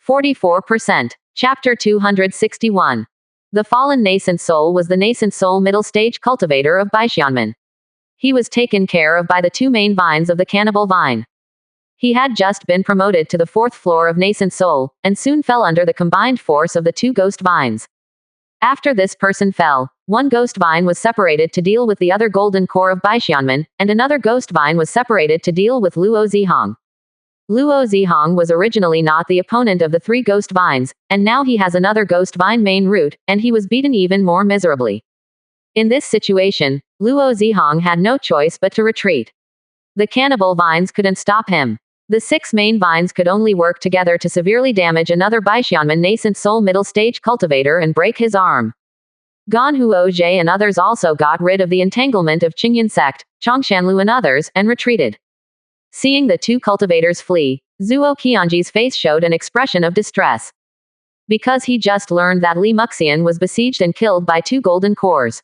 44%. Chapter 261. The fallen nascent soul was the nascent soul middle stage cultivator of Baishanmen. He was taken care of by the two main vines of the cannibal vine. He had just been promoted to the 4th floor of nascent soul, and soon fell under the combined force of the two ghost vines. After this person fell, one ghost vine was separated to deal with the other golden core of Baishanmen, and another ghost vine was separated to deal with Luo Zihong. Luo Zihong was originally not the opponent of the 3 ghost vines, and now he has another ghost vine main root, and he was beaten even more miserably. In this situation, Luo Zihong had no choice but to retreat. The cannibal vines couldn't stop him. The 6 main vines could only work together to severely damage another Baishanmen nascent soul middle stage cultivator and break his arm. Gan Huozhe and others also got rid of the entanglement of Qingyan sect, Chongshanlu and others, and retreated. Seeing the 2 cultivators flee, Zuo Qianji's face showed an expression of distress. Because he just learned that Li Muxian was besieged and killed by 2 golden cores.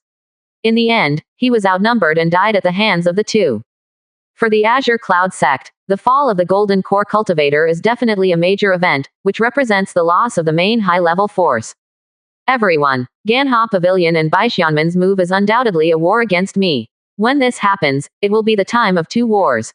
In the end, he was outnumbered and died at the hands of the 2. For the Azure Cloud sect, the fall of the golden core cultivator is definitely a major event, which represents the loss of the main high-level force. Everyone, Ganha Pavilion and Baishanmen's move is undoubtedly a war against me. When this happens, it will be the time of 2 wars.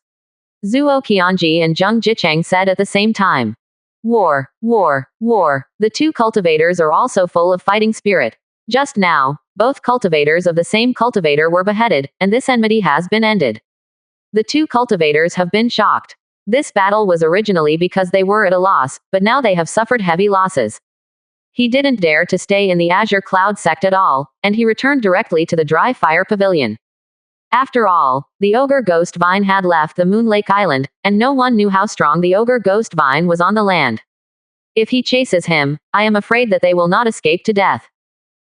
Zuo Qianji and Zheng Jicheng said at the same time. War, war, war. The 2 cultivators are also full of fighting spirit. Just now, both cultivators of the same cultivator were beheaded, and this enmity has been ended. The 2 cultivators have been shocked. This battle was originally because they were at a loss, but now they have suffered heavy losses. He didn't dare to stay in the Azure Cloud sect at all, and he returned directly to the Dry Fire Pavilion. After all, the Ogre Ghost Vine had left the Moon Lake Island, and no one knew how strong the Ogre Ghost Vine was on the land. If he chases him, I am afraid that they will not escape to death.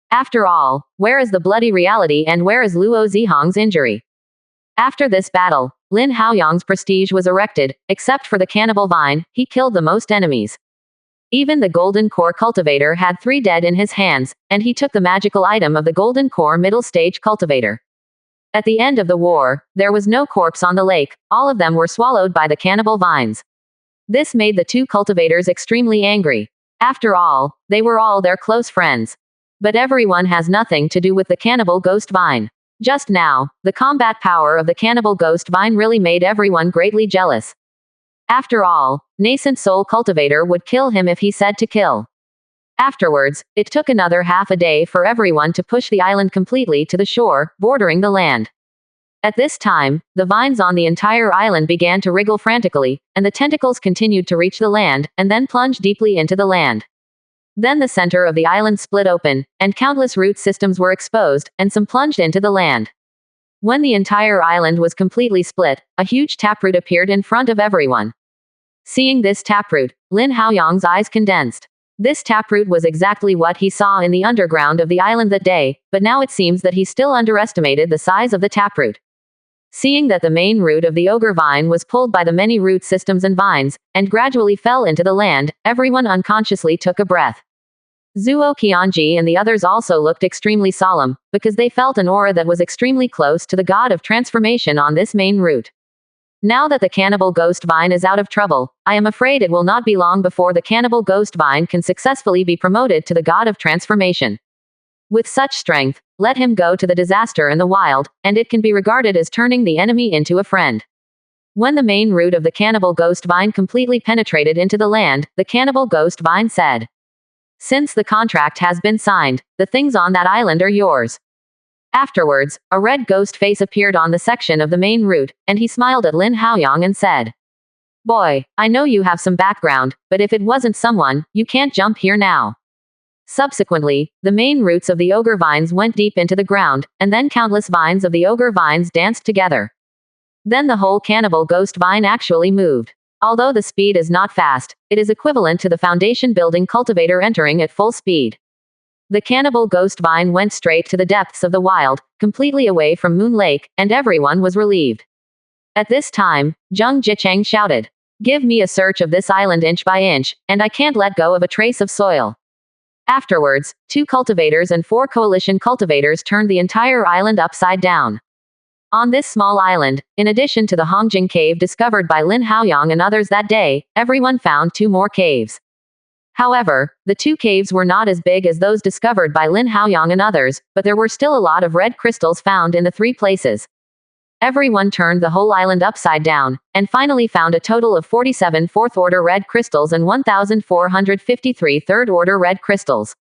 After all, where is the bloody reality and where is Luo Zihong's injury? After this battle, Lin Haoyang's prestige was erected, except for the cannibal vine, he killed the most enemies. Even the golden core cultivator had 3 dead in his hands, and he took the magical item of the golden core middle stage cultivator. At the end of the war, there was no corpse on the lake, all of them were swallowed by the cannibal vines. This made the 2 cultivators extremely angry. After all, they were all their close friends. But everyone has nothing to do with the cannibal ghost vine. Just now, the combat power of the cannibal ghost vine really made everyone greatly jealous. After all, nascent soul cultivator would kill him if he said to kill. Afterwards, it took another half a day for everyone to push the island completely to the shore, bordering the land. At this time, the vines on the entire island began to wriggle frantically, and the tentacles continued to reach the land, and then plunge deeply into the land. Then the center of the island split open, and countless root systems were exposed, and some plunged into the land. When the entire island was completely split, a huge taproot appeared in front of everyone. Seeing this taproot, Lin Haoyang's eyes condensed. This taproot was exactly what he saw in the underground of the island that day, but now it seems that he still underestimated the size of the taproot. Seeing that the main root of the ogre vine was pulled by the many root systems and vines, and gradually fell into the land, everyone unconsciously took a breath. Zuo Qianji and the others also looked extremely solemn, because they felt an aura that was extremely close to the god of transformation on this main root. Now that the cannibal ghost vine is out of trouble, I am afraid it will not be long before the cannibal ghost vine can successfully be promoted to the god of transformation. With such strength, let him go to the disaster in the wild, and it can be regarded as turning the enemy into a friend. When the main root of the cannibal ghost vine completely penetrated into the land, the cannibal ghost vine said, "Since the contract has been signed, the things on that island are yours." Afterwards, a red ghost face appeared on the section of the main route, and he smiled at Lin Haoyang and said, "Boy, I know you have some background, but if it wasn't someone, you can't jump here now." Subsequently, the main roots of the ogre vines went deep into the ground, and then countless vines of the ogre vines danced together. Then the whole cannibal ghost vine actually moved. Although the speed is not fast, it is equivalent to the foundation building cultivator entering at full speed. The cannibal ghost vine went straight to the depths of the wild, completely away from Moon Lake, and everyone was relieved. At this time, Zheng Jicheng shouted, "Give me a search of this island inch by inch, and I can't let go of a trace of soil." Afterwards, 2 cultivators and 4 coalition cultivators turned the entire island upside down. On this small island, in addition to the Hongjing cave discovered by Lin Haoyang and others that day, everyone found 2 more caves. However, the two caves were not as big as those discovered by Lin Haoyang and others, but there were still a lot of red crystals found in the three places. Everyone turned the whole island upside down, and finally found a total of 47 fourth-order red crystals and 1,453 third-order red crystals.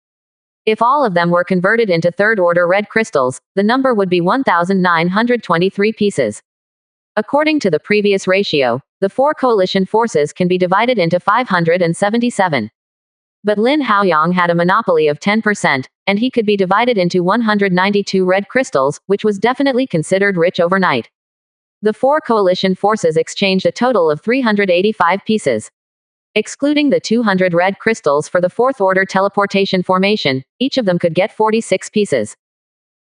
If all of them were converted into third-order red crystals, the number would be 1,923 pieces. According to the previous ratio, the four coalition forces can be divided into 577. But Lin Haoyang had a monopoly of 10%, and he could be divided into 192 red crystals, which was definitely considered rich overnight. The four coalition forces exchanged a total of 385 pieces. Excluding the 200 red crystals for the fourth-order teleportation formation, each of them could get 46 pieces.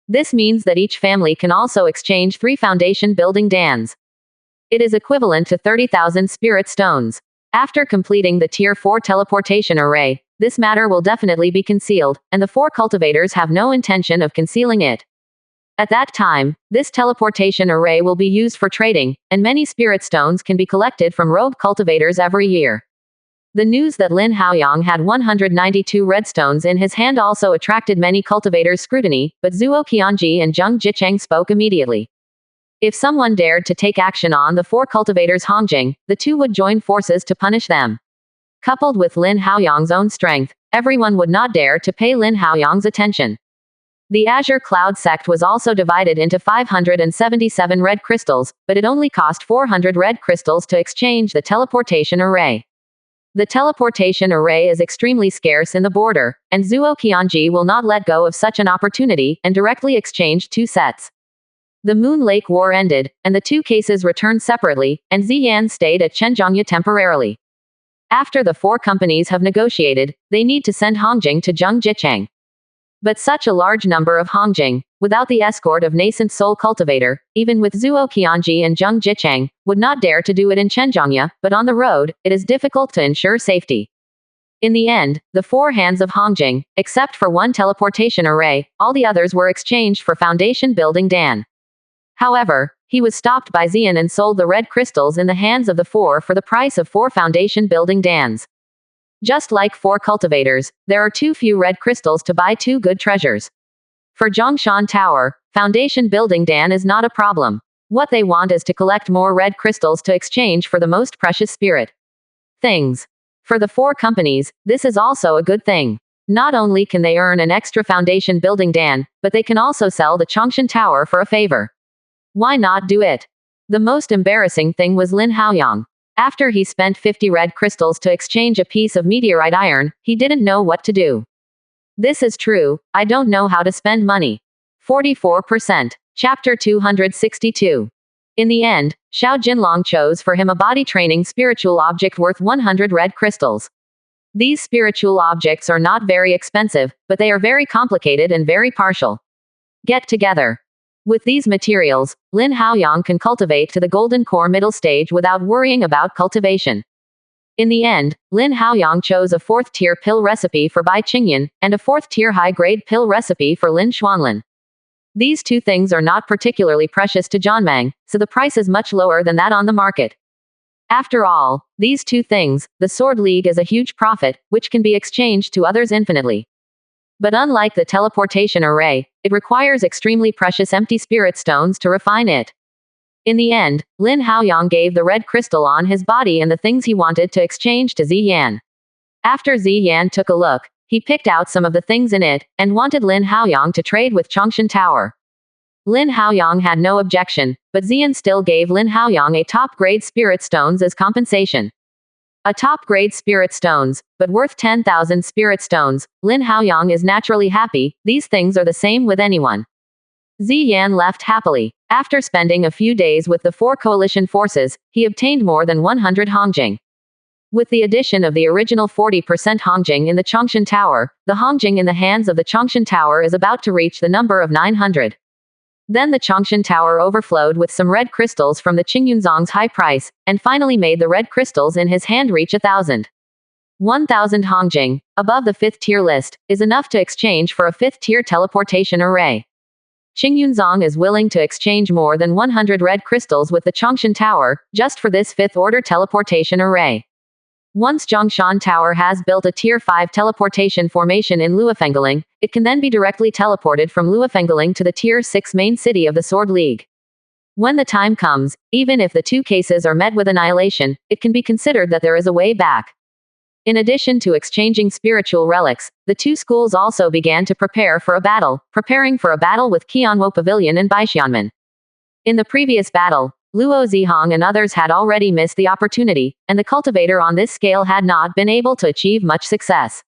This means that each family can also exchange 3 foundation building dans. It is equivalent to 30,000 spirit stones. After completing the Tier 4 teleportation array, this matter will definitely be concealed, and the 4 cultivators have no intention of concealing it. At that time, this teleportation array will be used for trading, and many spirit stones can be collected from rogue cultivators every year. The news that Lin Haoyang had 192 redstones in his hand also attracted many cultivators' scrutiny, but Zhuo Qianji and Zheng Jicheng spoke immediately. If someone dared to take action on the 4 cultivators Hongjing, the 2 would join forces to punish them. Coupled with Lin Haoyang's own strength, everyone would not dare to pay Lin Haoyang's attention. The Azure Cloud sect was also divided into 577 red crystals, but it only cost 400 red crystals to exchange the teleportation array. The teleportation array is extremely scarce in the border, and Zhuo Qianji will not let go of such an opportunity, and directly exchanged 2 sets. The Moon Lake War ended, and the 2 cases returned separately, and Ziyan stayed at Chenzhongya temporarily. After the 4 companies have negotiated, they need to send Hongjing to Zheng Jicheng. But such a large number of Hongjing, without the escort of nascent soul cultivator, even with Zhuo Qianji and Zheng Jicheng, would not dare to do it in Chenzhongya, but on the road, it is difficult to ensure safety. In the end, the 4 hands of Hongjing, except for 1 teleportation array, all the others were exchanged for foundation building dan. However, he was stopped by Ziyan and sold the red crystals in the hands of the 4 for the price of 4 foundation building dans. Just like 4 cultivators, there are too few red crystals to buy 2 good treasures. For Zhongshan Tower, foundation building dan is not a problem. What they want is to collect more red crystals to exchange for the most precious spirit things. For the 4 companies, this is also a good thing. Not only can they earn an extra foundation building dan, but they can also sell the Zhongshan Tower for a favor. Why not do it? The most embarrassing thing was Lin Haoyang. After he spent 50 red crystals to exchange a piece of meteorite iron, he didn't know what to do. This is true, I don't know how to spend money. 44%. Chapter 262. In the end, Xiao Jinlong chose for him a body training spiritual object worth 100 red crystals. These spiritual objects are not very expensive, but they are very complicated and very partial. Get together. With these materials, Lin Haoyang can cultivate to the golden core middle stage without worrying about cultivation. In the end, Lin Haoyang chose a 4th-tier pill recipe for Bai Qingyan, and a 4th-tier high-grade pill recipe for Lin Xuanlin. These 2 things are not particularly precious to Zhanmang, so the price is much lower than that on the market. After all, these 2 things, the Sword League is a huge profit, which can be exchanged to others infinitely. But unlike the teleportation array, it requires extremely precious empty spirit stones to refine it. In the end, Lin Haoyang gave the red crystal on his body and the things he wanted to exchange to Ziyan. After Ziyan took a look, he picked out some of the things in it, and wanted Lin Haoyang to trade with Zhongshan Tower. Lin Haoyang had no objection, but Ziyan still gave Lin Haoyang a top-grade spirit stones as compensation. A top-grade spirit stones, but worth 10,000 spirit stones, Lin Haoyang is naturally happy. These things are the same with anyone. Ziyan left happily. After spending a few days with the 4 coalition forces, he obtained more than 100 Hongjing. With the addition of the original 40% Hongjing in the Zhongshan Tower, the Hongjing in the hands of the Zhongshan Tower is about to reach the number of 900. Then the Zhongshan Tower overflowed with some red crystals from the Qingyunzong's high price, and finally made the red crystals in his hand reach 1,000. 1,000 Hongjing, above the 5th tier list, is enough to exchange for a 5th tier teleportation array. Qingyunzong is willing to exchange more than 100 red crystals with the Zhongshan Tower, just for this 5th order teleportation array. Once Zhongshan Tower has built a Tier 5 teleportation formation in Luofengling, it can then be directly teleported from Luofengling to the Tier 6 main city of the Sword League. When the time comes, even if the two cases are met with annihilation, it can be considered that there is a way back. In addition to exchanging spiritual relics, the two schools also began to prepare for a battle, preparing for a battle with Qianwo Pavilion and Baixianmen. In the previous battle, Luo Zihong and others had already missed the opportunity, and the cultivator on this scale had not been able to achieve much success.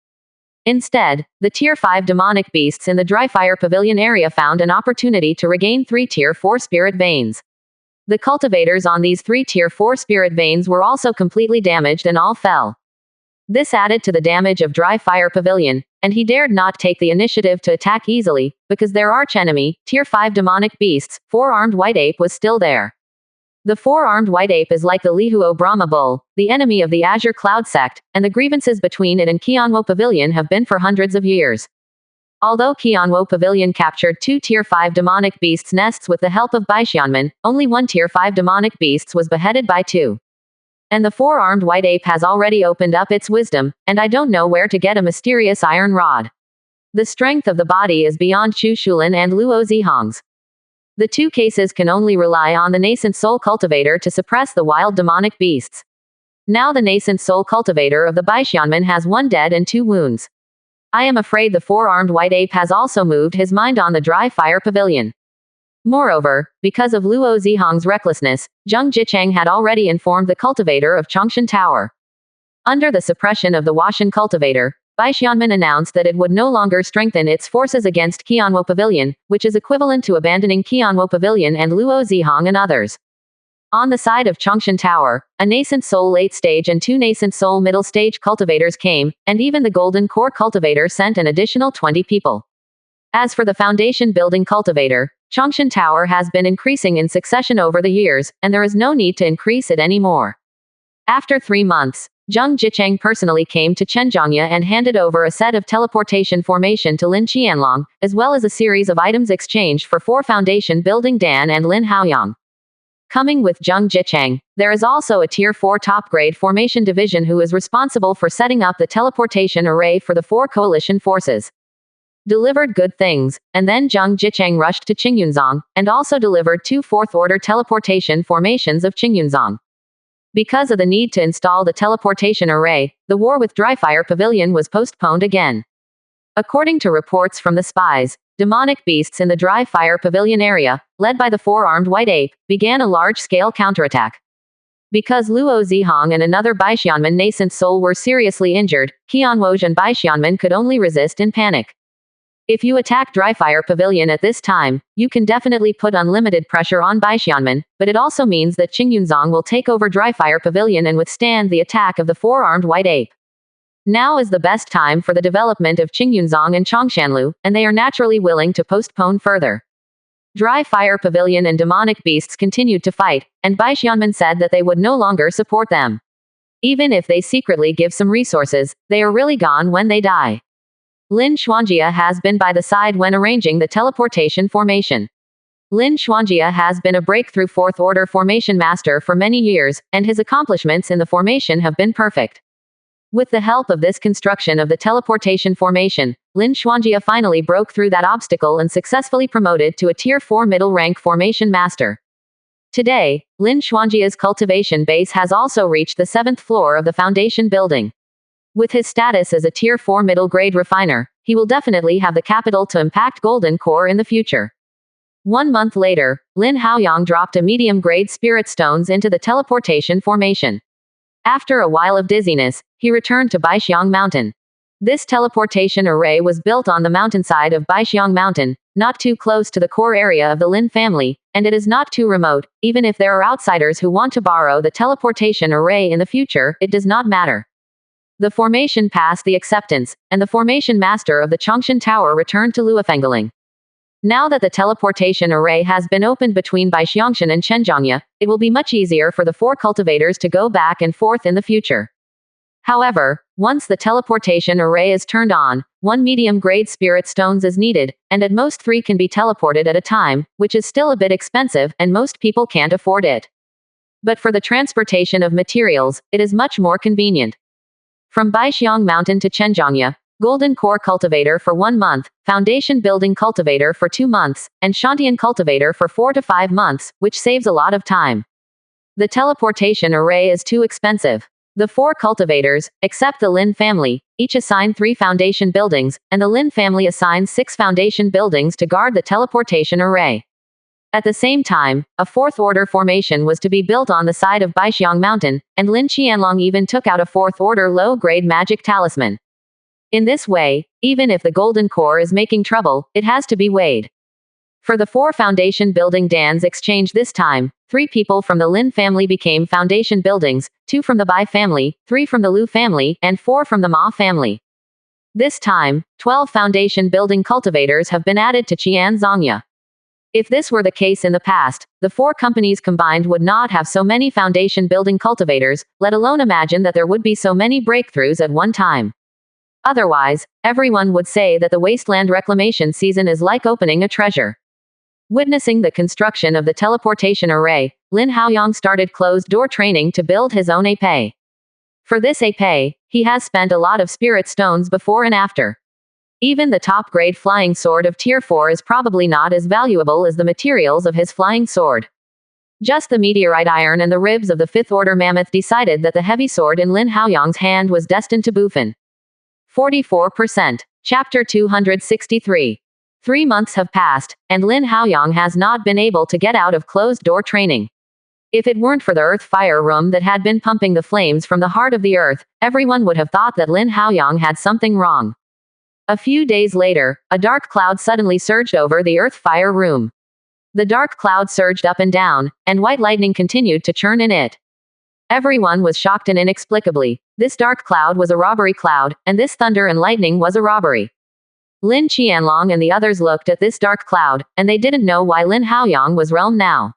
Instead, the Tier 5 demonic beasts in the Dryfire Pavilion area found an opportunity to regain 3 Tier 4 spirit veins. The cultivators on these 3 Tier 4 spirit veins were also completely damaged and all fell. This added to the damage of Dryfire Pavilion, and he dared not take the initiative to attack easily, because their archenemy, Tier 5 demonic beasts, 4-armed white ape was still there. The 4-armed white ape is like the Lihuo Brahma bull, the enemy of the Azure Cloud sect, and the grievances between it and Qianwo Pavilion have been for hundreds of years. Although Qianwo Pavilion captured 2 Tier 5 demonic beasts' nests with the help of Baixianmen, only 1 Tier 5 demonic beasts was beheaded by 2. And the 4-armed white ape has already opened up its wisdom, and I don't know where to get a mysterious iron rod. The strength of the body is beyond Chu Shulin and Luo Zihong's. The two cases can only rely on the nascent soul cultivator to suppress the wild demonic beasts. Now the nascent soul cultivator of the Baixianmen has 1 dead and 2 wounds. I am afraid the 4-armed white ape has also moved his mind on the dry fire pavilion. Moreover, because of Luo Zihong's recklessness, Zheng Jicheng had already informed the cultivator of Chongshan Tower. Under the suppression of the Washan cultivator, Baixianmen announced that it would no longer strengthen its forces against Qianwo Pavilion, which is equivalent to abandoning Qianwo Pavilion and Luo Zihong and others. On the side of Chongshan Tower, a nascent soul late stage and 2 nascent soul middle stage cultivators came, and even the Golden Core cultivator sent an additional 20 people. As for the foundation building cultivator, Chongshan Tower has been increasing in succession over the years, and there is no need to increase it anymore. After 3 months, Zheng Jicheng personally came to Chenjiangya and handed over a set of teleportation formation to Lin Qianlong, as well as a series of items exchanged for 4 foundation building Dan and Lin Haoyang. Coming with Zheng Jicheng, there is also a Tier 4 top-grade formation division who is responsible for setting up the teleportation array for the 4 coalition forces. Delivered good things, and then Zheng Jicheng rushed to Qingyunzong, and also delivered 2 fourth-order teleportation formations of Qingyunzong. Because of the need to install the teleportation array, the war with Dryfire Pavilion was postponed again. According to reports from the spies, demonic beasts in the Dryfire Pavilion area, led by the 4-armed white ape, began a large-scale counterattack. Because Luo Zihong and another Baixianmen nascent soul were seriously injured, Qianwoj and Baixianmen could only resist in panic. If you attack Dryfire Pavilion at this time, you can definitely put unlimited pressure on Baixianmen, but it also means that Qingyunzong will take over Dryfire Pavilion and withstand the attack of the 4-armed white ape. Now is the best time for the development of Qingyunzong and Chongshanlu, and they are naturally willing to postpone further. Dryfire Pavilion and demonic beasts continued to fight, and Baixianmen said that they would no longer support them. Even if they secretly give some resources, they are really gone when they die. Lin Xuanjia has been by the side when arranging the teleportation formation. Lin Xuanjia has been a breakthrough 4th-order formation master for many years, and his accomplishments in the formation have been perfect. With the help of this construction of the teleportation formation, Lin Xuanjia finally broke through that obstacle and successfully promoted to a Tier 4 middle-rank formation master. Today, Lin Xuanjia's cultivation base has also reached the 7th floor of the foundation building. With his status as a Tier 4 middle-grade refiner, he will definitely have the capital to impact Golden Core in the future. 1 month later, Lin Haoyang dropped a medium-grade spirit stones into the teleportation formation. After a while of dizziness, he returned to Baixiang Mountain. This teleportation array was built on the mountainside of Baixiang Mountain, not too close to the core area of the Lin family, and it is not too remote. Even if there are outsiders who want to borrow the teleportation array in the future, it does not matter. The formation passed the acceptance, and the formation master of the Chongshan Tower returned to Luofengling. Now that the teleportation array has been opened between Baixiangshan and Chenjiangya, it will be much easier for the 4 cultivators to go back and forth in the future. However, once the teleportation array is turned on, 1 medium-grade spirit stones is needed, and at most 3 can be teleported at a time, which is still a bit expensive, and most people can't afford it. But for the transportation of materials, it is much more convenient. From Baixiang Mountain to Chenjiangya, Golden Core Cultivator for 1 month, Foundation Building Cultivator for 2 months, and Shantian Cultivator for 4 to 5 months, which saves a lot of time. The teleportation array is too expensive. The 4 cultivators, except the Lin family, each assign 3 foundation buildings, and the Lin family assigns 6 foundation buildings to guard the teleportation array. At the same time, a 4th order formation was to be built on the side of Baixiang Mountain, and Lin Qianlong even took out a 4th order low-grade magic talisman. In this way, even if the Golden Core is making trouble, it has to be weighed. For the 4 foundation building Dan's exchange this time, 3 people from the Lin family became foundation buildings, 2 from the Bai family, 3 from the Lu family, and 4 from the Ma family. This time, 12 foundation building cultivators have been added to Qian Zongya. If this were the case in the past, the 4 companies combined would not have so many foundation building cultivators, let alone imagine that there would be so many breakthroughs at one time. Otherwise, everyone would say that the wasteland reclamation season is like opening a treasure. Witnessing the construction of the teleportation array, Lin Haoyang started closed-door training to build his own épée. For this épée, he has spent a lot of spirit stones before and after. Even the top-grade flying sword of Tier 4 is probably not as valuable as the materials of his flying sword. Just the meteorite iron and the ribs of the 5th order mammoth decided that the heavy sword in Lin Haoyang's hand was destined to boofin. 44%. Chapter 263. 3 months have passed, and Lin Haoyang has not been able to get out of closed-door training. If it weren't for the earth fire room that had been pumping the flames from the heart of the earth, everyone would have thought that Lin Haoyang had something wrong. A few days later, a dark cloud suddenly surged over the earth fire room. The dark cloud surged up and down, and white lightning continued to churn in it. Everyone was shocked and inexplicably. This dark cloud was a robbery cloud, and this thunder and lightning was a robbery. Lin Qianlong and the others looked at this dark cloud, and they didn't know why Lin Haoyang was realm now.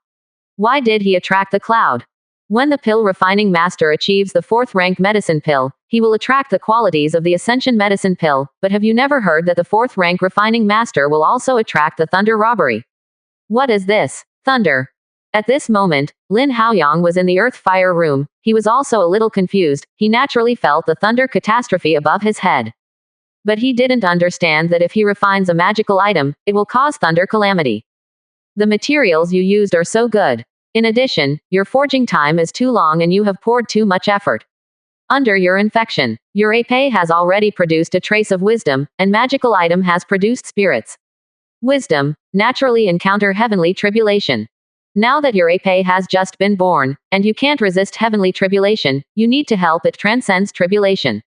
Why did he attract the cloud? When the pill refining master achieves the 4th rank medicine pill, he will attract the qualities of the ascension medicine pill, but have you never heard that the 4th rank refining master will also attract the thunder robbery? What is this? Thunder. At this moment, Lin Haoyang was in the earth fire room. He was also a little confused. He naturally felt the thunder catastrophe above his head. But he didn't understand that if he refines a magical item, it will cause thunder calamity. The materials you used are so good. In addition, your forging time is too long and you have poured too much effort. Under your infection, your épée has already produced a trace of wisdom, and magical item has produced spirits. Wisdom, naturally encounter heavenly tribulation. Now that your épée has just been born, and you can't resist heavenly tribulation, you need to help it transcends tribulation.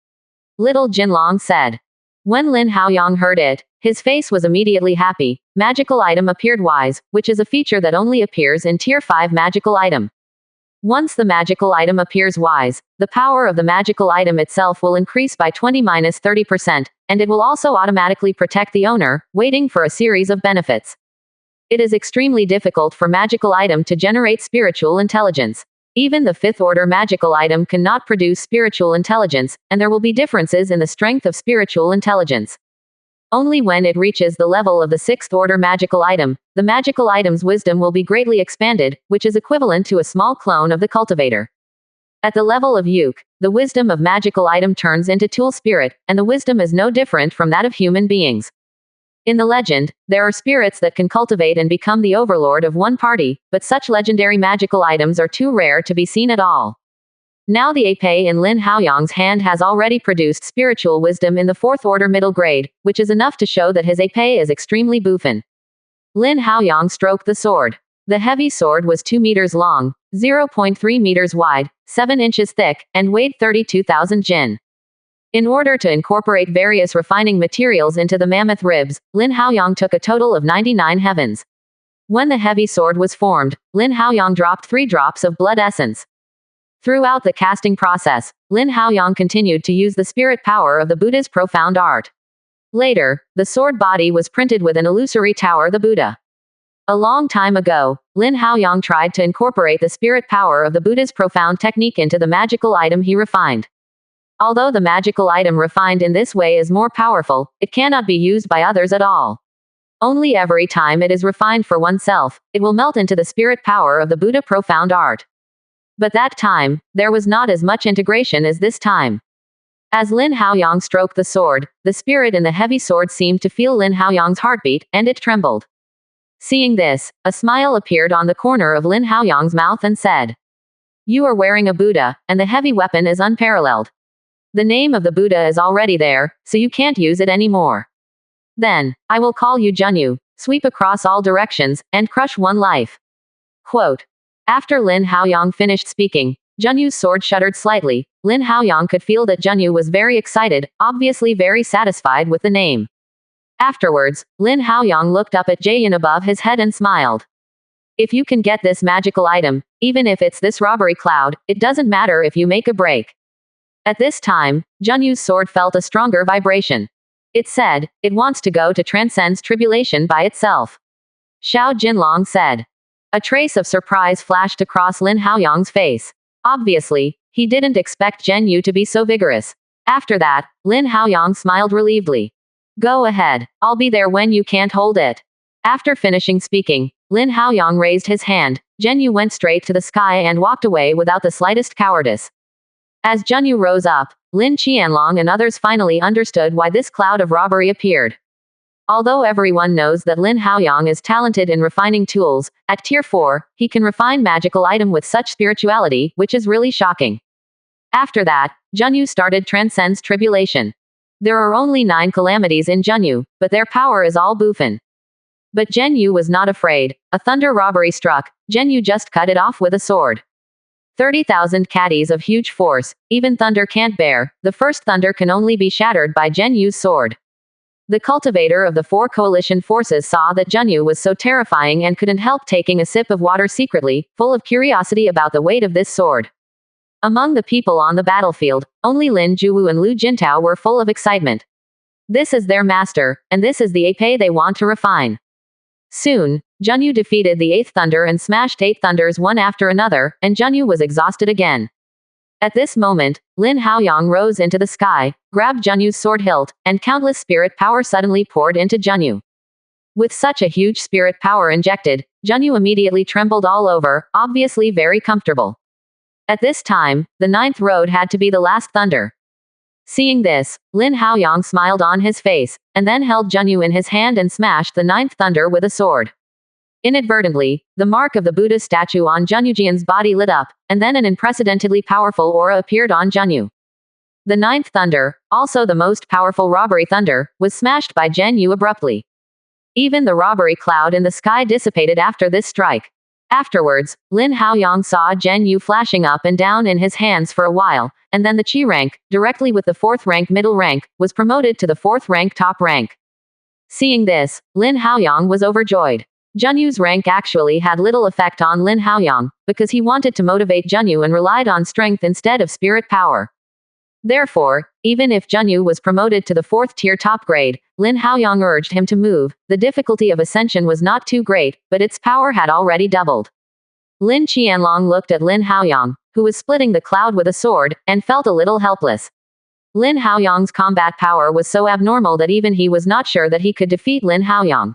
Little Jinlong said. When Lin Haoyang heard it, his face was immediately happy. Magical item appeared wise, which is a feature that only appears in Tier 5 magical item. Once the magical item appears wise, the power of the magical item itself will increase by 20-30%, and it will also automatically protect the owner, waiting for a series of benefits. It is extremely difficult for magical item to generate spiritual intelligence. Even the 5th order magical item cannot produce spiritual intelligence, and there will be differences in the strength of spiritual intelligence. Only when it reaches the level of the 6th order magical item, the magical item's wisdom will be greatly expanded, which is equivalent to a small clone of the cultivator. At the level of Yuk, the wisdom of magical item turns into tool spirit, and the wisdom is no different from that of human beings. In the legend, there are spirits that can cultivate and become the overlord of one party, but such legendary magical items are too rare to be seen at all. Now the épée in Lin Haoyang's hand has already produced spiritual wisdom in the 4th order middle grade, which is enough to show that his épée is extremely boofin. Lin Haoyang stroked the sword. The heavy sword was 2 meters long, 0.3 meters wide, 7 inches thick, and weighed 32,000 jin. In order to incorporate various refining materials into the mammoth ribs, Lin Haoyang took a total of 99 heavens. When the heavy sword was formed, Lin Haoyang dropped 3 drops of blood essence. Throughout the casting process, Lin Haoyang continued to use the spirit power of the Buddha's profound art. Later, the sword body was printed with an illusory tower the Buddha. A long time ago, Lin Haoyang tried to incorporate the spirit power of the Buddha's profound technique into the magical item he refined. Although the magical item refined in this way is more powerful, it cannot be used by others at all. Only every time it is refined for oneself, it will melt into the spirit power of the Buddha profound art. But that time, there was not as much integration as this time. As Lin Haoyang stroked the sword, the spirit in the heavy sword seemed to feel Lin Haoyang's heartbeat, and it trembled. Seeing this, a smile appeared on the corner of Lin Haoyang's mouth and said, "You are wearing a Buddha, and the heavy weapon is unparalleled. The name of the Buddha is already there, so you can't use it anymore. Then, I will call you Junyu, sweep across all directions, and crush one life." Quote. After Lin Haoyang finished speaking, Junyu's sword shuddered slightly. Lin Haoyang could feel that Junyu was very excited, obviously very satisfied with the name. Afterwards, Lin Haoyang looked up at Jaeyin above his head and smiled. "If you can get this magical item, even if it's this robbery cloud, it doesn't matter if you make a break." At this time, Junyu's sword felt a stronger vibration. It said, "It wants to go to transcends tribulation by itself." Xiao Jinlong said. A trace of surprise flashed across Lin Haoyang's face. Obviously, he didn't expect Zhen to be so vigorous. After that, Lin Haoyang smiled relievedly. "Go ahead, I'll be there when you can't hold it." After finishing speaking, Lin Haoyang raised his hand. Zhen went straight to the sky and walked away without the slightest cowardice. As Zhen rose up, Lin Qianlong and others finally understood why this cloud of robbery appeared. Although everyone knows that Lin Haoyang is talented in refining tools, at Tier 4, he can refine magical item with such spirituality, which is really shocking. After that, Zhen started transcends tribulation. There are only 9 calamities in Zhen, but their power is all Bufan. But Zhen was not afraid. A thunder robbery struck. Zhen just cut it off with a sword. 30,000 caddies of huge force, even thunder can't bear. The first thunder can only be shattered by Zhen's sword. The cultivator of the 4 coalition forces saw that Zhen was so terrifying and couldn't help taking a sip of water secretly, full of curiosity about the weight of this sword. Among the people on the battlefield, only Lin Juwu and Lu Jintao were full of excitement. This is their master, and this is the épée they want to refine. Soon, Zhen defeated the 8th thunder and smashed 8 thunders one after another, and Zhen was exhausted again. At this moment, Lin Haoyang rose into the sky, grabbed Junyu's sword hilt, and countless spirit power suddenly poured into Zhen. With such a huge spirit power injected, Zhen immediately trembled all over, obviously very comfortable. At this time, the 9th road had to be the last thunder. Seeing this, Lin Haoyang smiled on his face, and then held Zhen in his hand and smashed the 9th thunder with a sword. Inadvertently, the mark of the Buddha statue on Zhenjian's body lit up, and then an unprecedentedly powerful aura appeared on Zhen. The 9th thunder, also the most powerful robbery thunder, was smashed by Zhen abruptly. Even the robbery cloud in the sky dissipated after this strike. Afterwards, Lin Haoyang saw Zhen flashing up and down in his hands for a while, and then the Qi rank, directly with the 4th rank middle rank, was promoted to the 4th rank top rank. Seeing this, Lin Haoyang was overjoyed. Zhenyu's rank actually had little effect on Lin Haoyang, because he wanted to motivate Zhenyu and relied on strength instead of spirit power. Therefore, even if Zhenyu was promoted to the 4th tier top grade, Lin Haoyang urged him to move. The difficulty of ascension was not too great, but its power had already doubled. Lin Qianlong looked at Lin Haoyang, who was splitting the cloud with a sword, and felt a little helpless. Lin Haoyang's combat power was so abnormal that even he was not sure that he could defeat Lin Haoyang.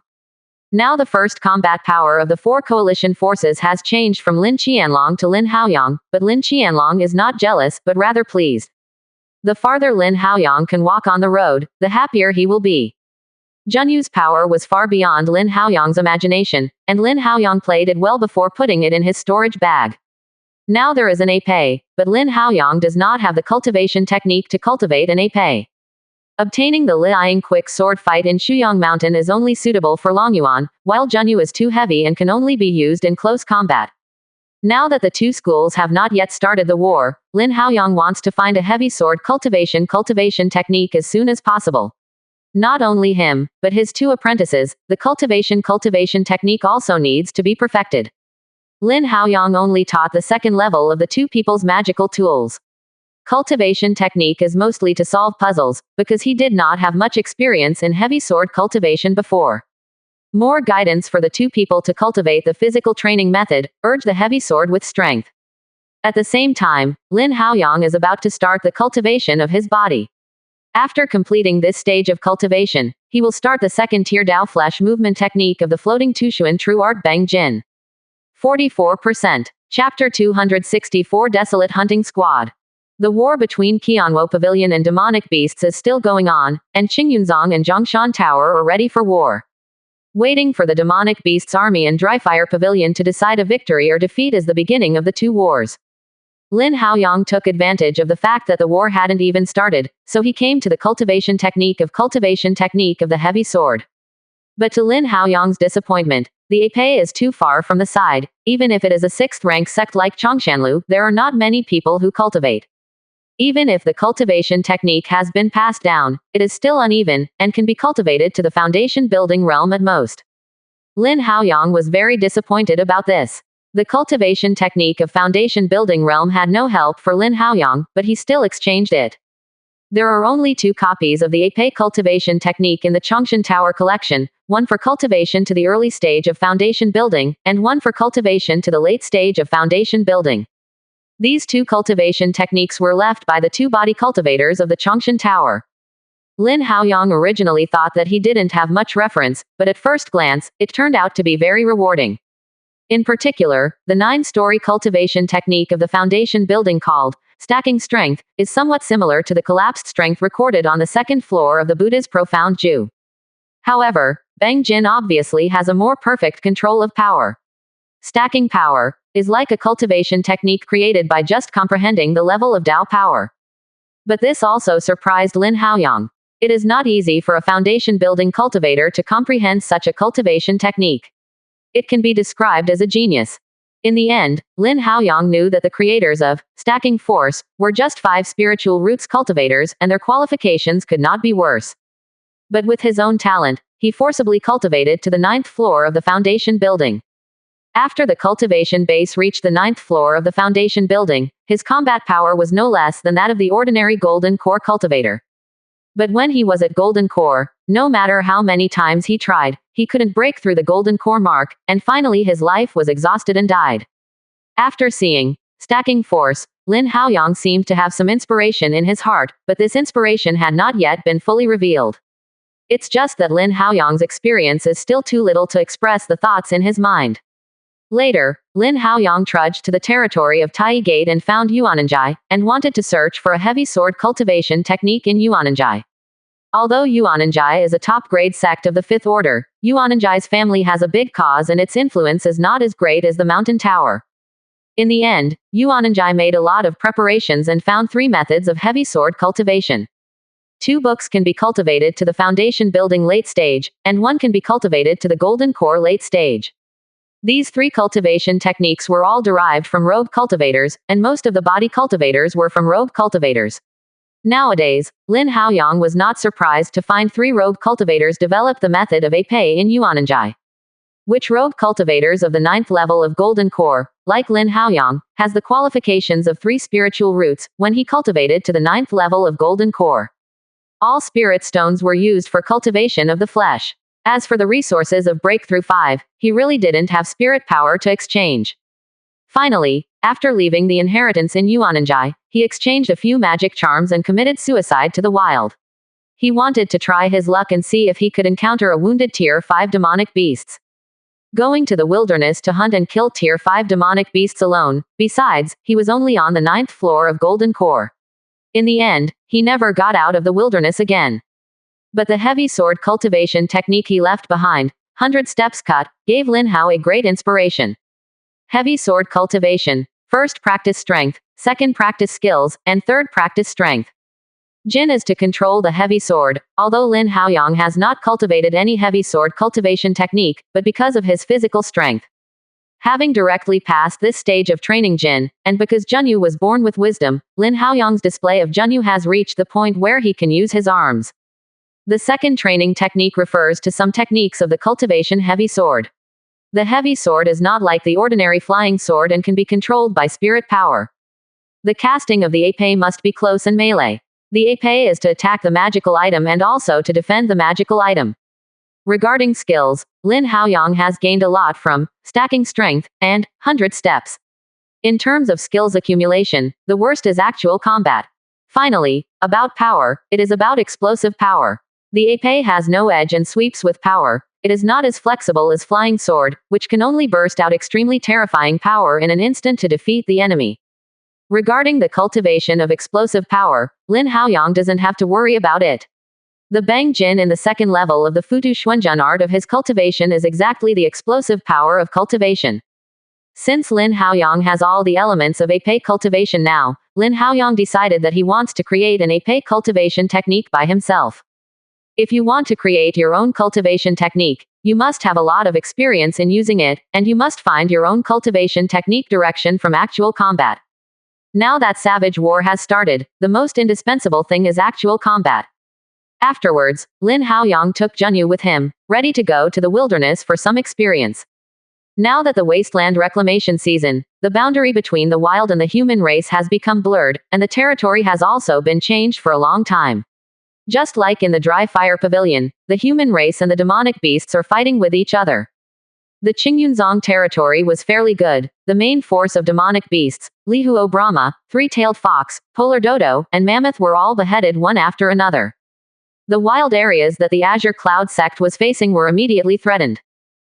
Now the first combat power of the 4 coalition forces has changed from Lin Qianlong to Lin Haoyang, but Lin Qianlong is not jealous, but rather pleased. The farther Lin Haoyang can walk on the road, the happier he will be. Zhenyu's power was far beyond Lin Haoyang's imagination, and Lin Haoyang played it well before putting it in his storage bag. Now there is an épée, but Lin Haoyang does not have the cultivation technique to cultivate an épée. Obtaining the Liang quick sword fight in Shuyang Mountain is only suitable for Longyuan, while Zhenyu is too heavy and can only be used in close combat. Now that the 2 schools have not yet started the war, Lin Haoyang wants to find a heavy sword cultivation technique as soon as possible. Not only him, but his 2 apprentices, the cultivation technique also needs to be perfected. Lin Haoyang only taught the 2nd level of the 2 people's magical tools. Cultivation technique is mostly to solve puzzles, because he did not have much experience in heavy sword cultivation before. More guidance for the 2 people to cultivate the physical training method, urge the heavy sword with strength. At the same time, Lin Haoyang is about to start the cultivation of his body. After completing this stage of cultivation, he will start the 2nd tier Dao Flesh movement technique of the floating Tushuan True Art Bang Jin. 44%. Chapter 264 Desolate Hunting Squad. The war between Qianwo Pavilion and demonic beasts is still going on, and Qingyunzong and Zhongshan Tower are ready for war. Waiting for the demonic beasts' army and Dryfire Pavilion to decide a victory or defeat is the beginning of the two wars. Lin Haoyang took advantage of the fact that the war hadn't even started, so he came to the cultivation technique of the heavy sword. But to Lin Haoyang's disappointment, the Epei is too far from the side. Even if it is a 6th-rank sect like Chongshanlu, there are not many people who cultivate. Even if the cultivation technique has been passed down, it is still uneven, and can be cultivated to the foundation building realm at most. Lin Haoyang was very disappointed about this. The cultivation technique of foundation building realm had no help for Lin Haoyang, but he still exchanged it. There are only 2 copies of the Epei cultivation technique in the Chongshan Tower collection, one for cultivation to the early stage of foundation building, and one for cultivation to the late stage of foundation building. These 2 cultivation techniques were left by the 2 body cultivators of the Chongshan Tower. Lin Haoyang originally thought that he didn't have much reference, but at first glance, it turned out to be very rewarding. In particular, the 9-story cultivation technique of the foundation building called stacking strength is somewhat similar to the collapsed strength recorded on the 2nd floor of the Buddha's profound Ju. However, Bang Jin obviously has a more perfect control of power. Stacking power is like a cultivation technique created by just comprehending the level of Dao power. But this also surprised Lin Haoyang. It is not easy for a foundation building cultivator to comprehend such a cultivation technique. It can be described as a genius. In the end, Lin Haoyang knew that the creators of stacking force were just 5 spiritual roots cultivators, and their qualifications could not be worse. But with his own talent, he forcibly cultivated to the 9th floor of the foundation building. After the cultivation base reached the 9th floor of the foundation building, his combat power was no less than that of the ordinary golden core cultivator. But when he was at golden core, no matter how many times he tried, he couldn't break through the golden core mark, and finally his life was exhausted and died. After seeing stacking force, Lin Haoyang seemed to have some inspiration in his heart, but this inspiration had not yet been fully revealed. It's just that Lin Haoyang's experience is still too little to express the thoughts in his mind. Later, Lin Haoyang trudged to the territory of Tai Gate and found Yuananjai, and wanted to search for a heavy sword cultivation technique in Yuananjai. Although Yuananjai is a top-grade sect of the 5th order, Yuananjai's family has a big cause and its influence is not as great as the mountain tower. In the end, Yuananjai made a lot of preparations and found 3 methods of heavy sword cultivation. 2 books can be cultivated to the foundation building late stage, and 1 can be cultivated to the golden core late stage. These 3 cultivation techniques were all derived from rogue cultivators, and most of the body cultivators were from rogue cultivators. Nowadays, Lin Haoyang was not surprised to find 3 rogue cultivators develop the method of Epei in Yuananjai. Which rogue cultivators of the 9th level of golden core, like Lin Haoyang, has the qualifications of 3 spiritual roots, when he cultivated to the 9th level of golden core. All spirit stones were used for cultivation of the flesh. As for the resources of Breakthrough 5, he really didn't have spirit power to exchange. Finally, after leaving the inheritance in Yuananjai, he exchanged a few magic charms and committed suicide to the wild. He wanted to try his luck and see if he could encounter a wounded Tier 5 demonic beasts. Going to the wilderness to hunt and kill Tier 5 demonic beasts alone, besides, he was only on the 9th floor of Golden Core. In the end, he never got out of the wilderness again. But the heavy sword cultivation technique he left behind, 100 steps cut, gave Lin Hao a great inspiration. Heavy sword cultivation. First practice strength, second practice skills, and third practice strength. Jin is to control the heavy sword, although Lin Haoyang has not cultivated any heavy sword cultivation technique, but because of his physical strength. Having directly passed this stage of training Jin, and because Junyu was born with wisdom, Lin Haoyang's display of Junyu has reached the point where he can use his arms. The second training technique refers to some techniques of the cultivation heavy sword. The heavy sword is not like the ordinary flying sword and can be controlled by spirit power. The casting of the épée must be close and melee. The épée is to attack the magical item and also to defend the magical item. Regarding skills, Lin Haoyang has gained a lot from stacking strength and 100 steps. In terms of skills accumulation, the worst is actual combat. Finally, about power, it is about explosive power. The épée has no edge and sweeps with power. It is not as flexible as flying sword, which can only burst out extremely terrifying power in an instant to defeat the enemy. Regarding the cultivation of explosive power, Lin Haoyang doesn't have to worry about it. The Bang Jin in the second level of the Futu Xuanjun art of his cultivation is exactly the explosive power of cultivation. Since Lin Haoyang has all the elements of Ape cultivation now, Lin Haoyang decided that he wants to create an Ape cultivation technique by himself. If you want to create your own cultivation technique, you must have a lot of experience in using it, and you must find your own cultivation technique direction from actual combat. Now that Savage War has started, the most indispensable thing is actual combat. Afterwards, Lin Haoyang took Junyu with him, ready to go to the wilderness for some experience. Now that the wasteland reclamation season, the boundary between the wild and the human race has become blurred, and the territory has also been changed for a long time. Just like in the Dry Fire Pavilion, the human race and the demonic beasts are fighting with each other. The Qingyunzong territory was fairly good. The main force of demonic beasts, Lihuo Brahma, Three-Tailed Fox, Polar Dodo, and Mammoth were all beheaded one after another. The wild areas that the Azure Cloud sect was facing were immediately threatened.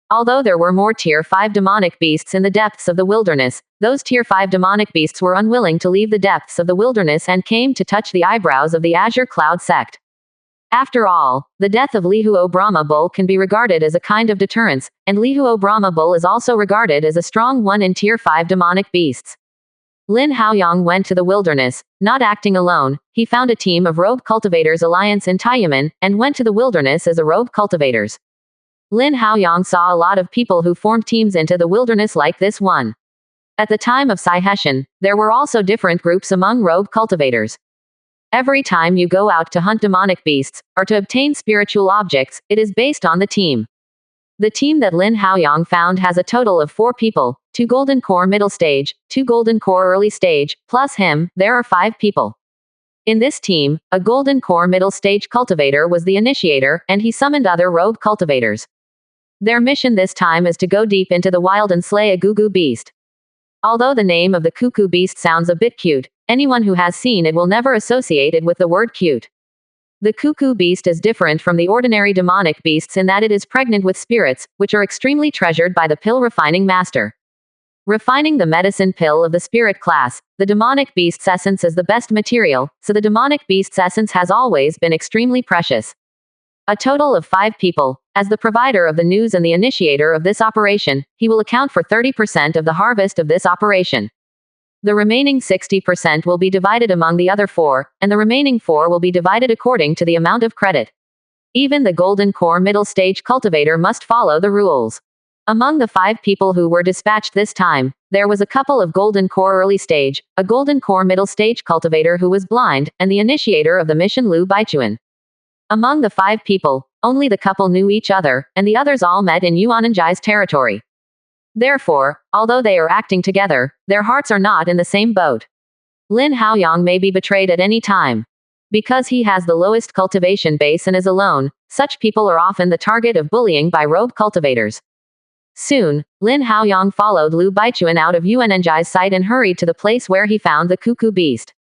Although there were more Tier 5 demonic beasts in the depths of the wilderness, those Tier 5 demonic beasts were unwilling to leave the depths of the wilderness and came to touch the eyebrows of the Azure Cloud sect. After all, the death of Lihuo Brahma Bull can be regarded as a kind of deterrence, and Lihuo Brahma Bull is also regarded as a strong one in Tier 5 demonic beasts. Lin Haoyang went to the wilderness, not acting alone. He found a team of rogue cultivators alliance in Taiyuan, and went to the wilderness as a rogue cultivators. Lin Haoyang saw a lot of people who formed teams into the wilderness like this one. At the time of Sai Hessian, there were also different groups among rogue cultivators. Every time you go out to hunt demonic beasts, or to obtain spiritual objects, it is based on the team. The team that Lin Haoyang found has a total of 4 people, 2 Golden Core middle stage, 2 Golden Core early stage, plus him, there are 5 people. In this team, a Golden Core middle stage cultivator was the initiator, and he summoned other rogue cultivators. Their mission this time is to go deep into the wild and slay a Gugu beast. Although the name of the cuckoo beast sounds a bit cute, anyone who has seen it will never associate it with the word cute. The cuckoo beast is different from the ordinary demonic beasts in that it is pregnant with spirits, which are extremely treasured by the pill refining master. Refining the medicine pill of the spirit class, the demonic beast's essence is the best material, so the demonic beast's essence has always been extremely precious. A total of 5 people. As the provider of the news and the initiator of this operation, he will account for 30% of the harvest of this operation. The remaining 60% will be divided among the other 4, and the remaining 4 will be divided according to the amount of credit. Even the Golden Core middle stage cultivator must follow the rules. Among the 5 people who were dispatched this time, there was a couple of Golden Core early stage, a Golden Core middle stage cultivator who was blind, and the initiator of the mission Lu Baichuan. Among the 5 people, only the couple knew each other, and the others all met in Yuananjai's territory. Therefore, although they are acting together, their hearts are not in the same boat. Lin Haoyang may be betrayed at any time. Because he has the lowest cultivation base and is alone, such people are often the target of bullying by rogue cultivators. Soon, Lin Haoyang followed Lu Baichuan out of Yuananjai's sight and hurried to the place where he found the cuckoo beast.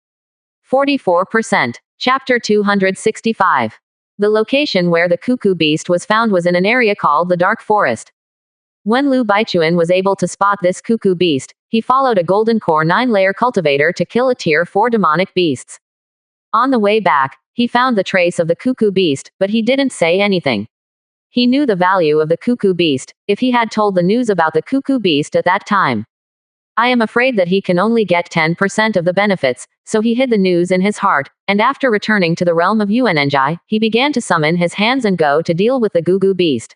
44%. Chapter 265. The location where the cuckoo beast was found was in an area called the Dark Forest. When Lu Baichuan was able to spot this cuckoo beast, he followed a Golden Core 9-layer cultivator to kill a Tier 4 demonic beasts. On the way back, he found the trace of the cuckoo beast, but he didn't say anything. He knew the value of the cuckoo beast, if he had told the news about the cuckoo beast at that time. I am afraid that he can only get 10% of the benefits, so he hid the news in his heart, and after returning to the realm of Yuananjai, he began to summon his hands and go to deal with the Gugu beast.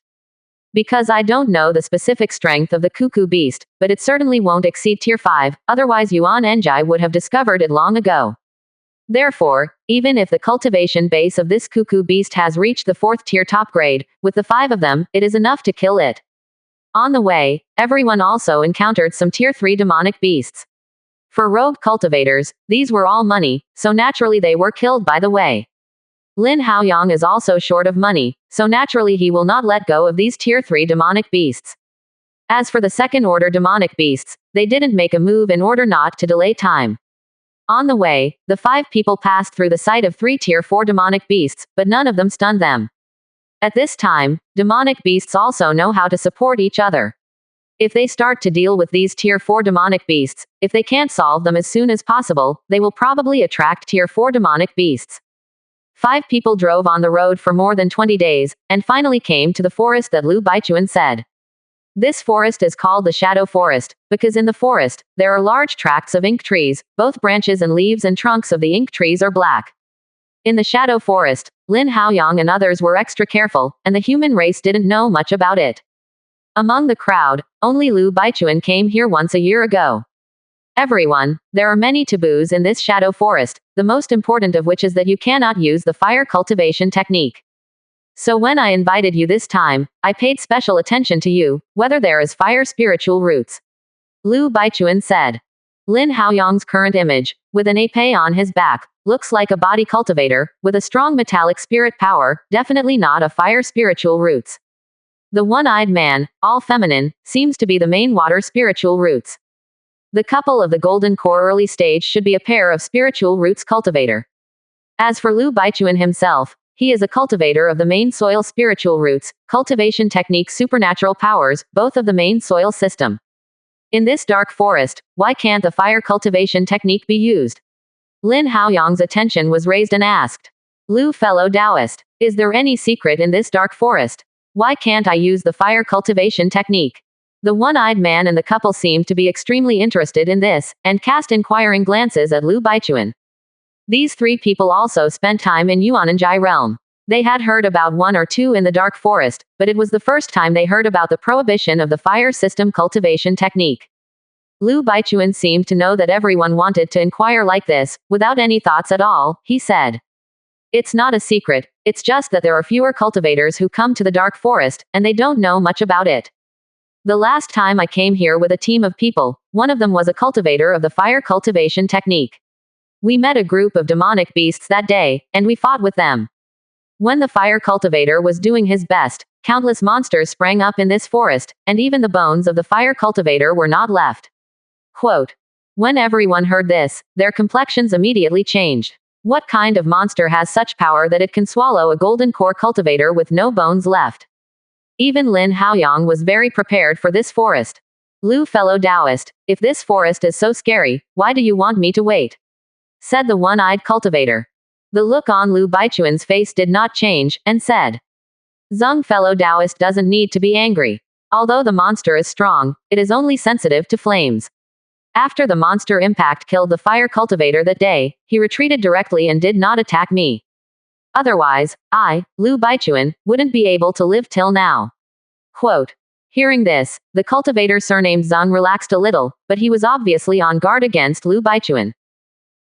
Because I don't know the specific strength of the cuckoo beast, but it certainly won't exceed Tier 5, otherwise Yuananjai would have discovered it long ago. Therefore, even if the cultivation base of this cuckoo beast has reached the 4th tier top grade, with the 5 of them, it is enough to kill it. On the way, everyone also encountered some Tier 3 demonic beasts. For rogue cultivators, these were all money, so naturally they were killed by the way. Lin Haoyang is also short of money, so naturally he will not let go of these Tier 3 demonic beasts. As for the second-order demonic beasts, they didn't make a move in order not to delay time. On the way, the 5 people passed through the sight of 3 Tier 4 demonic beasts, but none of them stunned them. At this time, demonic beasts also know how to support each other. If they start to deal with these Tier 4 demonic beasts, if they can't solve them as soon as possible, they will probably attract Tier 4 demonic beasts. 5 people drove on the road for more than 20 days, and finally came to the forest that Lu Baichuan said. This forest is called the Shadow Forest, because in the forest, there are large tracts of ink trees, both branches and leaves and trunks of the ink trees are black. In the Shadow Forest, Lin Haoyang and others were extra careful, and the human race didn't know much about it. Among the crowd, only Lu Baichuan came here once a year ago. Everyone, there are many taboos in this Shadow Forest, the most important of which is that you cannot use the fire cultivation technique. So when I invited you this time, I paid special attention to you, whether there is fire spiritual roots. Lu Baichuan said. Lin Haoyang's current image, with an épée on his back, looks like a body cultivator, with a strong metallic spirit power, definitely not a fire spiritual roots. The one-eyed man, all feminine, seems to be the main water spiritual roots. The couple of the golden core early stage should be a pair of spiritual roots cultivator. As for Lu Baichuan himself, he is a cultivator of the main soil spiritual roots, cultivation technique supernatural powers, both of the main soil system. In this dark forest, why can't the fire cultivation technique be used? Lin Haoyang's attention was raised and asked. Lu, fellow Taoist, is there any secret in this dark forest? Why can't I use the fire cultivation technique? The one-eyed man and the couple seemed to be extremely interested in this, and cast inquiring glances at Lu Baichuan. These 3 people also spent time in Yuananjai realm. They had heard about 1 or 2 in the dark forest, but it was the first time they heard about the prohibition of the fire system cultivation technique. Lu Baichuan seemed to know that everyone wanted to inquire like this, without any thoughts at all, he said. It's not a secret, it's just that there are fewer cultivators who come to the dark forest, and they don't know much about it. The last time I came here with a team of people, one of them was a cultivator of the fire cultivation technique. We met a group of demonic beasts that day, and we fought with them. When the fire cultivator was doing his best, countless monsters sprang up in this forest, and even the bones of the fire cultivator were not left. Quote. When everyone heard this, their complexions immediately changed. What kind of monster has such power that it can swallow a golden core cultivator with no bones left? Even Lin Haoyang was very prepared for this forest. Lu, fellow Taoist, if this forest is so scary, why do you want me to wait? Said the one-eyed cultivator. The look on Lu Baichuan's face did not change, and said. Zheng, fellow Taoist, doesn't need to be angry. Although the monster is strong, it is only sensitive to flames. After the monster impact killed the fire cultivator that day, he retreated directly and did not attack me. Otherwise, I, Lu Baichuan, wouldn't be able to live till now. Quote. Hearing this, the cultivator surnamed Zheng relaxed a little, but he was obviously on guard against Lu Baichuan.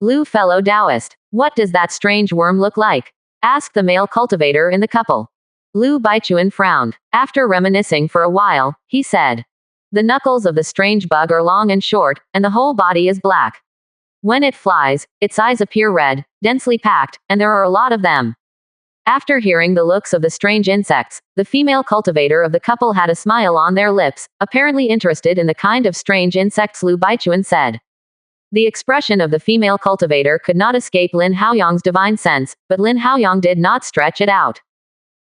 Lu, fellow Taoist, what does that strange worm look like? Asked the male cultivator in the couple. Lu Baichuan frowned. After reminiscing for a while, he said. The knuckles of the strange bug are long and short, and the whole body is black. When it flies, its eyes appear red, densely packed, and there are a lot of them. After hearing the looks of the strange insects, the female cultivator of the couple had a smile on their lips, apparently interested in the kind of strange insects Lu Baichuan said. The expression of the female cultivator could not escape Lin Haoyang's divine sense, but Lin Haoyang did not stretch it out.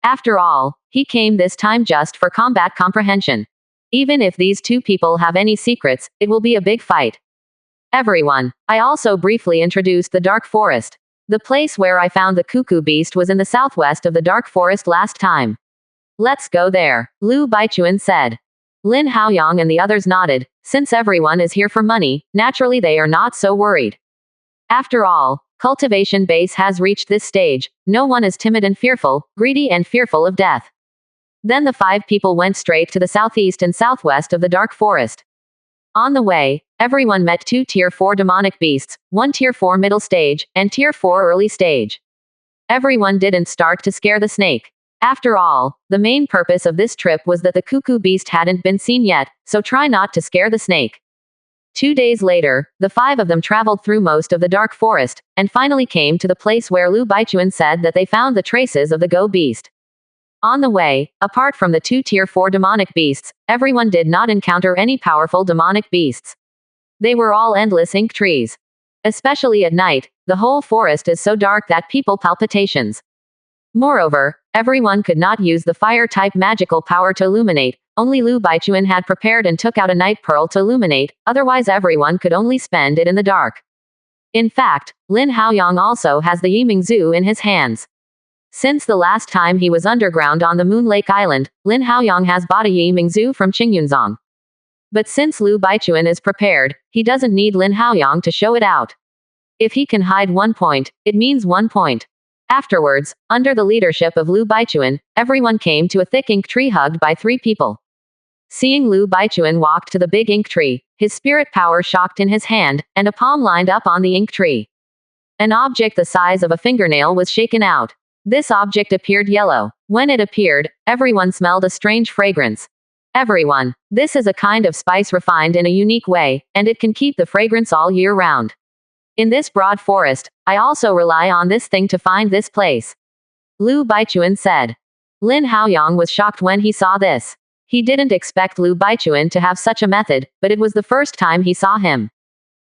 After all, he came this time just for combat comprehension. Even if these 2 people have any secrets, it will be a big fight. Everyone, I also briefly introduced the dark forest. The place where I found the cuckoo beast was in the southwest of the dark forest last time. Let's go there, Lu Baichuan said. Lin Haoyang and the others nodded. Since everyone is here for money, naturally they are not so worried. After all, cultivation base has reached this stage, no one is timid and fearful, greedy and fearful of death. Then the 5 people went straight to the southeast and southwest of the dark forest. On the way, everyone met 2 Tier 4 demonic beasts, 1 Tier 4 middle stage, and Tier 4 early stage. Everyone didn't start to scare the snake. After all, the main purpose of this trip was that the cuckoo beast hadn't been seen yet, so try not to scare the snake. 2 days later, the 5 of them traveled through most of the dark forest, and finally came to the place where Lu Baichuan said that they found the traces of the go beast. On the way, apart from the 2 Tier 4 demonic beasts, everyone did not encounter any powerful demonic beasts. They were all endless ink trees. Especially at night, the whole forest is so dark that people palpitations. Moreover, everyone could not use the fire-type magical power to illuminate. Only Lu Baichuan had prepared and took out a night pearl to illuminate, otherwise everyone could only spend it in the dark. In fact, Lin Haoyang also has the Yiming Zhu in his hands. Since the last time he was underground on the Moon Lake Island, Lin Haoyang has bought a Yiming Zhu from Qingyunzong. But since Lu Baichuan is prepared, he doesn't need Lin Haoyang to show it out. If he can hide 1 point, it means 1 point. Afterwards, under the leadership of Lu Baichuan, everyone came to a thick ink tree hugged by 3 people. Seeing Lu Baichuan walk to the big ink tree, his spirit power shocked in his hand, and a palm lined up on the ink tree. An object the size of a fingernail was shaken out. This object appeared yellow. When it appeared, everyone smelled a strange fragrance. Everyone. This is a kind of spice refined in a unique way, and it can keep the fragrance all year round. In this broad forest, I also rely on this thing to find this place. Lu Baichuan said. Lin Haoyang was shocked when he saw this. He didn't expect Lu Baichuan to have such a method, but it was the first time he saw him.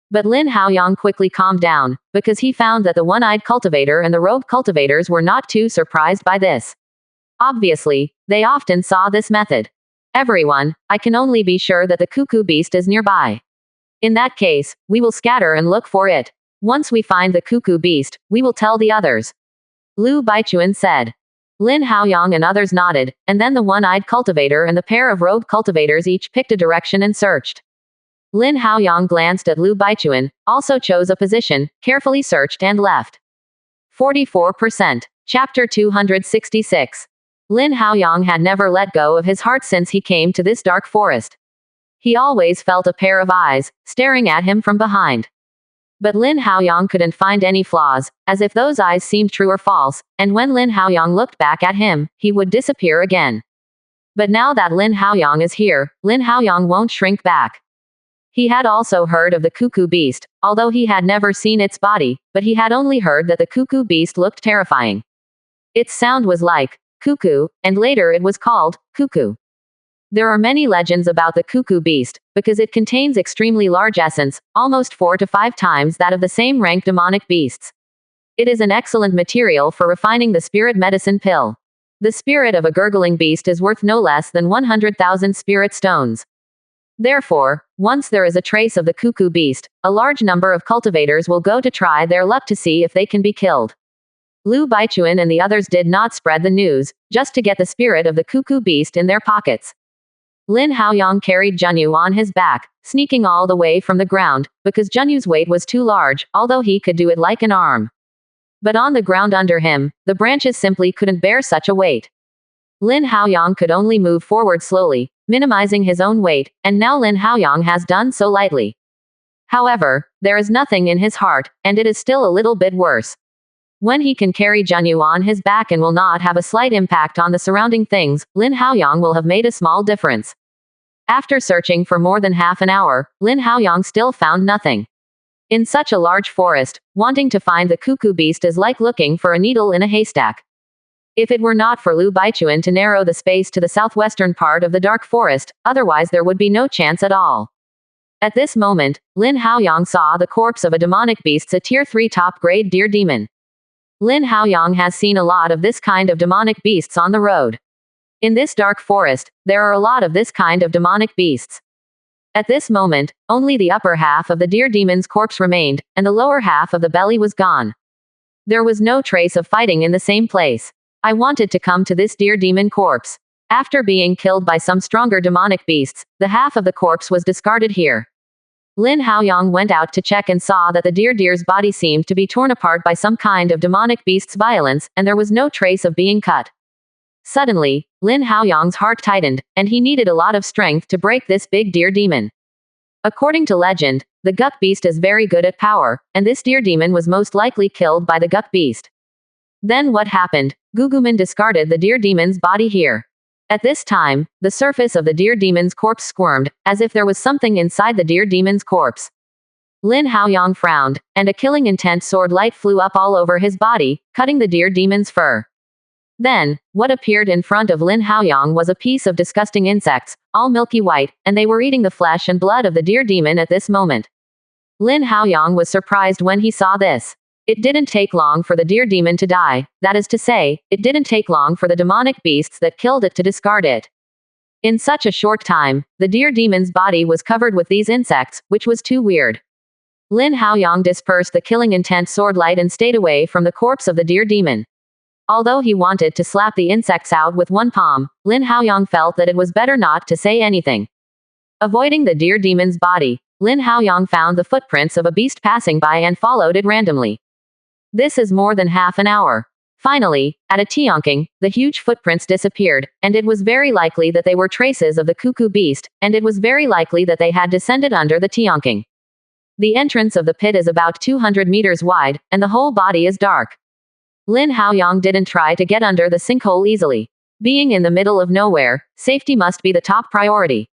But Lin Haoyang quickly calmed down, because he found that the one-eyed cultivator and the rogue cultivators were not too surprised by this. Obviously, they often saw this method. Everyone, I can only be sure that the cuckoo beast is nearby. In that case, we will scatter and look for it. Once we find the cuckoo beast, we will tell the others. Lu Baichuan said. Lin Haoyang and others nodded, and then the one-eyed cultivator and the pair of rogue cultivators each picked a direction and searched. Lin Haoyang glanced at Lu Baichuan, also chose a position, carefully searched and left. 44%. Chapter 266. Lin Haoyang had never let go of his heart since he came to this dark forest. He always felt a pair of eyes, staring at him from behind. But Lin Haoyang couldn't find any flaws, as if those eyes seemed true or false, and when Lin Haoyang looked back at him, he would disappear again. But now that Lin Haoyang is here, Lin Haoyang won't shrink back. He had also heard of the cuckoo beast, although he had never seen its body, but he had only heard that the cuckoo beast looked terrifying. Its sound was like cuckoo, and later it was called cuckoo. There are many legends about the cuckoo beast, because it contains extremely large essence, almost 4 to 5 times that of the same rank demonic beasts. It is an excellent material for refining the spirit medicine pill. The spirit of a gurgling beast is worth no less than 100,000 spirit stones. Therefore, once there is a trace of the cuckoo beast, a large number of cultivators will go to try their luck to see if they can be killed. Lu Baichuan and the others did not spread the news, just to get the spirit of the cuckoo beast in their pockets. Lin Haoyang carried Junyu on his back, sneaking all the way from the ground, because Junyu's weight was too large, although he could do it like an arm. But on the ground under him, the branches simply couldn't bear such a weight. Lin Haoyang could only move forward slowly, minimizing his own weight, and now Lin Haoyang has done so lightly. However, there is nothing in his heart, and it is still a little bit worse. When he can carry Junyu on his back and will not have a slight impact on the surrounding things, Lin Haoyang will have made a small difference. After searching for more than half an hour, Lin Haoyang still found nothing. In such a large forest, wanting to find the cuckoo beast is like looking for a needle in a haystack. If it were not for Lu Baichuan to narrow the space to the southwestern part of the dark forest, otherwise there would be no chance at all. At this moment, Lin Haoyang saw the corpse of a demonic beast, a tier 3 top-grade deer demon. Lin Haoyang has seen a lot of this kind of demonic beasts on the road. In this dark forest, there are a lot of this kind of demonic beasts. At this moment, only the upper half of the deer demon's corpse remained, and the lower half of the belly was gone. There was no trace of fighting in the same place. I wanted to come to this deer demon corpse. After being killed by some stronger demonic beasts, the half of the corpse was discarded here. Lin Haoyang went out to check and saw that the deer's body seemed to be torn apart by some kind of demonic beast's violence, and there was no trace of being cut. Suddenly, Lin Haoyang's heart tightened, and he needed a lot of strength to break this big deer demon. According to legend, the guk beast is very good at power, and this deer demon was most likely killed by the guk beast. Then what happened? Guguman discarded the deer demon's body here. At this time, the surface of the deer demon's corpse squirmed, as if there was something inside the deer demon's corpse. Lin Haoyang frowned, and a killing intent sword light flew up all over his body, cutting the deer demon's fur. Then, what appeared in front of Lin Haoyang was a piece of disgusting insects, all milky white, and they were eating the flesh and blood of the deer demon at this moment. Lin Haoyang was surprised when he saw this. It didn't take long for the deer demon to die, that is to say, it didn't take long for the demonic beasts that killed it to discard it. In such a short time, the deer demon's body was covered with these insects, which was too weird. Lin Haoyang dispersed the killing intent swordlight and stayed away from the corpse of the deer demon. Although he wanted to slap the insects out with one palm, Lin Haoyang felt that it was better not to say anything. Avoiding the deer demon's body, Lin Haoyang found the footprints of a beast passing by and followed it randomly. This is more than half an hour. Finally, at a tianqing, the huge footprints disappeared, and it was very likely that they were traces of the cuckoo beast, and it was very likely that they had descended under the tianqing. The entrance of the pit is about 200 meters wide, and the whole body is dark. Lin Haoyang didn't try to get under the sinkhole easily. Being in the middle of nowhere, safety must be the top priority.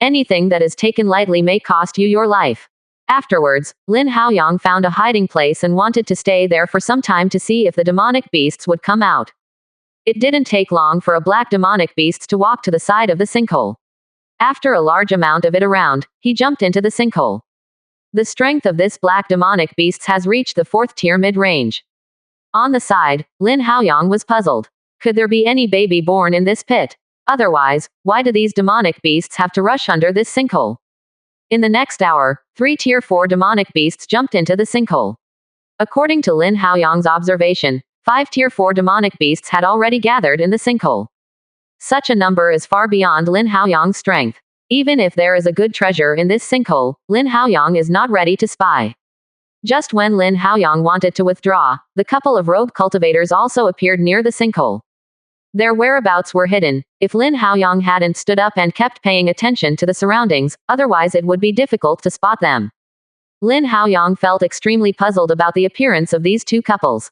Anything that is taken lightly may cost you your life. Afterwards, Lin Haoyang found a hiding place and wanted to stay there for some time to see if the demonic beasts would come out. It didn't take long for a black demonic beast to walk to the side of the sinkhole. After a large amount of it around, he jumped into the sinkhole. The strength of this black demonic beast has reached the 4th tier mid-range. On the side, Lin Haoyang was puzzled. Could there be any baby born in this pit? Otherwise, why do these demonic beasts have to rush under this sinkhole? In the next hour, 3 tier 4 demonic beasts jumped into the sinkhole. According to Lin Haoyang's observation, 5 tier 4 demonic beasts had already gathered in the sinkhole. Such a number is far beyond Lin Haoyang's strength. Even if there is a good treasure in this sinkhole, Lin Haoyang is not ready to spy. Just when Lin Haoyang wanted to withdraw, the couple of rogue cultivators also appeared near the sinkhole. Their whereabouts were hidden. If Lin Haoyang hadn't stood up and kept paying attention to the surroundings, otherwise it would be difficult to spot them. Lin Haoyang felt extremely puzzled about the appearance of these two couples.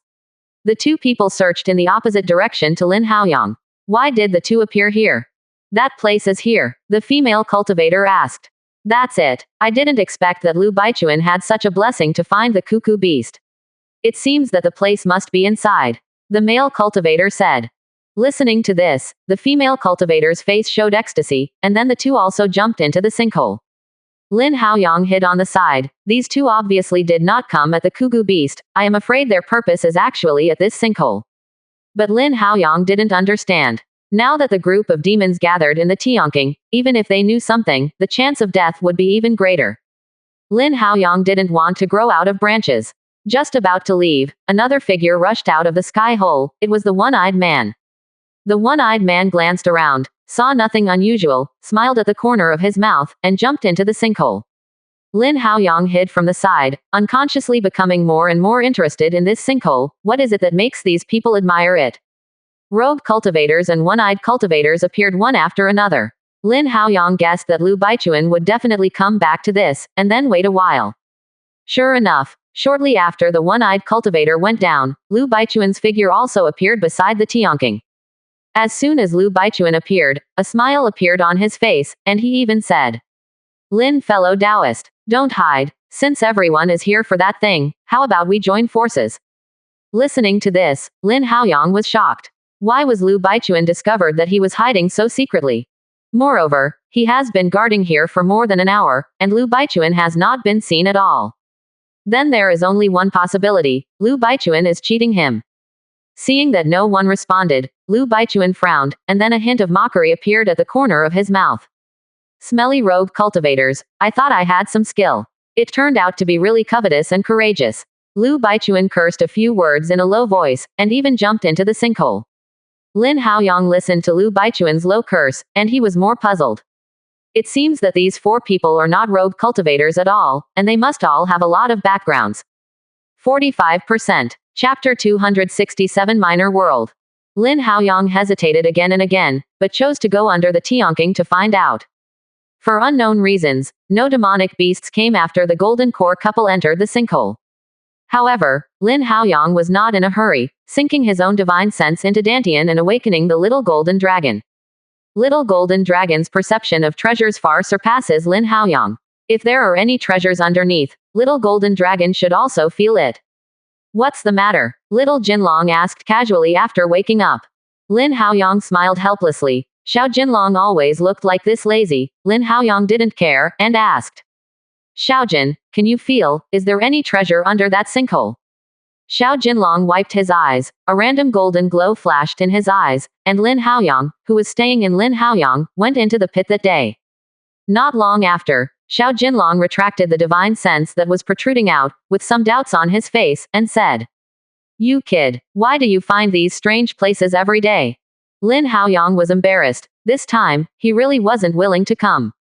The two people searched in the opposite direction to Lin Haoyang. Why did the two appear here? That place is here, the female cultivator asked. That's it. I didn't expect that Lu Baichuan had such a blessing to find the cuckoo beast. It seems that the place must be inside, the male cultivator said. Listening to this, the female cultivator's face showed ecstasy, and then the two also jumped into the sinkhole. Lin Haoyang hid on the side. These two obviously did not come at the cuckoo beast. I am afraid their purpose is actually at this sinkhole. But Lin Haoyang didn't understand. Now that the group of demons gathered in the tianqing, even if they knew something, the chance of death would be even greater. Lin Haoyang didn't want to grow out of branches. Just about to leave, another figure rushed out of the sky hole. It was the one-eyed man. The one-eyed man glanced around, saw nothing unusual, smiled at the corner of his mouth, and jumped into the sinkhole. Lin Haoyang hid from the side, unconsciously becoming more and more interested in this sinkhole. What is it that makes these people admire it? Rogue cultivators and one-eyed cultivators appeared one after another. Lin Haoyang guessed that Lu Baichuan would definitely come back to this, and then wait a while. Sure enough, shortly after the one-eyed cultivator went down, Lu Baichuan's figure also appeared beside the tianqing. As soon as Lu Baichuan appeared, a smile appeared on his face, and he even said, Lin, fellow Taoist, don't hide. Since everyone is here for that thing, how about we join forces? Listening to this, Lin Haoyang was shocked. Why was Lu Baichuan discovered that he was hiding so secretly? Moreover, he has been guarding here for more than an hour, and Lu Baichuan has not been seen at all. Then there is only one possibility: Lu Baichuan is cheating him. Seeing that no one responded, Lu Baichuan frowned, and then a hint of mockery appeared at the corner of his mouth. Smelly rogue cultivators, I thought I had some skill. It turned out to be really covetous and courageous. Lu Baichuan cursed a few words in a low voice, and even jumped into the sinkhole. Lin Haoyang listened to Lu Baichuan's low curse, and he was more puzzled. It seems that these four people are not rogue cultivators at all, and they must all have a lot of backgrounds. 45%. Chapter 267 Minor World. Lin Haoyang hesitated again and again, but chose to go under the tianqing to find out. For unknown reasons, no demonic beasts came after the golden core couple entered the sinkhole. However, Lin Haoyang was not in a hurry, sinking his own divine sense into Dantian and awakening the little golden dragon. Little golden dragon's perception of treasures far surpasses Lin Haoyang. If there are any treasures underneath, little golden dragon should also feel it. What's the matter? Little Jinlong asked casually after waking up. Lin Haoyang smiled helplessly. Xiao Jinlong always looked like this lazy. Lin Haoyang didn't care, and asked, Xiaojin, can you feel, is there any treasure under that sinkhole? Xiao Jinlong wiped his eyes, a random golden glow flashed in his eyes, and Lin Haoyang, who was staying in Lin Haoyang, went into the pit that day. Not long after, Xiao Jinlong retracted the divine sense that was protruding out, with some doubts on his face, and said, "You kid, why do you find these strange places every day?" Lin Haoyang was embarrassed. This time, he really wasn't willing to come.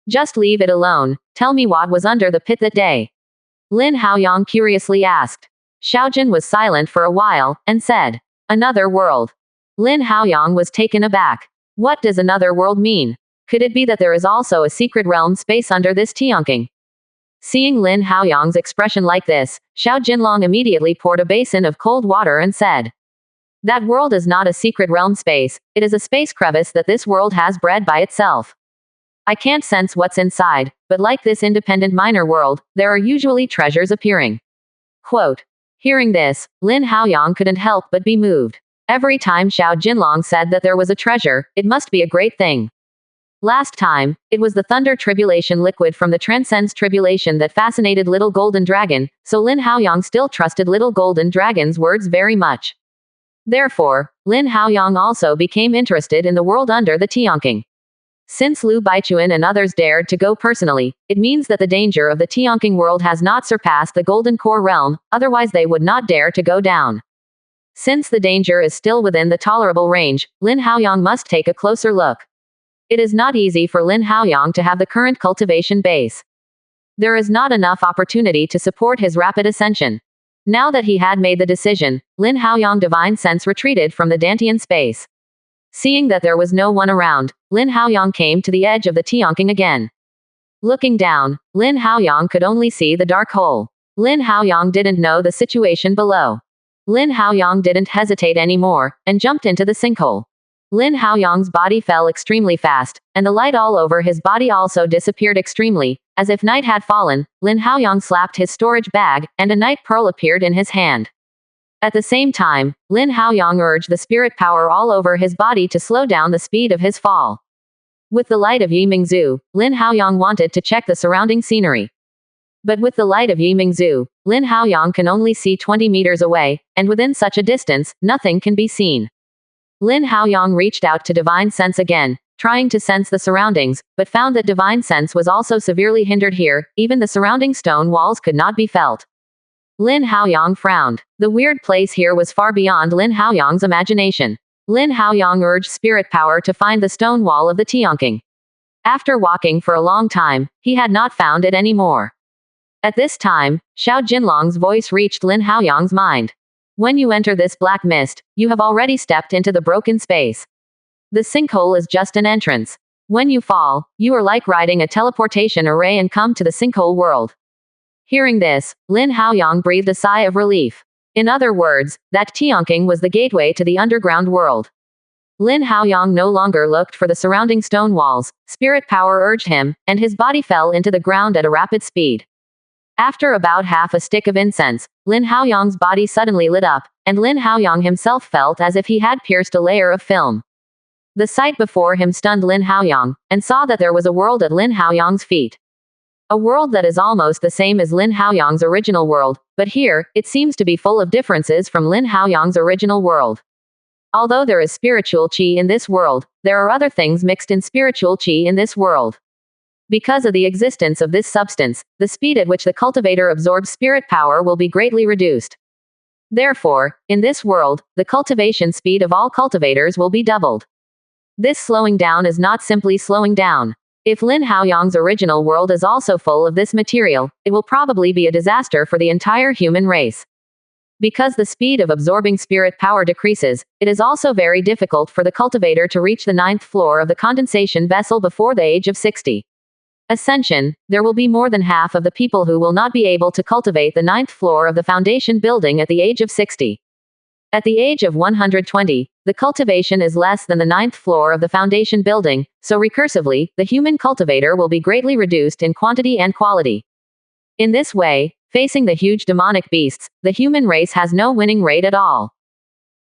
"Just leave it alone, tell me what was under the pit that day," Lin Haoyang curiously asked. Xiaojin was silent for a while, and said, "Another world." Lin Haoyang was taken aback. What does another world mean? Could it be that there is also a secret realm space under this Tianqing? Seeing Lin Haoyang's expression like this, Xiao Jinlong immediately poured a basin of cold water and said, "That world is not a secret realm space, it is a space crevice that this world has bred by itself. I can't sense what's inside, but like this independent minor world, there are usually treasures appearing." Quote. Hearing this, Lin Haoyang couldn't help but be moved. Every time Xiao Jinlong said that there was a treasure, it must be a great thing. Last time, it was the thunder tribulation liquid from the Transcends tribulation that fascinated Little Golden Dragon, so Lin Haoyang still trusted Little Golden Dragon's words very much. Therefore, Lin Haoyang also became interested in the world under the Tianqing. Since Lu Baichuan and others dared to go personally, it means that the danger of the Tianqing world has not surpassed the Golden Core realm, otherwise they would not dare to go down. Since the danger is still within the tolerable range, Lin Haoyang must take a closer look. It is not easy for Lin Haoyang to have the current cultivation base. There is not enough opportunity to support his rapid ascension. Now that he had made the decision, Lin Haoyang divine sense retreated from the Dantian space. Seeing that there was no one around, Lin Haoyang came to the edge of the Tianqing again. Looking down, Lin Haoyang could only see the dark hole. Lin Haoyang didn't know the situation below. Lin Haoyang didn't hesitate anymore, and jumped into the sinkhole. Lin Haoyang's body fell extremely fast, and the light all over his body also disappeared extremely. As if night had fallen, Lin Haoyang slapped his storage bag, and a night pearl appeared in his hand. At the same time, Lin Haoyang urged the spirit power all over his body to slow down the speed of his fall. With the light of Yi Mingzhu, Lin Haoyang wanted to check the surrounding scenery. But with the light of Yi Mingzhu, Lin Haoyang can only see 20 meters away, and within such a distance, nothing can be seen. Lin Haoyang reached out to divine sense again, trying to sense the surroundings, but found that divine sense was also severely hindered here, even the surrounding stone walls could not be felt. Lin Haoyang frowned. The weird place here was far beyond Lin Haoyang's imagination. Lin Haoyang urged spirit power to find the stone wall of the Tianqing. After walking for a long time, he had not found it anymore. At this time, Xiao Jinlong's voice reached Lin Haoyang's mind. When you enter this black mist, you have already stepped into the broken space. The sinkhole is just an entrance. When you fall, you are like riding a teleportation array and come to the sinkhole world. Hearing this, Lin Haoyang breathed a sigh of relief. In other words, that Tianqing was the gateway to the underground world. Lin Haoyang no longer looked for the surrounding stone walls, spirit power urged him, and his body fell into the ground at a rapid speed. After about half a stick of incense, Lin Haoyang's body suddenly lit up, and Lin Haoyang himself felt as if he had pierced a layer of film. The sight before him stunned Lin Haoyang, and saw that there was a world at Lin Haoyang's feet. A world that is almost the same as Lin Haoyang's original world, but here, it seems to be full of differences from Lin Haoyang's original world. Although there is spiritual qi in this world, there are other things mixed in spiritual qi in this world. Because of the existence of this substance, the speed at which the cultivator absorbs spirit power will be greatly reduced. Therefore, in this world, the cultivation speed of all cultivators will be doubled. This slowing down is not simply slowing down. If Lin Haoyang's original world is also full of this material, it will probably be a disaster for the entire human race. Because the speed of absorbing spirit power decreases, it is also very difficult for the cultivator to reach the 9th floor of the condensation vessel before the age of 60. Ascension, there will be more than half of the people who will not be able to cultivate the 9th floor of the foundation building at the age of 60. At the age of 120, the cultivation is less than the 9th floor of the foundation building, so recursively, the human cultivator will be greatly reduced in quantity and quality. In this way, facing the huge demonic beasts, the human race has no winning rate at all.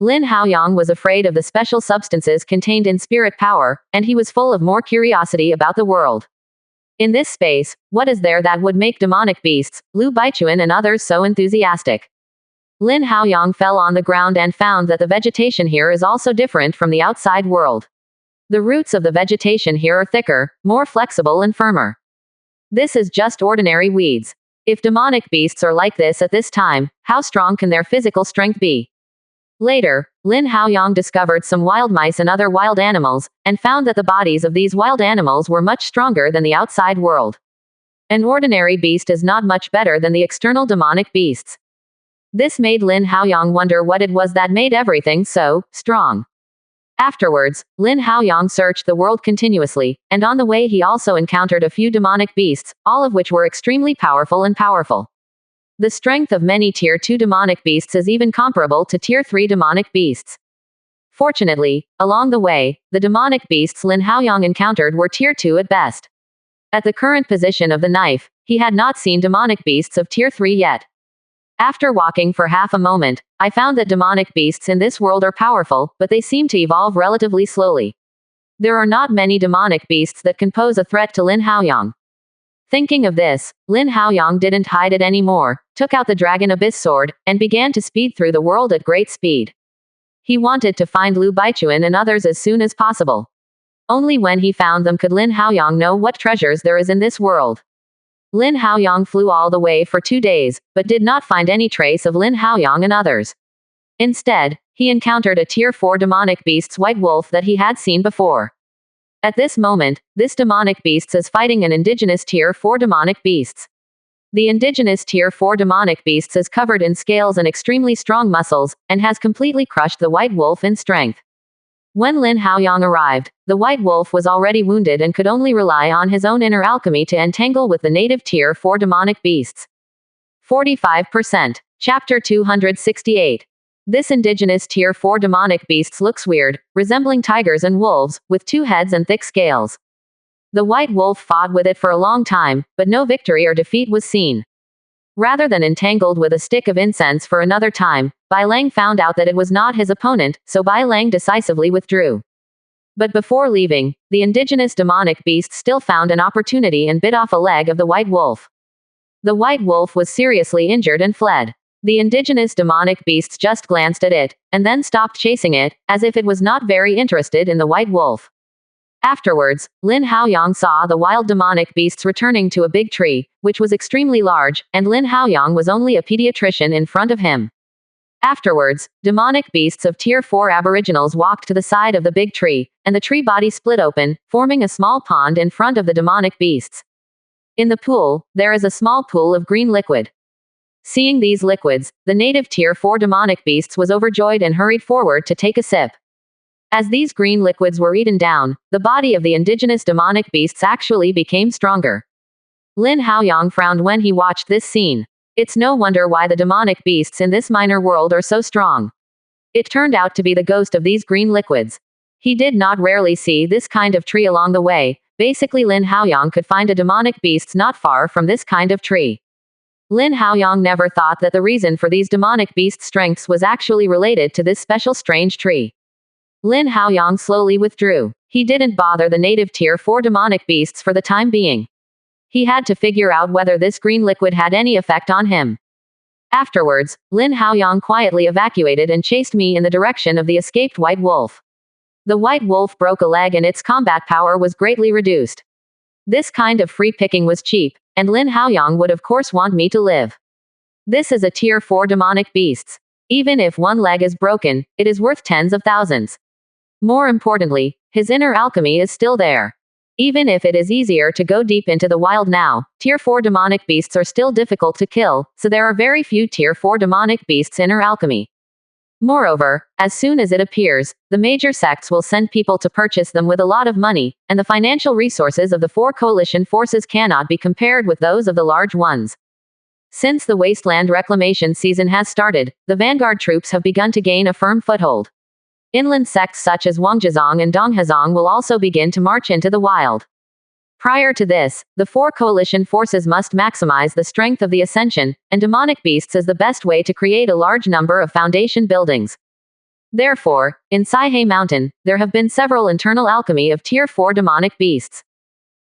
Lin Haoyang was afraid of the special substances contained in spirit power, and he was full of more curiosity about the world. In this space, what is there that would make demonic beasts, Lu Baichuan and others so enthusiastic? Lin Haoyang fell on the ground and found that the vegetation here is also different from the outside world. The roots of the vegetation here are thicker, more flexible and firmer. This is just ordinary weeds. If demonic beasts are like this at this time, how strong can their physical strength be? Later, Lin Haoyang discovered some wild mice and other wild animals, and found that the bodies of these wild animals were much stronger than the outside world. An ordinary beast is not much better than the external demonic beasts. This made Lin Haoyang wonder what it was that made everything so strong. Afterwards, Lin Haoyang searched the world continuously, and on the way he also encountered a few demonic beasts, all of which were extremely powerful. The strength of many Tier 2 demonic beasts is even comparable to Tier 3 demonic beasts. Fortunately, along the way, the demonic beasts Lin Haoyang encountered were Tier 2 at best. At the current position of the knife, he had not seen demonic beasts of Tier 3 yet. After walking for half a moment, I found that demonic beasts in this world are powerful, but they seem to evolve relatively slowly. There are not many demonic beasts that can pose a threat to Lin Haoyang. Thinking of this, Lin Haoyang didn't hide it anymore, took out the Dragon Abyss sword, and began to speed through the world at great speed. He wanted to find Lu Baichuan and others as soon as possible. Only when he found them could Lin Haoyang know what treasures there is in this world. Lin Haoyang flew all the way for 2 days, but did not find any trace of Lin Haoyang and others. Instead, he encountered a Tier 4 demonic beast's white wolf that he had seen before. At this moment, this demonic beast is fighting an indigenous Tier 4 demonic beasts. The indigenous Tier 4 demonic beasts is covered in scales and extremely strong muscles, and has completely crushed the white wolf in strength. When Lin Haoyang arrived, the white wolf was already wounded and could only rely on his own inner alchemy to entangle with the native Tier 4 demonic beasts. 45%. Chapter 268. This indigenous Tier 4 demonic beasts looks weird, resembling tigers and wolves, with 2 heads and thick scales. The white wolf fought with it for a long time, but no victory or defeat was seen. Rather than entangled with a stick of incense for another time, Bai Lang found out that it was not his opponent, so Bai Lang decisively withdrew. But before leaving, the indigenous demonic beast still found an opportunity and bit off a leg of the white wolf. The white wolf was seriously injured and fled. The indigenous demonic beasts just glanced at it, and then stopped chasing it, as if it was not very interested in the white wolf. Afterwards, Lin Haoyang saw the wild demonic beasts returning to a big tree, which was extremely large, and Lin Haoyang was only a pediatrician in front of him. Afterwards, demonic beasts of Tier 4 aboriginals walked to the side of the big tree, and the tree body split open, forming a small pond in front of the demonic beasts. In the pool, there is a small pool of green liquid. Seeing these liquids, the native Tier 4 demonic beasts was overjoyed and hurried forward to take a sip. As these green liquids were eaten down, the body of the indigenous demonic beasts actually became stronger. Lin Haoyang frowned when he watched this scene. It's no wonder why the demonic beasts in this minor world are so strong. It turned out to be the ghost of these green liquids. He did not rarely see this kind of tree along the way. Basically, Lin Haoyang could find a demonic beast not far from this kind of tree. Lin Haoyang never thought that the reason for these demonic beasts' strengths was actually related to this special strange tree. Lin Haoyang slowly withdrew. He didn't bother the native Tier 4 demonic beasts for the time being. He had to figure out whether this green liquid had any effect on him. Afterwards, Lin Haoyang quietly evacuated and chased me in the direction of the escaped white wolf. The white wolf broke a leg and its combat power was greatly reduced. This kind of free picking was cheap, and Lin Haoyang would of course want me to live. This is a Tier 4 demonic beasts. Even if one leg is broken, it is worth tens of thousands. More importantly, his inner alchemy is still there. Even if it is easier to go deep into the wild now, Tier 4 demonic beasts are still difficult to kill, so there are very few Tier 4 demonic beasts' inner alchemy. Moreover, as soon as it appears, the major sects will send people to purchase them with a lot of money, and the financial resources of the 4 coalition forces cannot be compared with those of the large ones. Since the wasteland reclamation season has started, the vanguard troops have begun to gain a firm foothold. Inland sects such as Wangjazong and Donghazong will also begin to march into the wild. Prior to this, the 4 coalition forces must maximize the strength of the ascension, and demonic beasts is the best way to create a large number of foundation buildings. Therefore, in Saihe Mountain, there have been several internal alchemy of Tier 4 demonic beasts.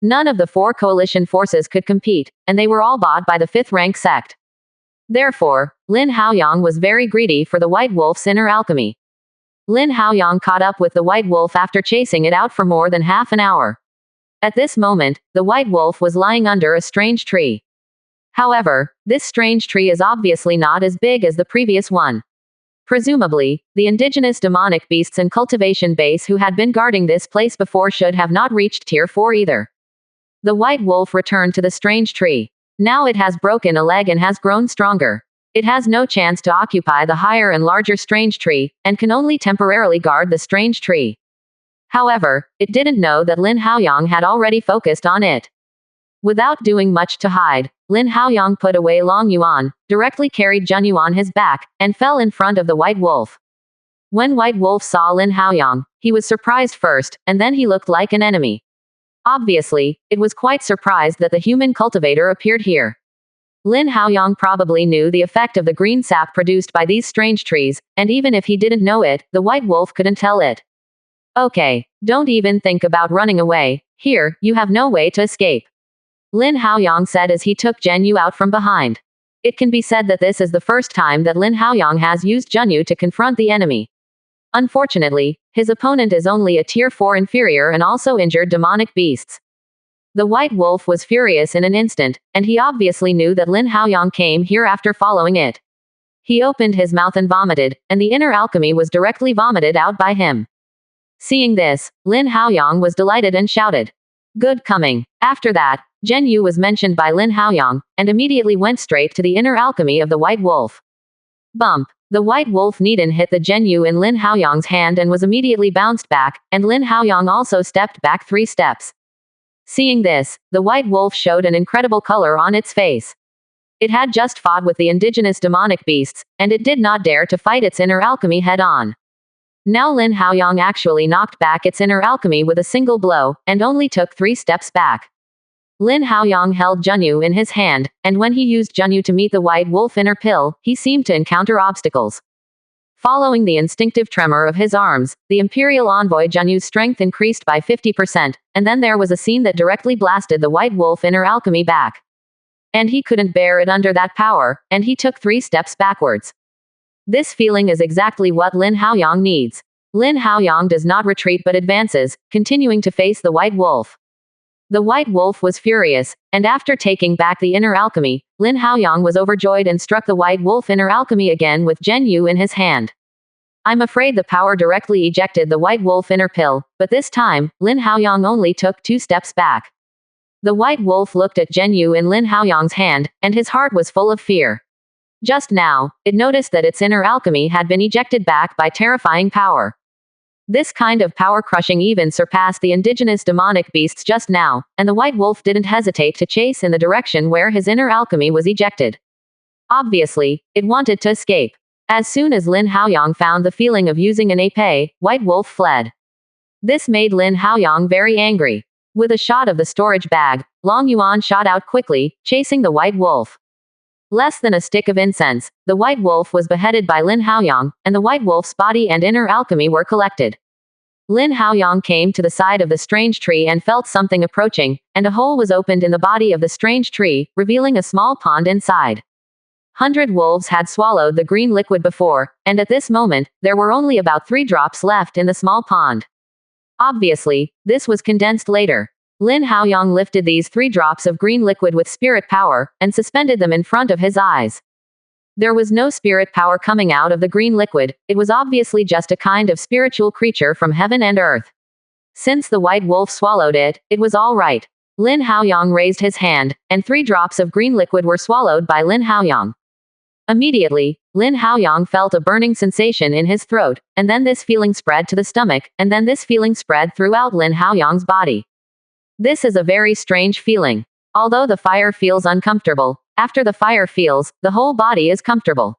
None of the 4 coalition forces could compete, and they were all bought by the 5th rank sect. Therefore, Lin Haoyang was very greedy for the white wolf's inner alchemy. Lin Haoyang caught up with the white wolf after chasing it out for more than half an hour. At this moment, the white wolf was lying under a strange tree. However, this strange tree is obviously not as big as the previous one. Presumably, the indigenous demonic beasts and cultivation base who had been guarding this place before should have not reached tier 4 either. The white wolf returned to the strange tree. Now it has broken a leg and has grown stronger. It has no chance to occupy the higher and larger strange tree, and can only temporarily guard the strange tree. However, it didn't know that Lin Haoyang had already focused on it. Without doing much to hide, Lin Haoyang put away Long Yuan, directly carried Junyu on his back, and fell in front of the white wolf. When White Wolf saw Lin Haoyang, he was surprised first, and then he looked like an enemy. Obviously, it was quite surprised that the human cultivator appeared here. Lin Haoyang probably knew the effect of the green sap produced by these strange trees, and even if he didn't know it, the white wolf couldn't tell it. Okay, don't even think about running away. Here, you have no way to escape. Lin Haoyang said as he took Zhenyu out from behind. It can be said that this is the first time that Lin Haoyang has used Zhenyu to confront the enemy. Unfortunately, his opponent is only a tier 4 inferior and also injured demonic beasts. The white wolf was furious in an instant, and he obviously knew that Lin Haoyang came here after following it. He opened his mouth and vomited, and the inner alchemy was directly vomited out by him. Seeing this, Lin Haoyang was delighted and shouted, "Good coming." After that, Zhenyu was mentioned by Lin Haoyang, and immediately went straight to the inner alchemy of the white wolf. Bump. The white wolf Niden hit the Zhenyu in Lin Haoyang's hand and was immediately bounced back, and Lin Haoyang also stepped back 3 steps. Seeing this, the white wolf showed an incredible color on its face. It had just fought with the indigenous demonic beasts, and it did not dare to fight its inner alchemy head-on. Now Lin Haoyang actually knocked back its inner alchemy with a single blow, and only took 3 steps back. Lin Haoyang held Zhenyu in his hand, and when he used Zhenyu to meet the white wolf inner pill, he seemed to encounter obstacles. Following the instinctive tremor of his arms, the Imperial Envoy Zhenyu's strength increased by 50%, and then there was a scene that directly blasted the white wolf inner alchemy back. And he couldn't bear it under that power, and he took 3 steps backwards. This feeling is exactly what Lin Haoyang needs. Lin Haoyang does not retreat but advances, continuing to face the white wolf. The white wolf was furious, and after taking back the inner alchemy, Lin Haoyang was overjoyed and struck the white wolf inner alchemy again with Zhenyu in his hand. I'm afraid the power directly ejected the white wolf inner pill, but this time, Lin Haoyang only took 2 steps back. The white wolf looked at Zhenyu in Lin Haoyang's hand, and his heart was full of fear. Just now, it noticed that its inner alchemy had been ejected back by terrifying power. This kind of power-crushing even surpassed the indigenous demonic beasts just now, and the white wolf didn't hesitate to chase in the direction where his inner alchemy was ejected. Obviously, it wanted to escape. As soon as Lin Haoyang found the feeling of using an épée, white wolf fled. This made Lin Haoyang very angry. With a shot of the storage bag, Long Yuan shot out quickly, chasing the white wolf. Less than a stick of incense, the white wolf was beheaded by Lin Haoyang, and the white wolf's body and inner alchemy were collected. Lin Haoyang came to the side of the strange tree and felt something approaching, and a hole was opened in the body of the strange tree, revealing a small pond inside. 100 wolves had swallowed the green liquid before, and at this moment, there were only about 3 drops left in the small pond. Obviously, this was condensed later. Lin Haoyang lifted these 3 drops of green liquid with spirit power, and suspended them in front of his eyes. There was no spirit power coming out of the green liquid, it was obviously just a kind of spiritual creature from heaven and earth. Since the white wolf swallowed it, it was all right. Lin Haoyang raised his hand, and 3 drops of green liquid were swallowed by Lin Haoyang. Immediately, Lin Haoyang felt a burning sensation in his throat, and then this feeling spread to the stomach, and then this feeling spread throughout Lin Haoyang's body. This is a very strange feeling. Although the fire feels uncomfortable, after the fire feels, the whole body is comfortable.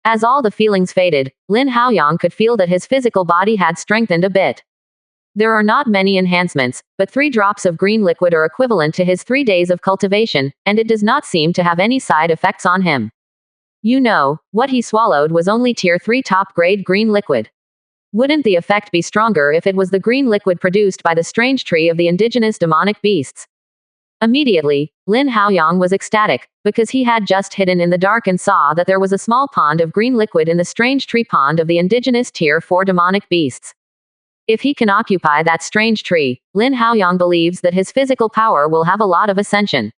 As all the feelings faded, Lin Haoyang could feel that his physical body had strengthened a bit. There are not many enhancements, but 3 drops of green liquid are equivalent to his 3 days of cultivation, and it does not seem to have any side effects on him. You know, what he swallowed was only tier 3 top-grade green liquid. Wouldn't the effect be stronger if it was the green liquid produced by the strange tree of the indigenous demonic beasts? Immediately, Lin Haoyang was ecstatic, because he had just hidden in the dark and saw that there was a small pond of green liquid in the strange tree pond of the indigenous Tier 4 demonic beasts. If he can occupy that strange tree, Lin Haoyang believes that his physical power will have a lot of ascension.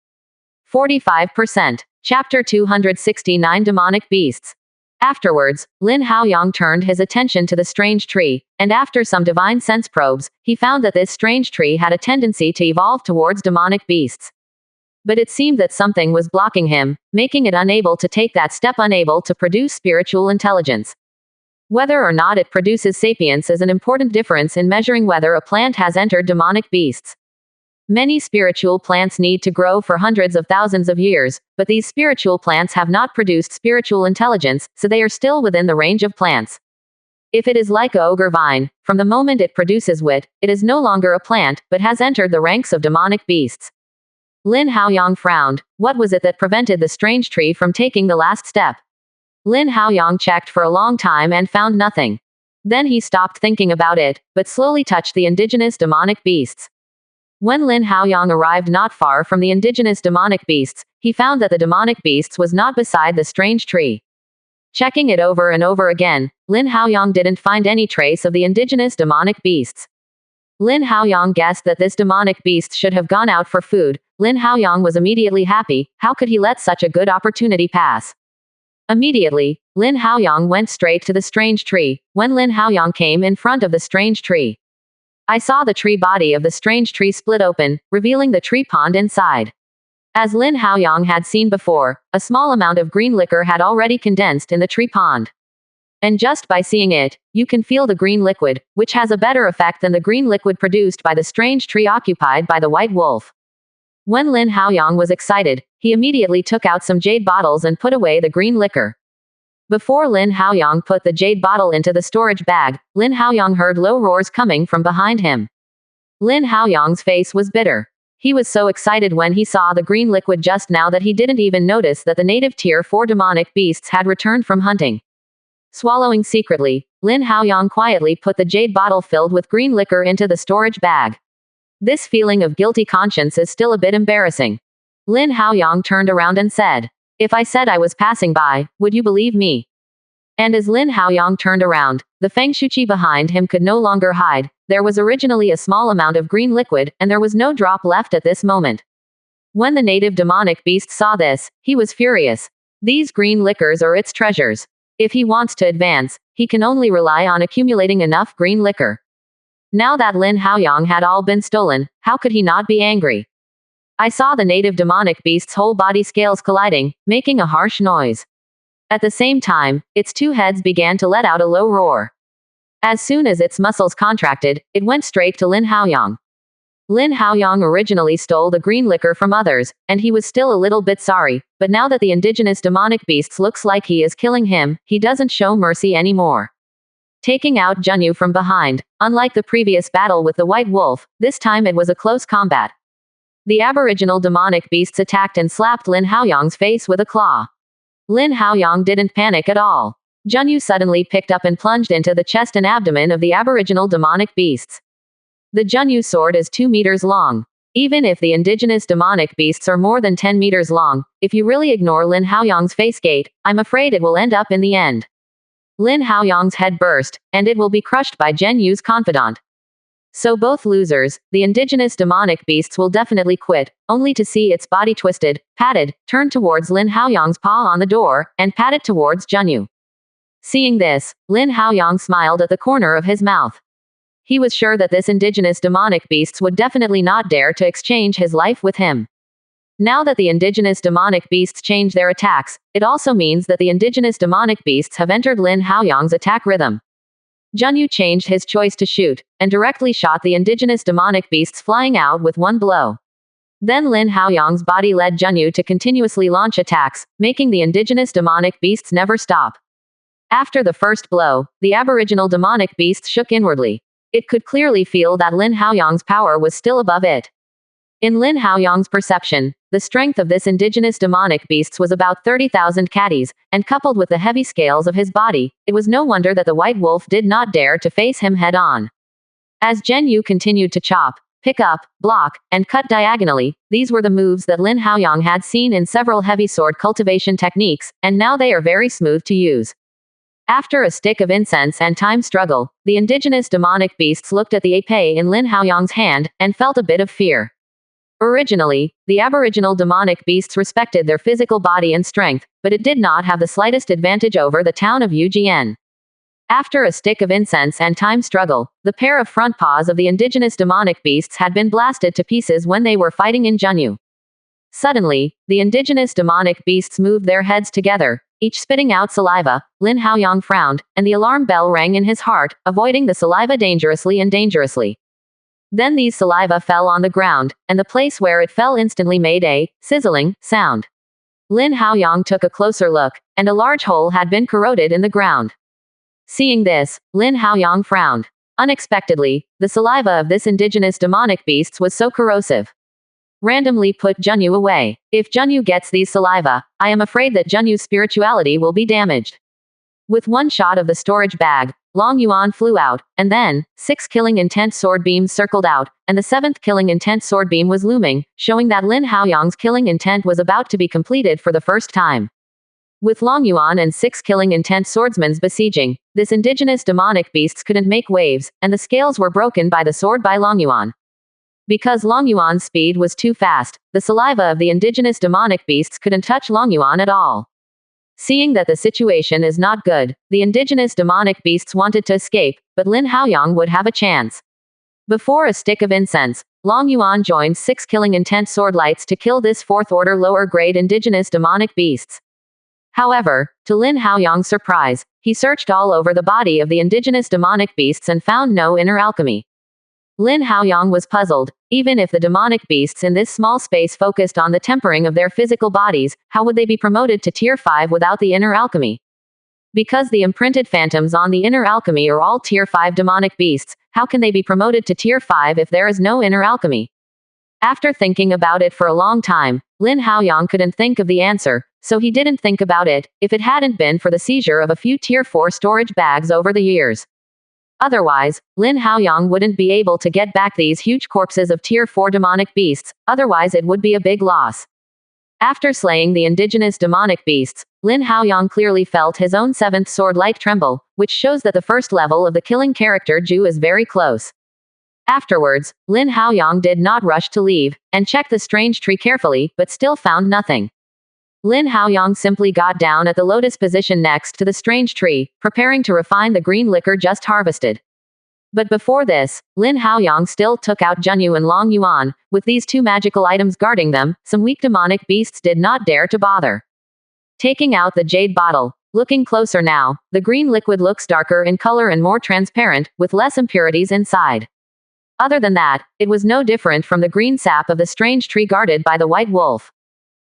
45%. Chapter 269 Demonic Beasts. Afterwards, Lin Haoyang turned his attention to the strange tree, and after some divine sense probes, he found that this strange tree had a tendency to evolve towards demonic beasts. But it seemed that something was blocking him, making it unable to take that step, unable to produce spiritual intelligence. Whether or not it produces sapience is an important difference in measuring whether a plant has entered demonic beasts. Many spiritual plants need to grow for hundreds of thousands of years, but these spiritual plants have not produced spiritual intelligence, so they are still within the range of plants. If it is like a ogre vine, from the moment it produces wit, it is no longer a plant, but has entered the ranks of demonic beasts. Lin Haoyang frowned. What was it that prevented the strange tree from taking the last step? Lin Haoyang checked for a long time and found nothing. Then he stopped thinking about it, but slowly touched the indigenous demonic beasts. When Lin Haoyang arrived not far from the indigenous demonic beasts, he found that the demonic beasts was not beside the strange tree. Checking it over and over again, Lin Haoyang didn't find any trace of the indigenous demonic beasts. Lin Haoyang guessed that this demonic beast should have gone out for food. Lin Haoyang was immediately happy. How could he let such a good opportunity pass? Immediately, Lin Haoyang went straight to the strange tree. When Lin Haoyang came in front of the strange tree, I saw the tree body of the strange tree split open, revealing the tree pond inside. As Lin Haoyang had seen before, a small amount of green liquor had already condensed in the tree pond. And just by seeing it, you can feel the green liquid, which has a better effect than the green liquid produced by the strange tree occupied by the white wolf. When Lin Haoyang was excited, he immediately took out some jade bottles and put away the green liquor. Before Lin Haoyang put the jade bottle into the storage bag, Lin Haoyang heard low roars coming from behind him. Lin Haoyang's face was bitter. He was so excited when he saw the green liquid just now that he didn't even notice that the native Tier 4 demonic beasts had returned from hunting. Swallowing secretly, Lin Haoyang quietly put the jade bottle filled with green liquor into the storage bag. This feeling of guilty conscience is still a bit embarrassing. Lin Haoyang turned around and said, "If I said I was passing by, would you believe me?" And as Lin Haoyang turned around, the Feng Shuqi behind him could no longer hide. There was originally a small amount of green liquid, and there was no drop left at this moment. When the native demonic beast saw this, he was furious. These green liquors are its treasures. If he wants to advance, he can only rely on accumulating enough green liquor. Now that Lin Haoyang had all been stolen, how could he not be angry? I saw the native demonic beast's whole body scales colliding, making a harsh noise. At the same time, its two heads began to let out a low roar. As soon as its muscles contracted, it went straight to Lin Haoyang. Lin Haoyang originally stole the green liquor from others, and he was still a little bit sorry, but now that the indigenous demonic beasts looks like he is killing him, he doesn't show mercy anymore. Taking out Junyu from behind, unlike the previous battle with the white wolf, this time it was a close combat. The aboriginal demonic beasts attacked and slapped Lin Haoyang's face with a claw. Lin Haoyang didn't panic at all. Junyu suddenly picked up and plunged into the chest and abdomen of the aboriginal demonic beasts. The Junyu sword is 2 meters long. Even if the indigenous demonic beasts are more than 10 meters long, if you really ignore Lin Haoyang's face gate, I'm afraid it will end up in the end. Lin Haoyang's head burst, and it will be crushed by Zhen Yu's confidant. So both losers, the indigenous demonic beasts will definitely quit, only to see its body twisted, patted, turn towards Lin Haoyang's paw on the door, and pat it towards Zhen Yu. Seeing this, Lin Haoyang smiled at the corner of his mouth. He was sure that this indigenous demonic beasts would definitely not dare to exchange his life with him. Now that the indigenous demonic beasts change their attacks, it also means that the indigenous demonic beasts have entered Lin Haoyang's attack rhythm. Zhen Yu changed his choice to shoot, and directly shot the indigenous demonic beasts flying out with one blow. Then Lin Haoyang's body led Zhen Yu to continuously launch attacks, making the indigenous demonic beasts never stop. After the first blow, the aboriginal demonic beasts shook inwardly. It could clearly feel that Lin Haoyang's power was still above it. In Lin Haoyang's perception, the strength of this indigenous demonic beasts was about 30,000 catties, and coupled with the heavy scales of his body, it was no wonder that the white wolf did not dare to face him head-on. As Zhen Yu continued to chop, pick up, block, and cut diagonally. These were the moves that Lin Haoyang had seen in several heavy sword cultivation techniques, and now they are very smooth to use. After a stick of incense and time struggle, the indigenous demonic beasts looked at the épée in Lin Haoyang's hand, and felt a bit of fear. Originally, the aboriginal demonic beasts respected their physical body and strength, but it did not have the slightest advantage over the town of Yujian. After a stick of incense and time struggle, the pair of front paws of the indigenous demonic beasts had been blasted to pieces when they were fighting in Junyu. Suddenly, the indigenous demonic beasts moved their heads together, each spitting out saliva. Lin Haoyang frowned, and the alarm bell rang in his heart, avoiding the saliva dangerously. Then these saliva fell on the ground, and the place where it fell instantly made a sizzling sound. Lin Haoyang took a closer look, and a large hole had been corroded in the ground. Seeing this, Lin Haoyang frowned. Unexpectedly, the saliva of this indigenous demonic beasts was so corrosive. Randomly put Junyu away. If Junyu gets these saliva, I am afraid that Junyu's spirituality will be damaged. With one shot of the storage bag, Long Yuan flew out, and then, 6 killing intent sword beams circled out, and the 7th killing intent sword beam was looming, showing that Lin Haoyang's killing intent was about to be completed for the first time. With Long Yuan and 6 killing intent swordsmen besieging, this indigenous demonic beasts couldn't make waves, and the scales were broken by the sword by Long Yuan. Because Long Yuan's speed was too fast, the saliva of the indigenous demonic beasts couldn't touch Long Yuan at all. Seeing that the situation is not good, the indigenous demonic beasts wanted to escape, but Lin Haoyang would have a chance. Before a stick of incense, Long Yuan joined 6 killing intent sword lights to kill this 4th order lower grade indigenous demonic beasts. However, to Lin Haoyang's surprise, he searched all over the body of the indigenous demonic beasts and found no inner alchemy. Lin Haoyang was puzzled. Even if the demonic beasts in this small space focused on the tempering of their physical bodies, how would they be promoted to Tier 5 without the inner alchemy? Because the imprinted phantoms on the inner alchemy are all Tier 5 demonic beasts, how can they be promoted to Tier 5 if there is no inner alchemy? After thinking about it for a long time, Lin Haoyang couldn't think of the answer, so he didn't think about it, if it hadn't been for the seizure of a few Tier 4 storage bags over the years. Otherwise, Lin Haoyang wouldn't be able to get back these huge corpses of Tier 4 demonic beasts, otherwise it would be a big loss. After slaying the indigenous demonic beasts, Lin Haoyang clearly felt his own 7th sword light tremble, which shows that the first level of the killing character Ju is very close. Afterwards, Lin Haoyang did not rush to leave, and checked the strange tree carefully, but still found nothing. Lin Haoyang simply got down at the lotus position next to the strange tree, preparing to refine the green liquor just harvested. But before this, Lin Haoyang still took out Junyu and Long Yuan. With these 2 magical items guarding them, some weak demonic beasts did not dare to bother. Taking out the jade bottle, looking closer now, the green liquid looks darker in color and more transparent, with less impurities inside. Other than that, it was no different from the green sap of the strange tree guarded by the white wolf.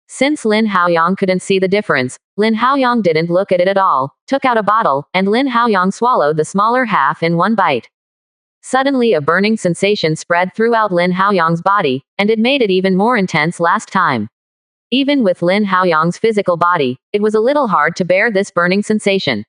Since Lin Haoyang couldn't see the difference, Lin Haoyang didn't look at it at all, took out a bottle, and Lin Haoyang swallowed the smaller half in one bite. Suddenly a burning sensation spread throughout Lin Haoyang's body, and it made it even more intense last time. Even with Lin Haoyang's physical body, it was a little hard to bear this burning sensation.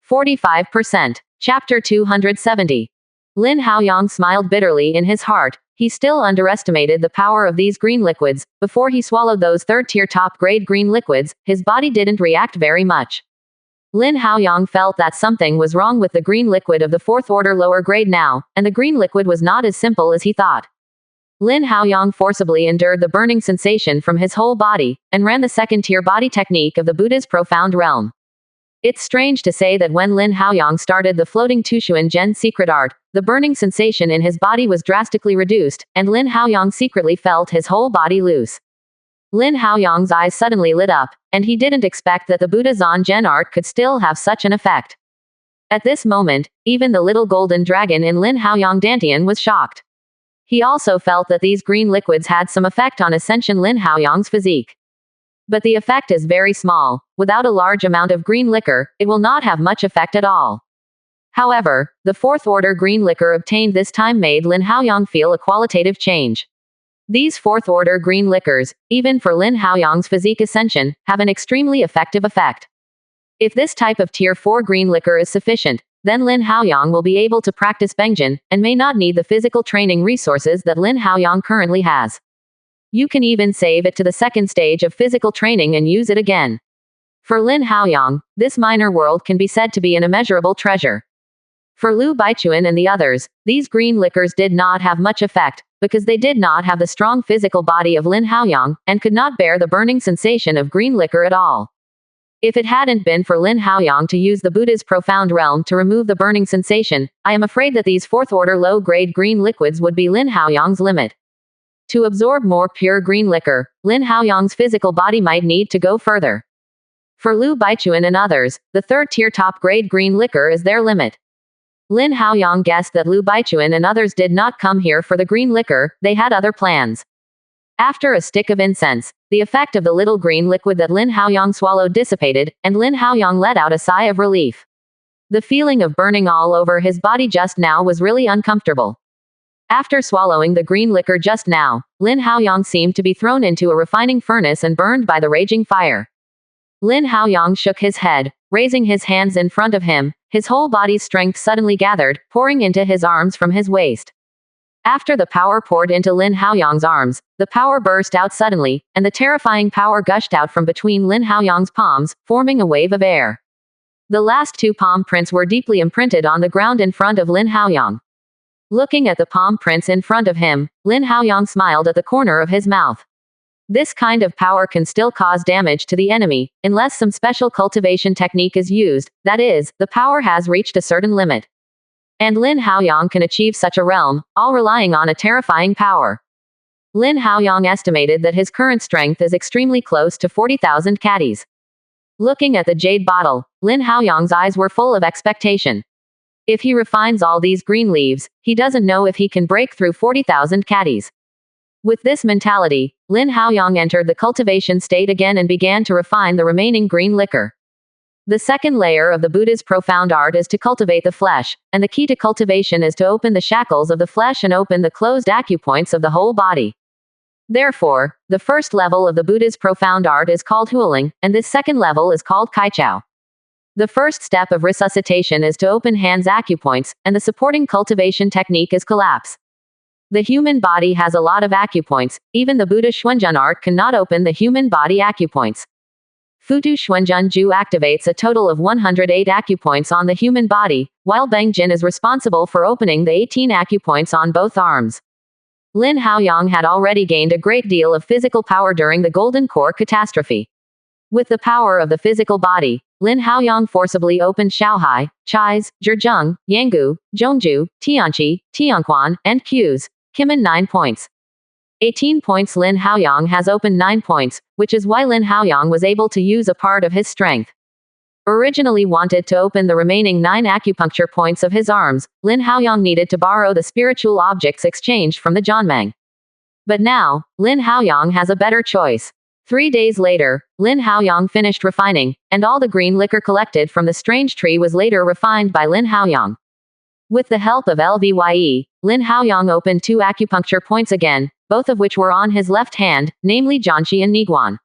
45%. Chapter 270. Lin Haoyang smiled bitterly in his heart. He still underestimated the power of these green liquids. Before he swallowed those 3rd-tier top-grade green liquids, his body didn't react very much. Lin Haoyang felt that something was wrong with the green liquid of the 4th order lower grade now, and the green liquid was not as simple as he thought. Lin Haoyang forcibly endured the burning sensation from his whole body, and ran the 2nd-tier body technique of the Buddha's profound realm. It's strange to say that when Lin Haoyang started the floating Tushuan Gen secret art, the burning sensation in his body was drastically reduced, and Lin Haoyang secretly felt his whole body loose. Lin Haoyang's eyes suddenly lit up, and he didn't expect that the Buddha's on Gen art could still have such an effect. At this moment, even the little golden dragon in Lin Haoyang Dantian was shocked. He also felt that these green liquids had some effect on Ascension Lin Haoyang's physique. But the effect is very small. Without a large amount of green liquor, it will not have much effect at all. However, the 4th order green liquor obtained this time made Lin Haoyang feel a qualitative change. These 4th order green liquors, even for Lin Haoyang's physique ascension, have an extremely effective effect. If this type of Tier 4 green liquor is sufficient, then Lin Haoyang will be able to practice Bengjin, and may not need the physical training resources that Lin Haoyang currently has. You can even save it to the second stage of physical training and use it again. For Lin Haoyang, this minor world can be said to be an immeasurable treasure. For Lu Baichuan and the others, these green liquors did not have much effect, because they did not have the strong physical body of Lin Haoyang, and could not bear the burning sensation of green liquor at all. If it hadn't been for Lin Haoyang to use the Buddha's profound realm to remove the burning sensation, I am afraid that these fourth-order low-grade green liquids would be Lin Haoyang's limit. To absorb more pure green liquor, Lin Haoyang's physical body might need to go further. For Lu Baichuan and others, the third-tier top-grade green liquor is their limit. Lin Haoyang guessed that Lu Baichuan and others did not come here for the green liquor, they had other plans. After a stick of incense, the effect of the little green liquid that Lin Haoyang swallowed dissipated, and Lin Haoyang let out a sigh of relief. The feeling of burning all over his body just now was really uncomfortable. After swallowing the green liquor just now, Lin Haoyang seemed to be thrown into a refining furnace and burned by the raging fire. Lin Haoyang shook his head, raising his hands in front of him, his whole body's strength suddenly gathered, pouring into his arms from his waist. After the power poured into Lin Haoyang's arms, the power burst out suddenly, and the terrifying power gushed out from between Lin Haoyang's palms, forming a wave of air. The last two palm prints were deeply imprinted on the ground in front of Lin Haoyang. Looking at the palm prints in front of him, Lin Haoyang smiled at the corner of his mouth. This kind of power can still cause damage to the enemy, unless some special cultivation technique is used, that is, the power has reached a certain limit. And Lin Haoyang can achieve such a realm, all relying on a terrifying power. Lin Haoyang estimated that his current strength is extremely close to 40,000 catties. Looking at the jade bottle, Lin Haoyang's eyes were full of expectation. If he refines all these green leaves, he doesn't know if he can break through 40,000 catties. With this mentality, Lin Haoyang entered the cultivation state again and began to refine the remaining green liquor. The second layer of the Buddha's profound art is to cultivate the flesh, and the key to cultivation is to open the shackles of the flesh and open the closed acupoints of the whole body. Therefore, the first level of the Buddha's profound art is called Huoling, and this second level is called Kaichao. The first step of resuscitation is to open hands acupoints, and the supporting cultivation technique is collapse. The human body has a lot of acupoints, even the Buddha Xuanzhen art cannot open the human body acupoints. Futu Xuanzhen Ju activates a total of 108 acupoints on the human body, while Bengjin is responsible for opening the 18 acupoints on both arms. Lin Haoyang had already gained a great deal of physical power during the Golden Core catastrophe. With the power of the physical body, Lin Haoyang forcibly opened Shaohai, Chais, Zhizheng, Yanggu, Zhongju, Tianqi, Tianquan, and Q's, Kimen 9 points. 18 points. Lin Haoyang has opened 9 points, which is why Lin Haoyang was able to use a part of his strength. Originally wanted to open the remaining 9 acupuncture points of his arms, Lin Haoyang needed to borrow the spiritual objects exchanged from the Jianmeng. But now, Lin Haoyang has a better choice. 3 days later, Lin Haoyang finished refining, and all the green liquor collected from the strange tree was later refined by Lin Haoyang. With the help of LVYE, Lin Haoyang opened 2 acupuncture points again, both of which were on his left hand, namely Jianqi and Niguan.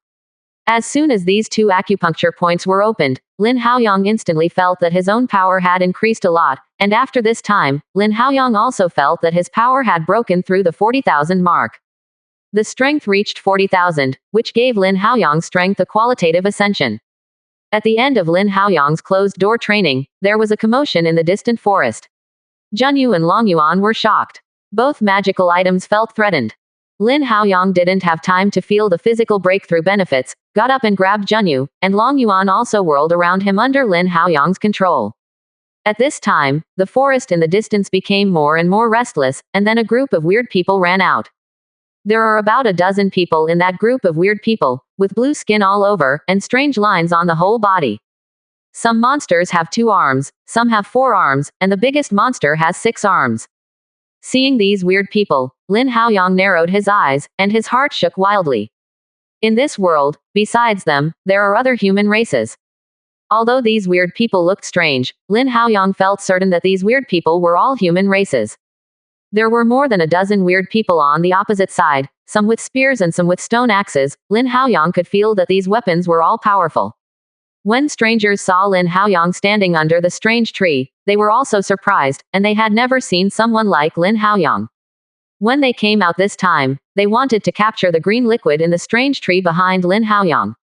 As soon as these 2 acupuncture points were opened, Lin Haoyang instantly felt that his own power had increased a lot, and after this time, Lin Haoyang also felt that his power had broken through the 40,000 mark. The strength reached 40,000, which gave Lin Haoyang's strength a qualitative ascension. At the end of Lin Haoyang's closed-door training, there was a commotion in the distant forest. Junyu and Longyuan were shocked. Both magical items felt threatened. Lin Haoyang didn't have time to feel the physical breakthrough benefits, got up and grabbed Junyu, and Longyuan also whirled around him under Lin Haoyang's control. At this time, the forest in the distance became more and more restless, and then a group of weird people ran out. There are about a dozen people in that group of weird people, with blue skin all over, and strange lines on the whole body. Some monsters have 2 arms, some have 4 arms, and the biggest monster has 6 arms. Seeing these weird people, Lin Haoyang narrowed his eyes, and his heart shook wildly. In this world, besides them, there are other human races. Although these weird people looked strange, Lin Haoyang felt certain that these weird people were all human races. There were more than a dozen weird people on the opposite side, some with spears and some with stone axes. Lin Haoyang could feel that these weapons were all powerful. When strangers saw Lin Haoyang standing under the strange tree, they were also surprised, and they had never seen someone like Lin Haoyang. When they came out this time, they wanted to capture the green liquid in the strange tree behind Lin Haoyang.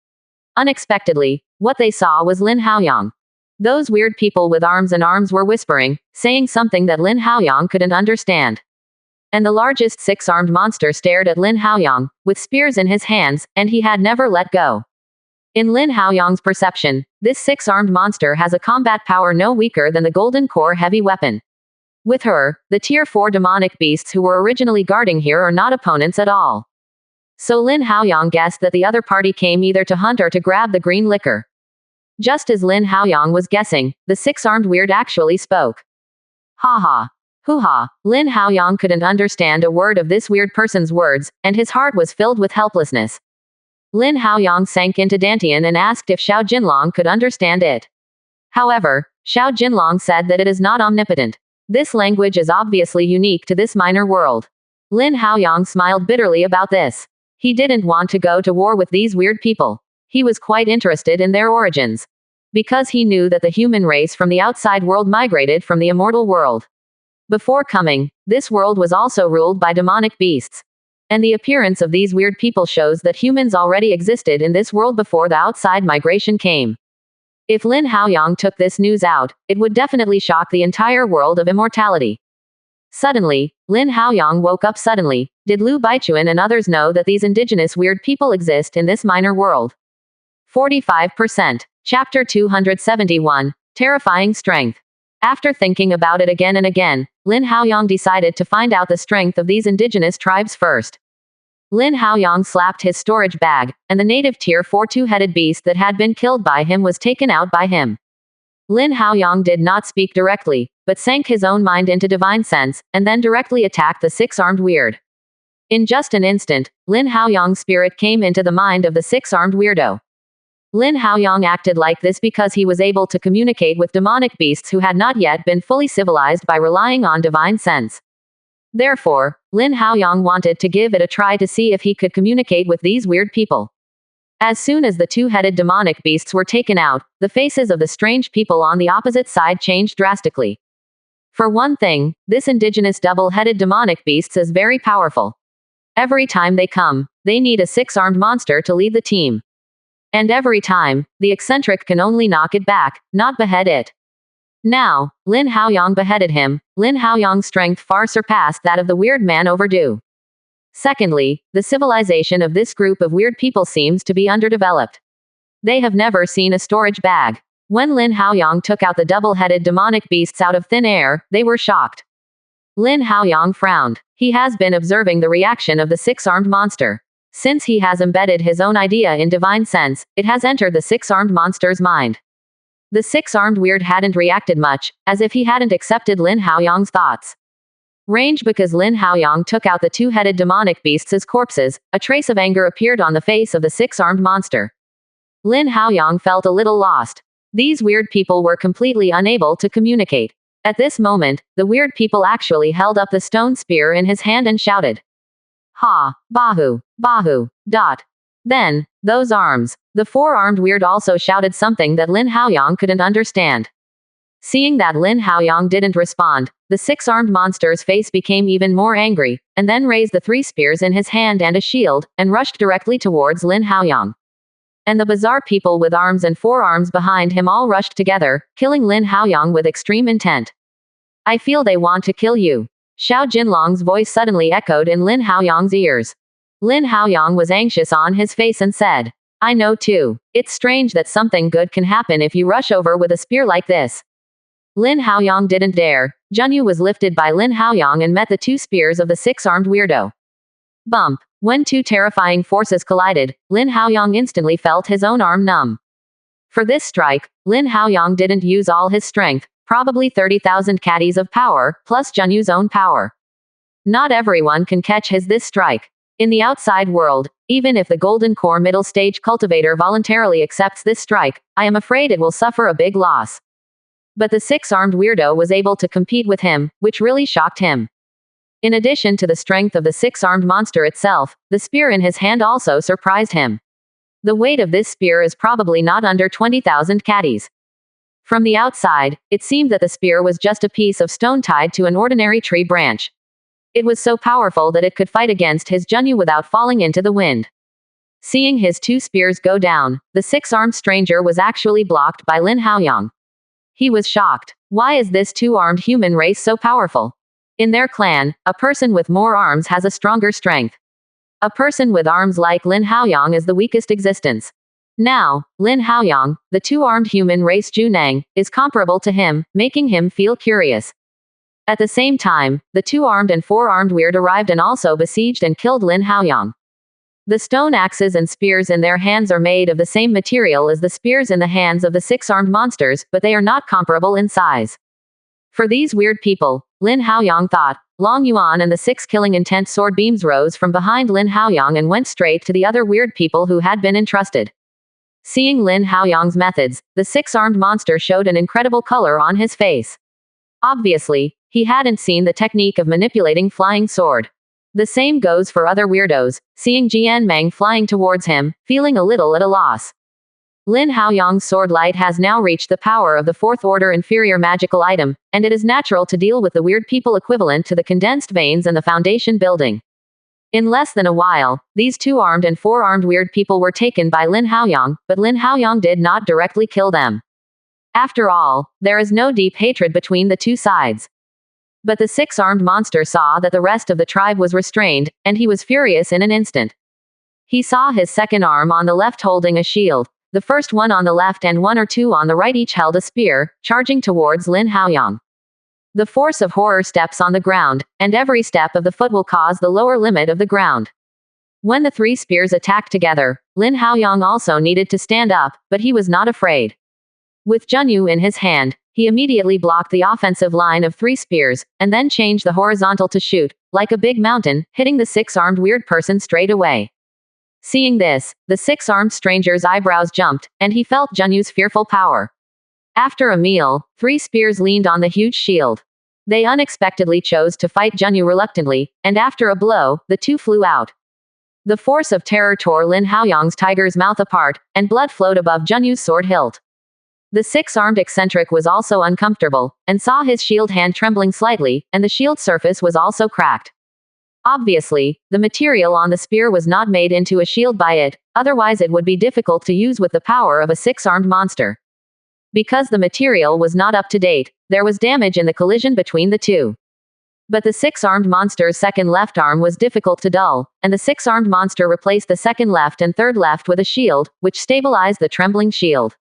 Unexpectedly, what they saw was Lin Haoyang. Those weird people with arms and arms were whispering, saying something that Lin Haoyang couldn't understand. And the largest six-armed monster stared at Lin Haoyang, with spears in his hands, and he had never let go. In Lin Haoyang's perception, this six-armed monster has a combat power no weaker than the Golden Core heavy weapon. With her, the Tier 4 demonic beasts who were originally guarding here are not opponents at all. So Lin Haoyang guessed that the other party came either to hunt or to grab the green liquor. Just as Lin Haoyang was guessing, the six-armed weird actually spoke. Ha ha. Hoo-ha. Lin Haoyang couldn't understand a word of this weird person's words, and his heart was filled with helplessness. Lin Haoyang sank into Dantian and asked if Xiao Jinlong could understand it. However, Xiao Jinlong said that it is not omnipotent. This language is obviously unique to this minor world. Lin Haoyang smiled bitterly about this. He didn't want to go to war with these weird people. He was quite interested in their origins. Because he knew that the human race from the outside world migrated from the immortal world. Before coming, this world was also ruled by demonic beasts. And the appearance of these weird people shows that humans already existed in this world before the outside migration came. If Lin Haoyang took this news out, it would definitely shock the entire world of immortality. Suddenly, Lin Haoyang woke up suddenly. Did Lu Baichuan and others know that these indigenous weird people exist in this minor world? 45%. Chapter 271. Terrifying Strength. After thinking about it again and again, Lin Haoyang decided to find out the strength of these indigenous tribes first. Lin Haoyang slapped his storage bag, and the native Tier 4 two-headed beast that had been killed by him was taken out by him. Lin Haoyang did not speak directly, but sank his own mind into divine sense, and then directly attacked the six-armed weird. In just an instant, Lin Haoyang's spirit came into the mind of the six-armed weirdo. Lin Haoyang acted like this because he was able to communicate with demonic beasts who had not yet been fully civilized by relying on divine sense. Therefore, Lin Haoyang wanted to give it a try to see if he could communicate with these weird people. As soon as the two-headed demonic beasts were taken out, the faces of the strange people on the opposite side changed drastically. For one thing, this indigenous double-headed demonic beasts is very powerful. Every time they come, they need a six-armed monster to lead the team. And every time, the eccentric can only knock it back, not behead it. Now, Lin Haoyang beheaded him. Lin Haoyang's strength far surpassed that of the weird man overdue. Secondly, the civilization of this group of weird people seems to be underdeveloped. They have never seen a storage bag. When Lin Haoyang took out the double-headed demonic beasts out of thin air, they were shocked. Lin Haoyang frowned. He has been observing the reaction of the six-armed monster. Since he has embedded his own idea in divine sense, it has entered the six-armed monster's mind. The six-armed weird hadn't reacted much, as if he hadn't accepted Lin Haoyang's thoughts. Range because Lin Haoyang took out the two-headed demonic beasts as corpses, a trace of anger appeared on the face of the six-armed monster. Lin Haoyang felt a little lost. These weird people were completely unable to communicate. At this moment, the weird people actually held up the stone spear in his hand and shouted. Ha, Bahu, Bahu, dot. Then, those arms. The four-armed weird also shouted something that Lin Haoyang couldn't understand. Seeing that Lin Haoyang didn't respond, the six-armed monster's face became even more angry, and then raised the three spears in his hand and a shield, and rushed directly towards Lin Haoyang. And the bizarre people with arms and forearms behind him all rushed together, killing Lin Haoyang with extreme intent. I feel they want to kill you. Xiao Jinlong's voice suddenly echoed in Lin Haoyang's ears. Lin Haoyang was anxious on his face and said, I know too. It's strange that something good can happen if you rush over with a spear like this. Lin Haoyang didn't dare. Junyu was lifted by Lin Haoyang and met the two spears of the six-armed weirdo. Bump. When two terrifying forces collided, Lin Haoyang instantly felt his own arm numb. For this strike, Lin Haoyang didn't use all his strength, probably 30,000 caddies of power, plus Junyu's own power. Not everyone can catch this strike. In the outside world, even if the Golden Core middle stage cultivator voluntarily accepts this strike, I am afraid it will suffer a big loss. But the six-armed weirdo was able to compete with him, which really shocked him. In addition to the strength of the six-armed monster itself, the spear in his hand also surprised him. The weight of this spear is probably not under 20,000 caddies. From the outside, it seemed that the spear was just a piece of stone tied to an ordinary tree branch. It was so powerful that it could fight against his Junyu without falling into the wind. Seeing his two spears go down, the six-armed stranger was actually blocked by Lin Haoyang. He was shocked. Why is this two-armed human race so powerful? In their clan, a person with more arms has a stronger strength. A person with arms like Lin Haoyang is the weakest existence. Now, Lin Haoyang, the two-armed human race Junang, is comparable to him, making him feel curious. At the same time, the two-armed and four-armed weird arrived and also besieged and killed Lin Haoyang. The stone axes and spears in their hands are made of the same material as the spears in the hands of the six-armed monsters, but they are not comparable in size. For these weird people, Lin Haoyang thought, Long Yuan and the six killing intent sword beams rose from behind Lin Haoyang and went straight to the other weird people who had been entrusted. Seeing Lin Haoyang's methods, the six-armed monster showed an incredible color on his face. Obviously, he hadn't seen the technique of manipulating flying sword. The same goes for other weirdos, seeing Jian Meng flying towards him, feeling a little at a loss. Lin Haoyang's sword light has now reached the power of the fourth order inferior magical item, and it is natural to deal with the weird people equivalent to the condensed veins and the foundation building. In less than a while, these two-armed and four-armed weird people were taken by Lin Haoyang, but Lin Haoyang did not directly kill them. After all, there is no deep hatred between the two sides. But the six-armed monster saw that the rest of the tribe was restrained, and he was furious in an instant. He saw his second arm on the left holding a shield, the first one on the left and one or two on the right each held a spear, charging towards Lin Haoyang. The force of horror steps on the ground, and every step of the foot will cause the lower limit of the ground. When the three spears attacked together, Lin Haoyang also needed to stand up, but he was not afraid. With Junyu in his hand, he immediately blocked the offensive line of three spears, and then changed the horizontal to shoot, like a big mountain, hitting the six-armed weird person straight away. Seeing this, the six-armed stranger's eyebrows jumped, and he felt Junyu's fearful power. After a meal, three spears leaned on the huge shield. They unexpectedly chose to fight Junyu reluctantly, and after a blow, the two flew out. The force of terror tore Lin Haoyang's tiger's mouth apart, and blood flowed above Junyu's sword hilt. The six-armed eccentric was also uncomfortable, and saw his shield hand trembling slightly, and the shield surface was also cracked. Obviously, the material on the spear was not made into a shield by it, otherwise it would be difficult to use with the power of a six-armed monster. Because the material was not up to date, there was damage in the collision between the two. But the six-armed monster's second left arm was difficult to dull, and the six-armed monster replaced the second left and third left with a shield, which stabilized the trembling shield.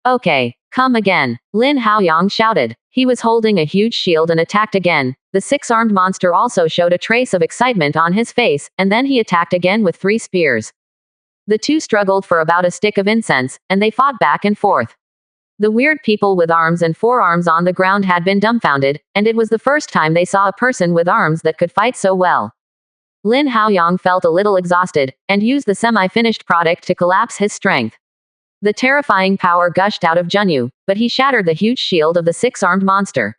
Okay, come again, Lin Haoyang shouted. He was holding a huge shield and attacked again. The six-armed monster also showed a trace of excitement on his face, and then he attacked again with three spears. The two struggled for about a stick of incense, and they fought back and forth. The weird people with arms and forearms on the ground had been dumbfounded, and it was the first time they saw a person with arms that could fight so well. Lin Haoyang felt a little exhausted, and used the semi-finished product to collapse his strength. The terrifying power gushed out of Junyu, but he shattered the huge shield of the six-armed monster.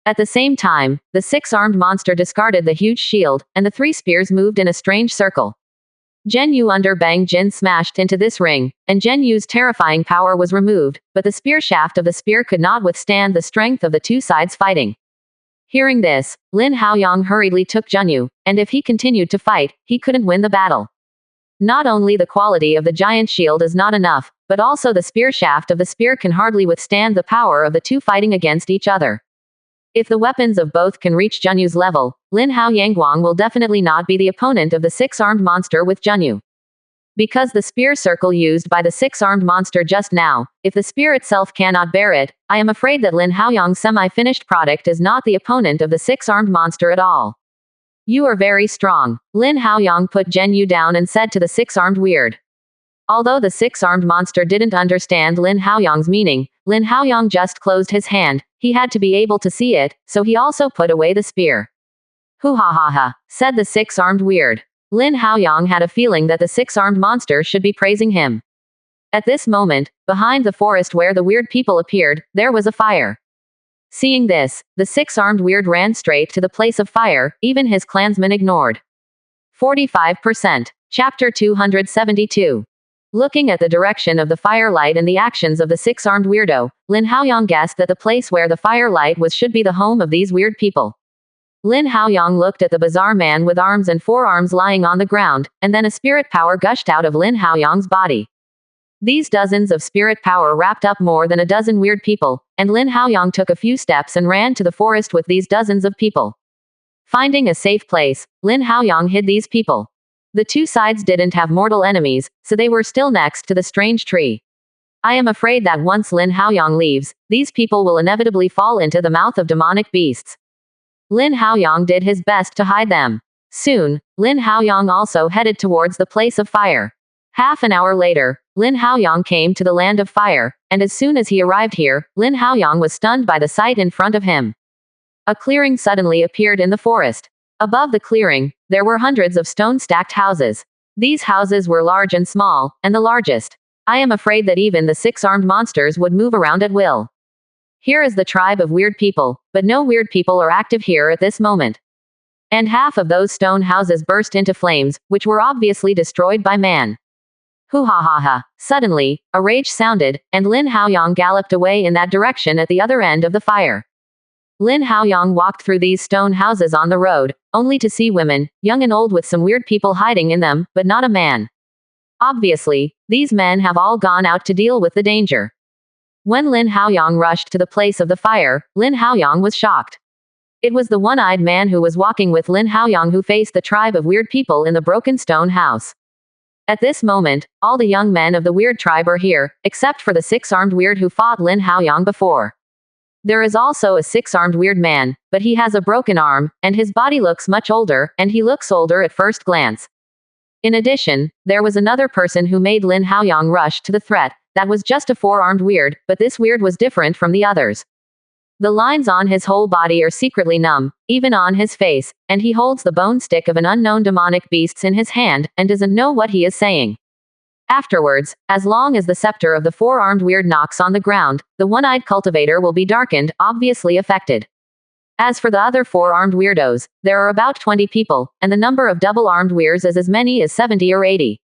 At the same time, the six-armed monster discarded the huge shield, and the three spears moved in a strange circle. Zhenyu under Bang Jin smashed into this ring, and Zhenyu's terrifying power was removed, but the spear shaft of the spear could not withstand the strength of the two sides fighting. Hearing this, Lin Haoyang hurriedly took Zhenyu, and if he continued to fight, he couldn't win the battle. Not only the quality of the giant shield is not enough, but also the spear shaft of the spear can hardly withstand the power of the two fighting against each other. If the weapons of both can reach Junyu's level, Lin Haoyangguang will definitely not be the opponent of the six-armed monster with Junyu. Because the spear circle used by the six-armed monster just now, if the spear itself cannot bear it, I am afraid that Lin Haoyang's semi-finished product is not the opponent of the six-armed monster at all. You are very strong. Lin Haoyang put Zhenyu down and said to the six-armed weird. Although the six-armed monster didn't understand Lin Haoyang's meaning, Lin Haoyang just closed his hand. He had to be able to see it, so he also put away the spear. Hoo ha ha ha, said the six-armed weird. Lin Haoyang had a feeling that the six-armed monster should be praising him. At this moment, behind the forest where the weird people appeared, there was a fire. Seeing this, the six-armed weird ran straight to the place of fire, even his clansmen ignored. 45%. Chapter 272. Looking at the direction of the firelight and the actions of the six-armed weirdo, Lin Haoyang guessed that the place where the firelight was should be the home of these weird people. Lin Haoyang looked at the bizarre man with arms and forearms lying on the ground, and then a spirit power gushed out of Lin Haoyang's body. These dozens of spirit power wrapped up more than a dozen weird people, and Lin Haoyang took a few steps and ran to the forest with these dozens of people. Finding a safe place, Lin Haoyang hid these people. The two sides didn't have mortal enemies, so they were still next to the strange tree. I am afraid that once Lin Haoyang leaves, these people will inevitably fall into the mouth of demonic beasts. Lin Haoyang did his best to hide them. Soon, Lin Haoyang also headed towards the place of fire. Half an hour later, Lin Haoyang came to the land of fire, and as soon as he arrived here, Lin Haoyang was stunned by the sight in front of him. A clearing suddenly appeared in the forest. Above the clearing, there were hundreds of stone-stacked houses. These houses were large and small, and the largest. I am afraid that even the six-armed monsters would move around at will. Here is the tribe of weird people, but no weird people are active here at this moment. And half of those stone houses burst into flames, which were obviously destroyed by man. Hoo ha ha ha. Suddenly, a rage sounded, and Lin Haoyang galloped away in that direction at the other end of the fire. Lin Haoyang walked through these stone houses on the road, only to see women, young and old with some weird people hiding in them, but not a man. Obviously, these men have all gone out to deal with the danger. When Lin Haoyang rushed to the place of the fire, Lin Haoyang was shocked. It was the one-eyed man who was walking with Lin Haoyang who faced the tribe of weird people in the broken stone house. At this moment, all the young men of the weird tribe are here, except for the six-armed weird who fought Lin Haoyang before. There is also a six-armed weird man, but he has a broken arm, and his body looks much older, and he looks older at first glance. In addition, there was another person who made Lin Haoyang rush to the threat, that was just a four-armed weird, but this weird was different from the others. The lines on his whole body are secretly numb, even on his face, and he holds the bone stick of an unknown demonic beast in his hand, and doesn't know what he is saying. Afterwards, as long as the scepter of the four-armed weird knocks on the ground, the one-eyed cultivator will be darkened, obviously affected. As for the other four-armed weirdos, there are about 20 people, and the number of double-armed weirds is as many as 70 or 80.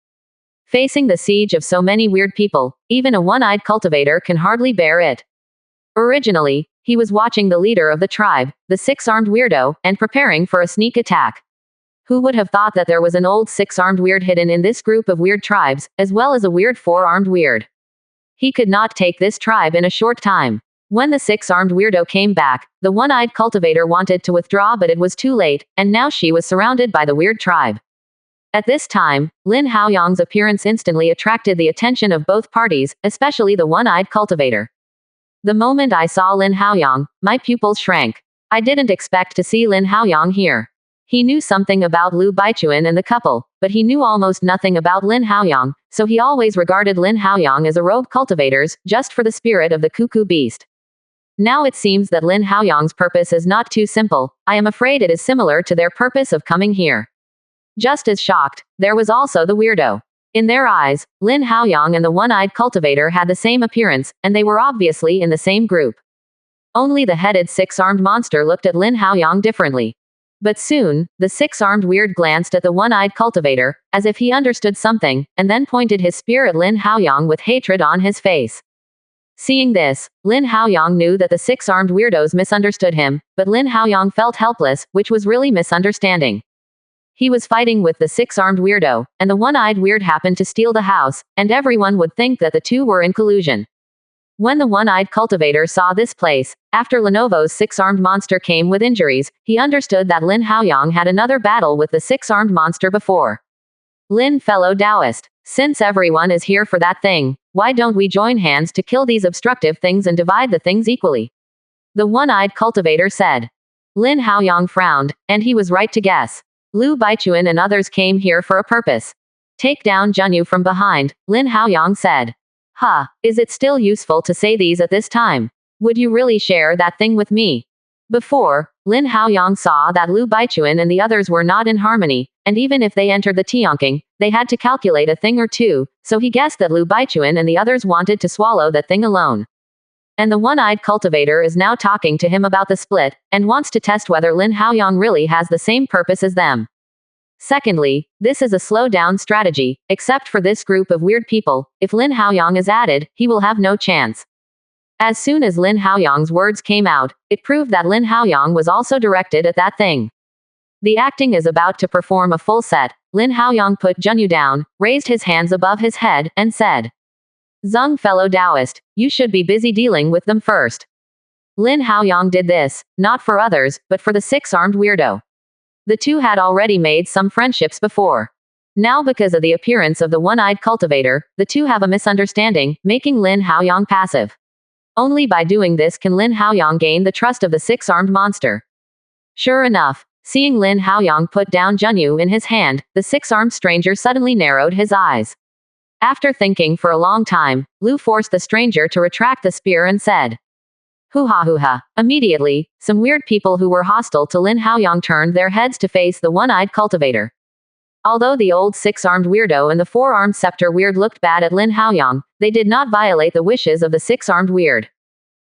Facing the siege of so many weird people, even a one-eyed cultivator can hardly bear it. Originally, he was watching the leader of the tribe, the six-armed weirdo, and preparing for a sneak attack. Who would have thought that there was an old six-armed weird hidden in this group of weird tribes, as well as a weird four-armed weird? He could not take this tribe in a short time. When the six-armed weirdo came back, the one-eyed cultivator wanted to withdraw but it was too late, and now she was surrounded by the weird tribe. At this time, Lin Haoyang's appearance instantly attracted the attention of both parties, especially the one-eyed cultivator. The moment I saw Lin Haoyang, my pupils shrank. I didn't expect to see Lin Haoyang here. He knew something about Lu Baichuan and the couple, but he knew almost nothing about Lin Haoyang, so he always regarded Lin Haoyang as a rogue cultivator, just for the spirit of the cuckoo beast. Now it seems that Lin Haoyang's purpose is not too simple. I am afraid it is similar to their purpose of coming here. Just as shocked, there was also the weirdo. In their eyes, Lin Haoyang and the one-eyed cultivator had the same appearance, and they were obviously in the same group. Only the headed six-armed monster looked at Lin Haoyang differently. But soon, the six-armed weird glanced at the one-eyed cultivator, as if he understood something, and then pointed his spear at Lin Haoyang with hatred on his face. Seeing this, Lin Haoyang knew that the six-armed weirdos misunderstood him, but Lin Haoyang felt helpless, which was really misunderstanding. He was fighting with the six-armed weirdo, and the one-eyed weird happened to steal the house, and everyone would think that the two were in collusion. When the one-eyed cultivator saw this place, after Lenovo's six-armed monster came with injuries, he understood that Lin Haoyang had another battle with the six-armed monster before. Lin, fellow Taoist, since everyone is here for that thing, why don't we join hands to kill these obstructive things and divide the things equally? The one-eyed cultivator said. Lin Haoyang frowned, and he was right to guess. Lu Baichuan and others came here for a purpose. Take down Junyu from behind, Lin Haoyang said. Is it still useful to say these at this time? Would you really share that thing with me? Before, Lin Haoyang saw that Lu Baichuan and the others were not in harmony, and even if they entered the Tianqing, they had to calculate a thing or two, so he guessed that Lu Baichuan and the others wanted to swallow that thing alone. And the one-eyed cultivator is now talking to him about the split, and wants to test whether Lin Haoyang really has the same purpose as them. Secondly, this is a slow-down strategy, except for this group of weird people. If Lin Haoyang is added, he will have no chance. As soon as Lin Haoyang's words came out, it proved that Lin Haoyang was also directed at that thing. The acting is about to perform a full set. Lin Haoyang put Junyu down, raised his hands above his head, and said, "Zeng, fellow Taoist, you should be busy dealing with them first." Lin Haoyang did this, not for others, but for the six-armed weirdo. The two had already made some friendships before. Now because of the appearance of the one-eyed cultivator, the two have a misunderstanding, making Lin Haoyang passive. Only by doing this can Lin Haoyang gain the trust of the six-armed monster. Sure enough, seeing Lin Haoyang put down Junyu in his hand, the six-armed stranger suddenly narrowed his eyes. After thinking for a long time, Lu forced the stranger to retract the spear and said, "Hoo-ha hoo-ha." Immediately, some weird people who were hostile to Lin Haoyang turned their heads to face the one-eyed cultivator. Although the old six-armed weirdo and the four-armed scepter weird looked bad at Lin Haoyang, they did not violate the wishes of the six-armed weird.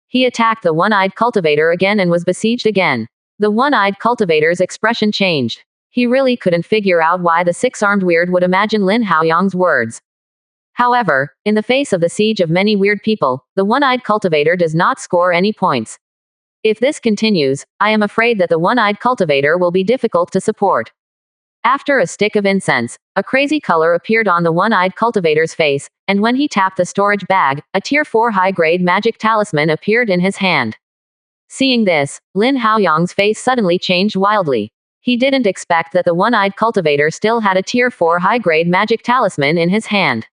He attacked the one-eyed cultivator again and was besieged again. The one-eyed cultivator's expression changed. He really couldn't figure out why the six-armed weird would imagine Lin Haoyang's words. However, in the face of the siege of many weird people, the one-eyed cultivator does not score any points. If this continues, I am afraid that the one-eyed cultivator will be difficult to support. After a stick of incense, a crazy color appeared on the one-eyed cultivator's face, and when he tapped the storage bag, a Tier 4 high-grade magic talisman appeared in his hand. Seeing this, Lin Haoyang's face suddenly changed wildly. He didn't expect that the one-eyed cultivator still had a Tier 4 high-grade magic talisman in his hand.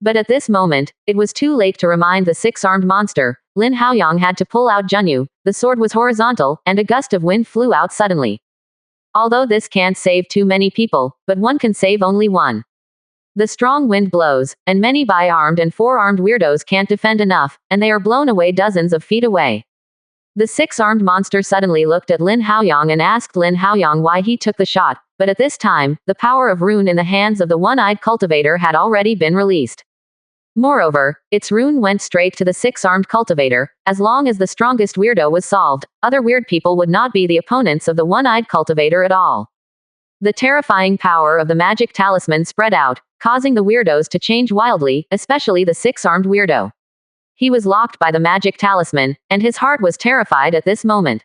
But at this moment, it was too late to remind the six-armed monster. Lin Haoyang had to pull out Junyu. The sword was horizontal, and a gust of wind flew out suddenly. Although this can't save too many people, but one can save only one. The strong wind blows, and many bi-armed and four-armed weirdos can't defend enough, and they are blown away dozens of feet away. The six-armed monster suddenly looked at Lin Haoyang and asked Lin Haoyang why he took the shot, but at this time, the power of rune in the hands of the one-eyed cultivator had already been released. Moreover, its rune went straight to the six-armed cultivator. As long as the strongest weirdo was solved, other weird people would not be the opponents of the one-eyed cultivator at all. The terrifying power of the magic talisman spread out, causing the weirdos to change wildly, especially the six-armed weirdo. He was locked by the magic talisman, and his heart was terrified at this moment.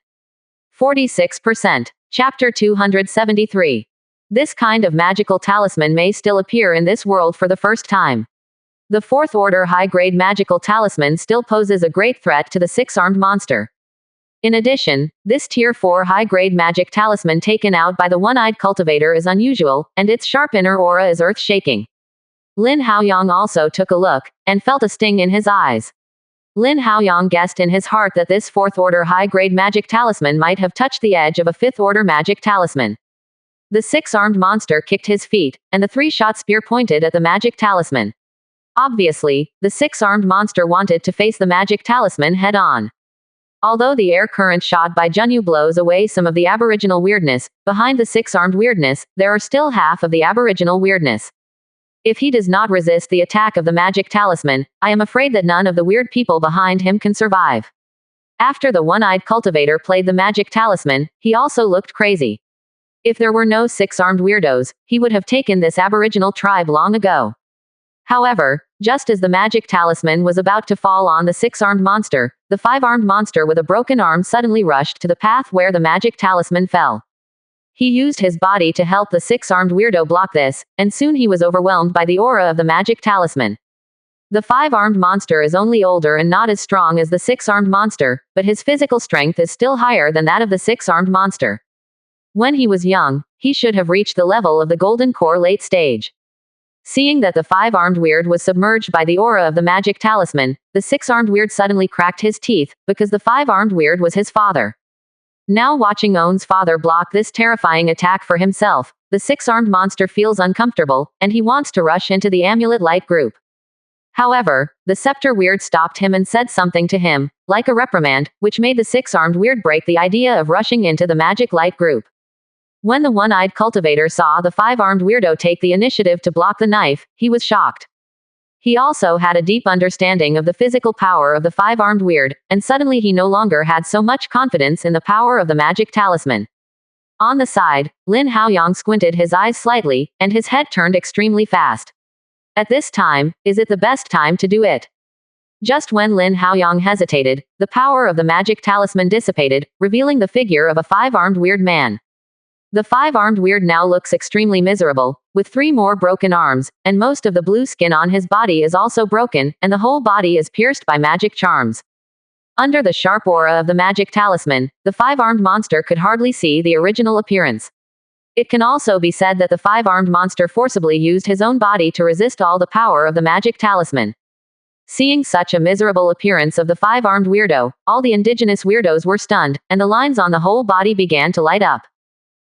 46%. Chapter 273. This kind of magical talisman may still appear in this world for the first time. The fourth-order high-grade magical talisman still poses a great threat to the six-armed monster. In addition, this Tier 4 high-grade magic talisman taken out by the one-eyed cultivator is unusual, and its sharp inner aura is earth-shaking. Lin Haoyang also took a look, and felt a sting in his eyes. Lin Haoyang guessed in his heart that this fourth-order high-grade magic talisman might have touched the edge of a fifth-order magic talisman. The six-armed monster kicked his feet, and the three-shot spear pointed at the magic talisman. Obviously, the six-armed monster wanted to face the magic talisman head-on. Although the air current shot by Junyu blows away some of the aboriginal weirdness, behind the six-armed weirdness, there are still half of the aboriginal weirdness. If he does not resist the attack of the magic talisman, I am afraid that none of the weird people behind him can survive. After the one-eyed cultivator played the magic talisman, he also looked crazy. If there were no six-armed weirdos, he would have taken this aboriginal tribe long ago. However, just as the magic talisman was about to fall on the six-armed monster, the five-armed monster with a broken arm suddenly rushed to the path where the magic talisman fell. He used his body to help the six-armed weirdo block this, and soon he was overwhelmed by the aura of the magic talisman. The five-armed monster is only older and not as strong as the six-armed monster, but his physical strength is still higher than that of the six-armed monster. When he was young, he should have reached the level of the golden core late stage. Seeing that the five-armed weird was submerged by the aura of the magic talisman, the six-armed weird suddenly cracked his teeth, because the five-armed weird was his father. Now watching Owen's father block this terrifying attack for himself, the six-armed monster feels uncomfortable, and he wants to rush into the amulet light group. However, the scepter weird stopped him and said something to him, like a reprimand, which made the six-armed weird break the idea of rushing into the magic light group. When the one-eyed cultivator saw the five-armed weirdo take the initiative to block the knife, he was shocked. He also had a deep understanding of the physical power of the five-armed weird, and suddenly he no longer had so much confidence in the power of the magic talisman. On the side, Lin Haoyang squinted his eyes slightly, and his head turned extremely fast. At this time, is it the best time to do it? Just when Lin Haoyang hesitated, the power of the magic talisman dissipated, revealing the figure of a five-armed weird man. The five-armed weird now looks extremely miserable, with 3 more broken arms, and most of the blue skin on his body is also broken, and the whole body is pierced by magic charms. Under the sharp aura of the magic talisman, the five-armed monster could hardly see the original appearance. It can also be said that the five-armed monster forcibly used his own body to resist all the power of the magic talisman. Seeing such a miserable appearance of the five-armed weirdo, all the indigenous weirdos were stunned, and the lines on the whole body began to light up.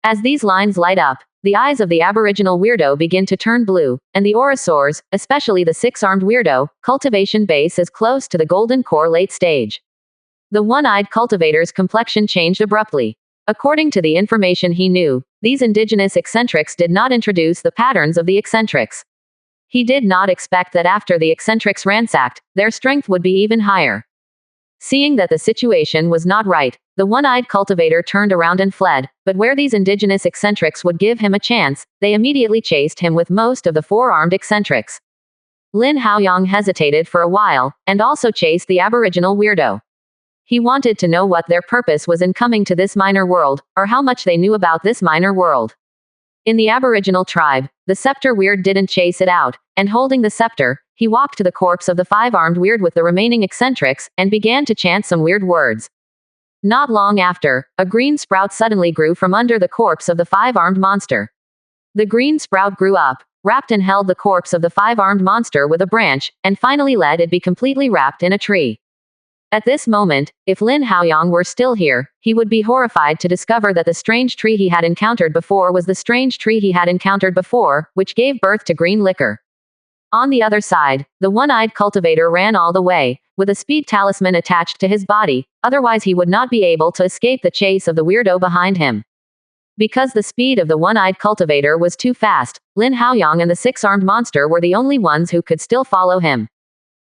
As these lines light up, the eyes of the aboriginal weirdo begin to turn blue, and the aura soars, especially the 6-armed weirdo. Cultivation base is close to the golden core late stage. The one-eyed cultivator's complexion changed abruptly. According to the information he knew, these indigenous eccentrics did not introduce the patterns of the eccentrics. He did not expect that after the eccentrics ransacked, their strength would be even higher. Seeing that the situation was not right, the one-eyed cultivator turned around and fled, but where these indigenous eccentrics would give him a chance, they immediately chased him with most of the 4-armed eccentrics. Lin Haoyang hesitated for a while, and also chased the aboriginal weirdo. He wanted to know what their purpose was in coming to this minor world, or how much they knew about this minor world. In the aboriginal tribe, the scepter weird didn't chase it out, and holding the scepter, he walked to the corpse of the five-armed weird with the remaining eccentrics, and began to chant some weird words. Not long after, a green sprout suddenly grew from under the corpse of the five-armed monster. The green sprout grew up, wrapped and held the corpse of the five-armed monster with a branch, and finally let it be completely wrapped in a tree. At this moment, if Lin Haoyang were still here, he would be horrified to discover that the strange tree he had encountered before was the strange tree he had encountered before, which gave birth to green liquor. On the other side, the one-eyed cultivator ran all the way, with a speed talisman attached to his body, otherwise he would not be able to escape the chase of the weirdo behind him. Because the speed of the one-eyed cultivator was too fast, Lin Haoyang and the 6-armed monster were the only ones who could still follow him.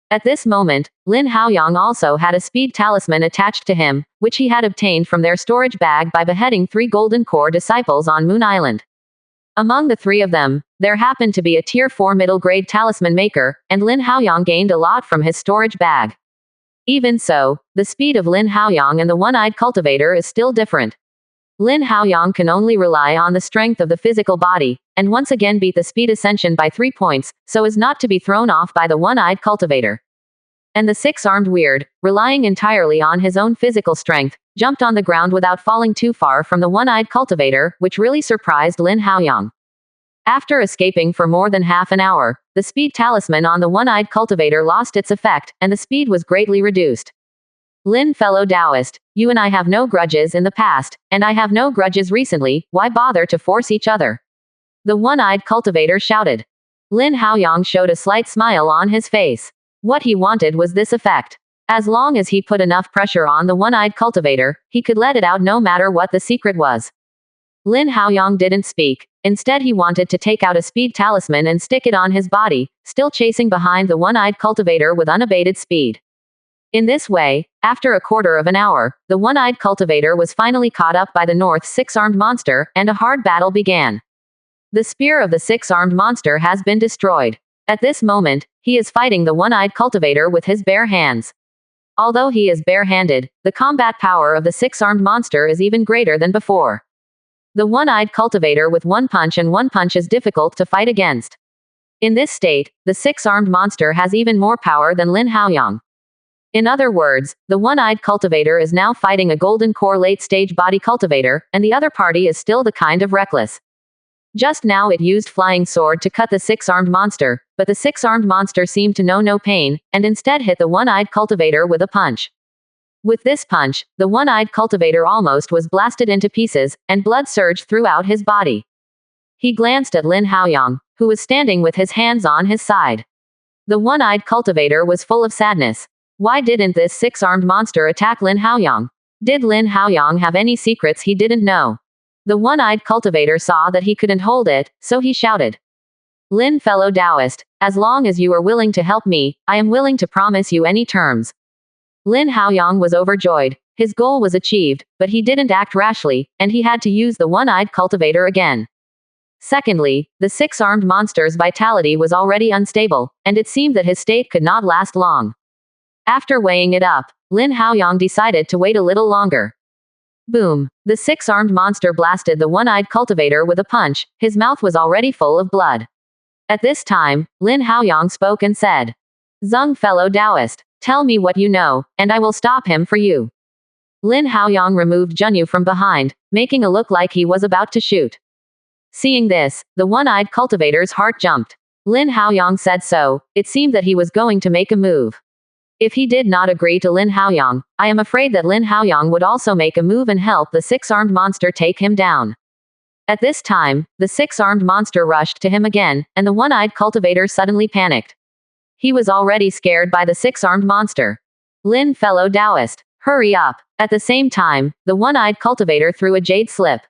At this moment, Lin Haoyang also had a speed talisman attached to him, which he had obtained from their storage bag by beheading 3 golden core disciples on Moon Island. Among the 3 of them, there happened to be a tier 4 middle-grade talisman maker, and Lin Haoyang gained a lot from his storage bag. Even so, the speed of Lin Haoyang and the one-eyed cultivator is still different. Lin Haoyang can only rely on the strength of the physical body, and once again beat the speed ascension by 3 points, so as not to be thrown off by the one-eyed cultivator. And the 6-armed weird, relying entirely on his own physical strength, jumped on the ground without falling too far from the one-eyed cultivator, which really surprised Lin Haoyang. After escaping for more than half an hour, the speed talisman on the one-eyed cultivator lost its effect, and the speed was greatly reduced. Lin, fellow Taoist, you and I have no grudges in the past, and I have no grudges recently, why bother to force each other? The one-eyed cultivator shouted. Lin Haoyang showed a slight smile on his face. What he wanted was this effect. As long as he put enough pressure on the one-eyed cultivator, he could let it out no matter what the secret was. Lin Haoyang didn't speak. Instead he wanted to take out a speed talisman and stick it on his body, still chasing behind the one-eyed cultivator with unabated speed. In this way, after a quarter of an hour, the one-eyed cultivator was finally caught up by the North 6-armed monster, and a hard battle began. The spear of the 6-armed monster has been destroyed. At this moment, he is fighting the one-eyed cultivator with his bare hands. Although he is bare-handed, the combat power of the 6-armed monster is even greater than before. The one-eyed cultivator with one punch is difficult to fight against. In this state, the 6-armed monster has even more power than Lin Haoyang. In other words, the one-eyed cultivator is now fighting a golden core late-stage body cultivator, and the other party is still the kind of reckless. Just now it used flying sword to cut the 6-armed monster, but the 6-armed monster seemed to know no pain, and instead hit the one-eyed cultivator with a punch. With this punch, the one-eyed cultivator almost was blasted into pieces, and blood surged throughout his body. He glanced at Lin Haoyang, who was standing with his hands on his side. The one-eyed cultivator was full of sadness. Why didn't this 6-armed monster attack Lin Haoyang? Did Lin Haoyang have any secrets he didn't know? The one-eyed cultivator saw that he couldn't hold it, so he shouted. Lin, fellow Taoist, as long as you are willing to help me, I am willing to promise you any terms. Lin Haoyang was overjoyed, His goal was achieved, but he didn't act rashly, and he had to use the one-eyed cultivator again. Secondly, the six-armed monster's vitality was already unstable, and it seemed that his state could not last long. After weighing it up, Lin Haoyang decided to wait a little longer. Boom! The six-armed monster blasted the one-eyed cultivator with a punch. His mouth was already full of blood. At this time, Lin Haoyang spoke and said, "Zeng, fellow Taoist, tell me what you know, and I will stop him for you." Lin Haoyang removed Junyu from behind, making a look like he was about to shoot. Seeing this, the one-eyed cultivator's heart jumped. Lin Haoyang said so. It seemed that he was going to make a move. If he did not agree to Lin Haoyang, I am afraid that Lin Haoyang would also make a move and help the six-armed monster take him down. At this time, the six-armed monster rushed to him again, and the one-eyed cultivator suddenly panicked. He was already scared by the six-armed monster. "Lin, fellow Taoist, hurry up." At the same time, the one-eyed cultivator threw a jade slip.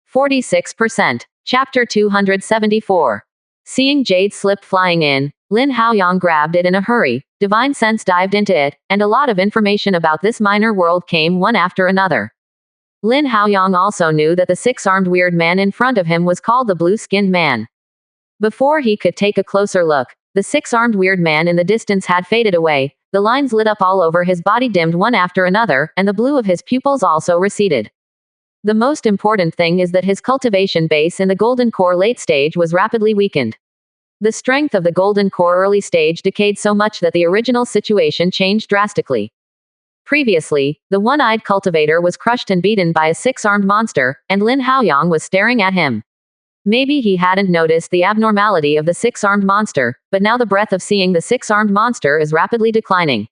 46%. Chapter 274. Seeing jade slip flying in, Lin Haoyang grabbed it in a hurry. Divine sense dived into it, and a lot of information about this minor world came one after another. Lin Haoyang also knew that the six-armed weird man in front of him was called the blue-skinned man. Before he could take a closer look, the six-armed weird man in the distance had faded away. The lines lit up all over his body dimmed one after another, and the blue of his pupils also receded. The most important thing is that his cultivation base in the golden core late stage was rapidly weakened. The strength of the golden core early stage decayed so much that the original situation changed drastically. Previously, the one-eyed cultivator was crushed and beaten by a six-armed monster, and Lin Haoyang was staring at him. Maybe he hadn't noticed the abnormality of the six-armed monster, but now the breath of seeing the six-armed monster is rapidly declining.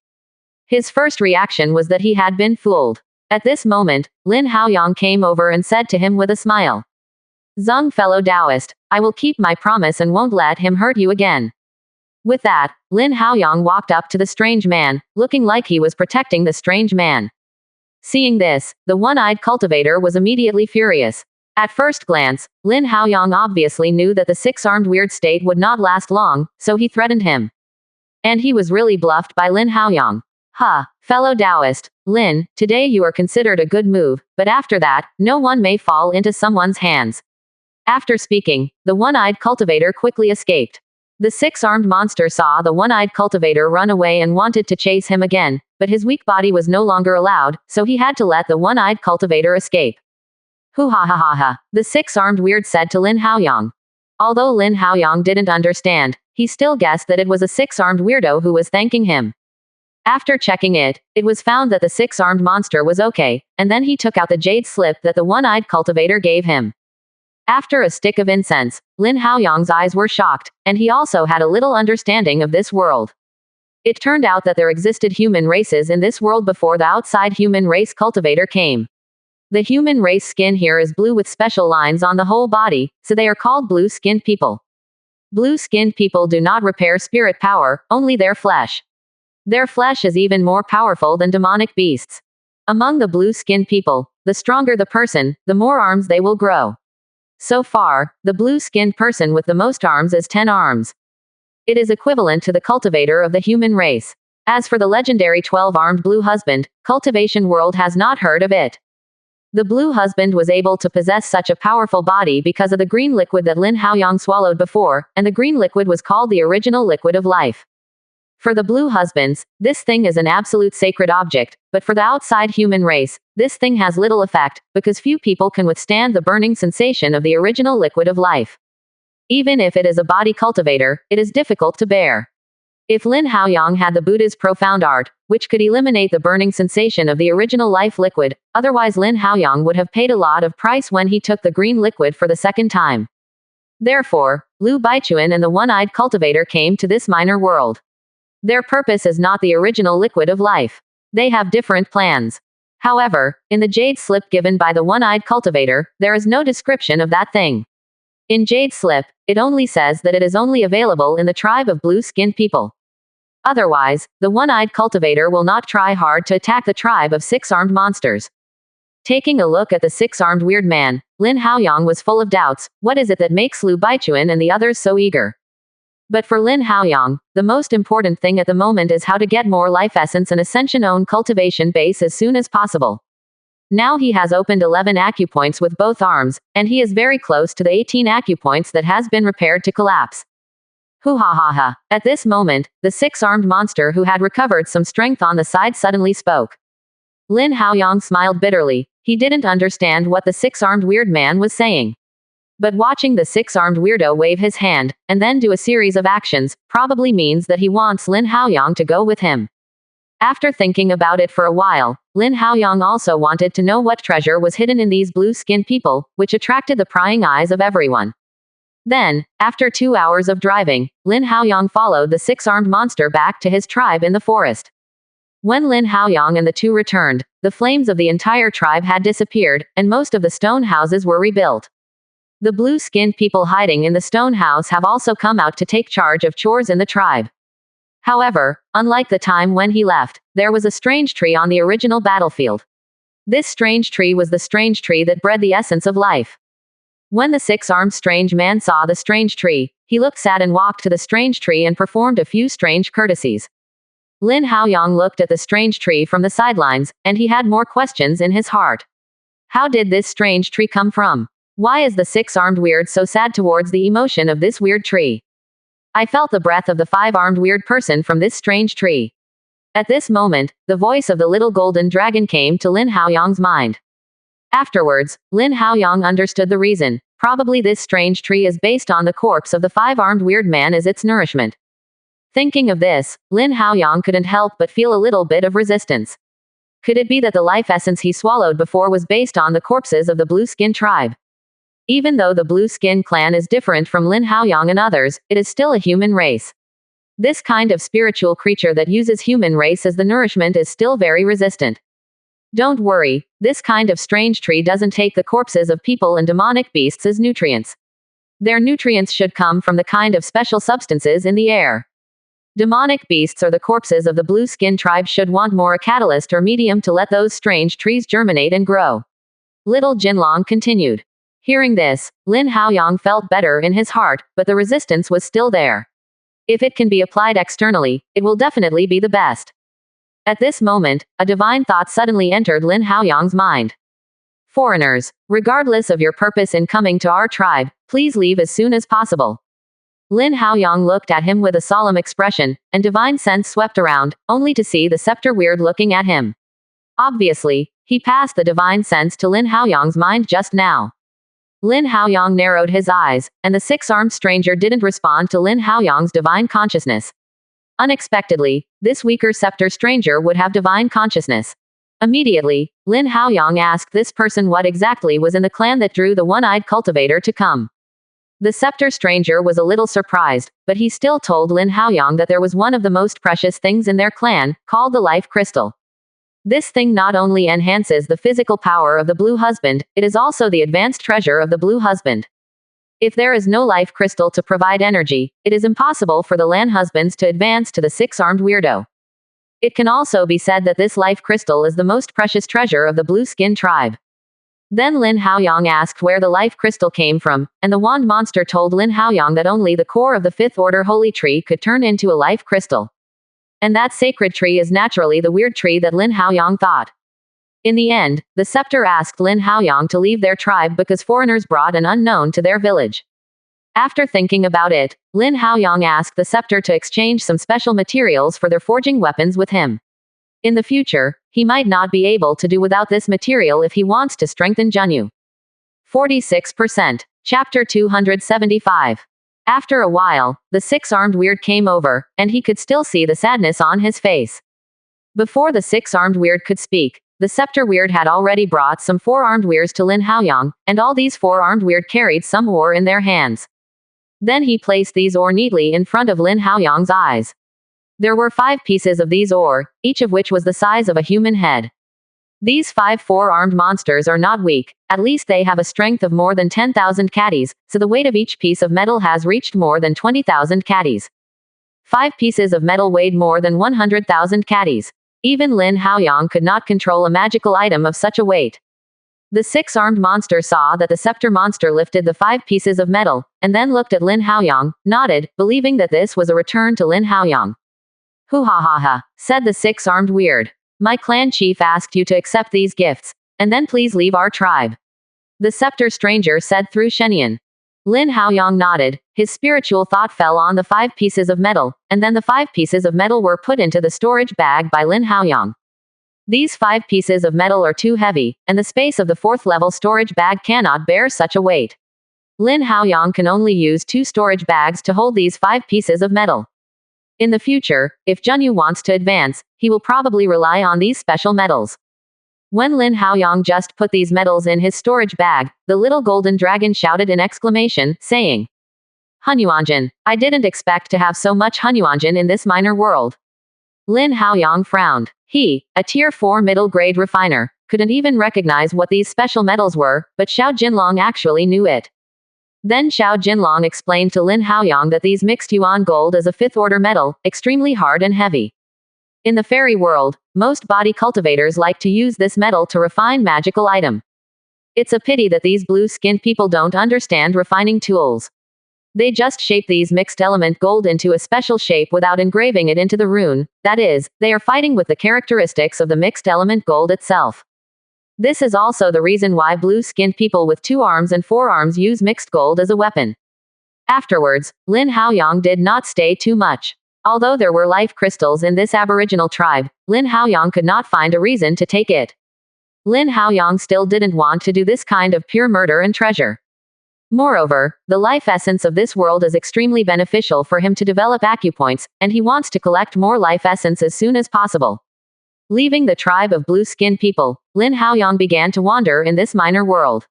His first reaction was that he had been fooled. At this moment, Lin Haoyang came over and said to him with a smile, "Zeng, fellow Taoist, I will keep my promise and won't let him hurt you again." With that, Lin Haoyang walked up to the strange man, looking like he was protecting the strange man. Seeing this, the one-eyed cultivator was immediately furious. At first glance, Lin Haoyang obviously knew that the six-armed weird state would not last long, so he threatened him. And he was really bluffed by Lin Haoyang. Fellow Taoist, Lin, today you are considered a good move, but after that, no one may fall into someone's hands. After speaking, the one-eyed cultivator quickly escaped. The six-armed monster saw the one-eyed cultivator run away and wanted to chase him again, but his weak body was no longer allowed, so he had to let the one-eyed cultivator escape. "Hoo ha ha ha ha," the six-armed weird said to Lin Haoyang. Although Lin Haoyang didn't understand, he still guessed that it was a six-armed weirdo who was thanking him. After checking it, it was found that the six-armed monster was okay, and then he took out the jade slip that the one-eyed cultivator gave him. After a stick of incense, Lin Haoyang's eyes were shocked, and he also had a little understanding of this world. It turned out that there existed human races in this world before the outside human race cultivator came. The human race skin here is blue with special lines on the whole body, so they are called blue-skinned people. Blue-skinned people do not repair spirit power, only their flesh. Their flesh is even more powerful than demonic beasts. Among the blue-skinned people, the stronger the person, the more arms they will grow. So far, the blue-skinned person with the most arms is 10 arms. It is equivalent to the cultivator of the human race. As for the legendary 12-armed blue husband, cultivation world has not heard of it. The blue husband was able to possess such a powerful body because of the green liquid that Lin Haoyang swallowed before, and the green liquid was called the original liquid of life. For the blue husbands, this thing is an absolute sacred object, but for the outside human race, this thing has little effect, because few people can withstand the burning sensation of the original liquid of life. Even if it is a body cultivator, it is difficult to bear. If Lin Haoyang had the Buddha's profound art, which could eliminate the burning sensation of the original life liquid, otherwise Lin Haoyang would have paid a lot of price when he took the green liquid for the second time. Therefore, Liu Baichuan and the one-eyed cultivator came to this minor world. Their purpose is not the original liquid of life. They have different plans. However, in the jade slip given by the one-eyed cultivator, there is no description of that thing. In jade slip, it only says that it is only available in the tribe of blue-skinned people. Otherwise, the one-eyed cultivator will not try hard to attack the tribe of six-armed monsters. Taking a look at the six-armed weird man, Lin Haoyang was full of doubts. What is it that makes Liu Baichuan and the others so eager? But for Lin Haoyang, the most important thing at the moment is how to get more life essence and ascension-owned cultivation base as soon as possible. Now he has opened 11 acupoints with both arms, and he is very close to the 18 acupoints that has been repaired to collapse. Hoo ha ha ha. At this moment, the six-armed monster who had recovered some strength on the side suddenly spoke. Lin Haoyang smiled bitterly. He didn't understand what the six-armed weird man was saying. But watching the six-armed weirdo wave his hand, and then do a series of actions, probably means that he wants Lin Haoyang to go with him. After thinking about it for a while, Lin Haoyang also wanted to know what treasure was hidden in these blue-skinned people, which attracted the prying eyes of everyone. Then, after 2 hours of driving, Lin Haoyang followed the six-armed monster back to his tribe in the forest. When Lin Haoyang and the two returned, the flames of the entire tribe had disappeared, and most of the stone houses were rebuilt. The blue-skinned people hiding in the stone house have also come out to take charge of chores in the tribe. However, unlike the time when he left, there was a strange tree on the original battlefield. This strange tree was the strange tree that bred the essence of life. When the six-armed strange man saw the strange tree, he looked sad and walked to the strange tree and performed a few strange courtesies. Lin Haoyang looked at the strange tree from the sidelines, and he had more questions in his heart. How did this strange tree come from? Why is the six-armed weird so sad towards the emotion of this weird tree? I felt the breath of the five-armed weird person from this strange tree. At this moment, the voice of the little golden dragon came to Lin Haoyang's mind. Afterwards, Lin Haoyang understood the reason. Probably this strange tree is based on the corpse of the five-armed weird man as its nourishment. Thinking of this, Lin Haoyang couldn't help but feel a little bit of resistance. Could it be that the life essence he swallowed before was based on the corpses of the Blue Skin tribe? Even though the Blue Skin clan is different from Lin Haoyang and others, it is still a human race. This kind of spiritual creature that uses human race as the nourishment is still very resistant. Don't worry, this kind of strange tree doesn't take the corpses of people and demonic beasts as nutrients. Their nutrients should come from the kind of special substances in the air. Demonic beasts or the corpses of the Blue Skin tribe should want more a catalyst or medium to let those strange trees germinate and grow. Little Jinlong continued. Hearing this, Lin Haoyang felt better in his heart, but the resistance was still there. If it can be applied externally, it will definitely be the best. At this moment, a divine thought suddenly entered Lin Haoyang's mind. Foreigners, regardless of your purpose in coming to our tribe, please leave as soon as possible. Lin Haoyang looked at him with a solemn expression, and divine sense swept around, only to see the scepter weird looking at him. Obviously, he passed the divine sense to Lin Haoyang's mind just now. Lin Haoyang narrowed his eyes, and the six-armed stranger didn't respond to Lin Haoyang's divine consciousness. Unexpectedly, this weaker scepter stranger would have divine consciousness. Immediately, Lin Haoyang asked this person what exactly was in the clan that drew the one-eyed cultivator to come. The scepter stranger was a little surprised, but he still told Lin Haoyang that there was one of the most precious things in their clan, called the life crystal. This thing not only enhances the physical power of the blue husband, it is also the advanced treasure of the blue husband. If there is no life crystal to provide energy, it is impossible for the land husbands to advance to the six-armed weirdo. It can also be said that this life crystal is the most precious treasure of the Blue Skin tribe. Then Lin Haoyang asked where the life crystal came from, and the wand monster told Lin Haoyang that only the core of the fifth order holy tree could turn into a life crystal. And that sacred tree is naturally the weird tree that Lin Haoyang thought. In the end, the scepter asked Lin Haoyang to leave their tribe because foreigners brought an unknown to their village. After thinking about it, Lin Haoyang asked the scepter to exchange some special materials for their forging weapons with him. In the future, he might not be able to do without this material if he wants to strengthen Junyu. 46%. Chapter 275. After a while, the six-armed weird came over, and he could still see the sadness on his face. Before the six-armed weird could speak, the scepter weird had already brought some four-armed weirds to Lin Haoyang, and all these four-armed weird carried some ore in their hands. Then he placed these ore neatly in front of Lin Haoyang's eyes. There were 5 pieces of these ore, each of which was the size of a human head. These 5 four-armed monsters are not weak, at least they have a strength of more than 10,000 catties, so the weight of each piece of metal has reached more than 20,000 catties. 5 pieces of metal weighed more than 100,000 catties. Even Lin Haoyang could not control a magical item of such a weight. The six-armed monster saw that the scepter monster lifted the 5 pieces of metal, and then looked at Lin Haoyang, nodded, believing that this was a return to Lin Haoyang. Hoo ha ha ha, said the six-armed weird. My clan chief asked you to accept these gifts, and then please leave our tribe. The scepter stranger said through Shenyang. Lin Haoyang nodded, his spiritual thought fell on the 5 pieces of metal, and then the 5 pieces of metal were put into the storage bag by Lin Haoyang. These 5 pieces of metal are too heavy, and the space of the 4th level storage bag cannot bear such a weight. Lin Haoyang can only use 2 storage bags to hold these 5 pieces of metal. In the future, if Junyu wants to advance, he will probably rely on these special metals. When Lin Haoyang just put these metals in his storage bag, the little golden dragon shouted in exclamation, saying, Hunyuanjin, I didn't expect to have so much Hunyuanjin in this minor world. Lin Haoyang frowned. He, a tier 4 middle-grade refiner, couldn't even recognize what these special metals were, but Xiao Jinlong actually knew it. Then Xiao Jinlong explained to Lin Haoyang that these mixed yuan gold is a 5th-order metal, extremely hard and heavy. In the fairy world, most body cultivators like to use this metal to refine magical item. It's a pity that these blue-skinned people don't understand refining tools. They just shape these mixed element gold into a special shape without engraving it into the rune, that is, they are fighting with the characteristics of the mixed element gold itself. This is also the reason why blue-skinned people with 2 arms and 4 arms use mixed gold as a weapon. Afterwards, Lin Haoyang did not stay too much. Although there were life crystals in this aboriginal tribe, Lin Haoyang could not find a reason to take it. Lin Haoyang still didn't want to do this kind of pure murder and treasure. Moreover, the life essence of this world is extremely beneficial for him to develop acupoints, and he wants to collect more life essence as soon as possible. Leaving the tribe of blue-skinned people, Lin Haoyang began to wander in this minor world.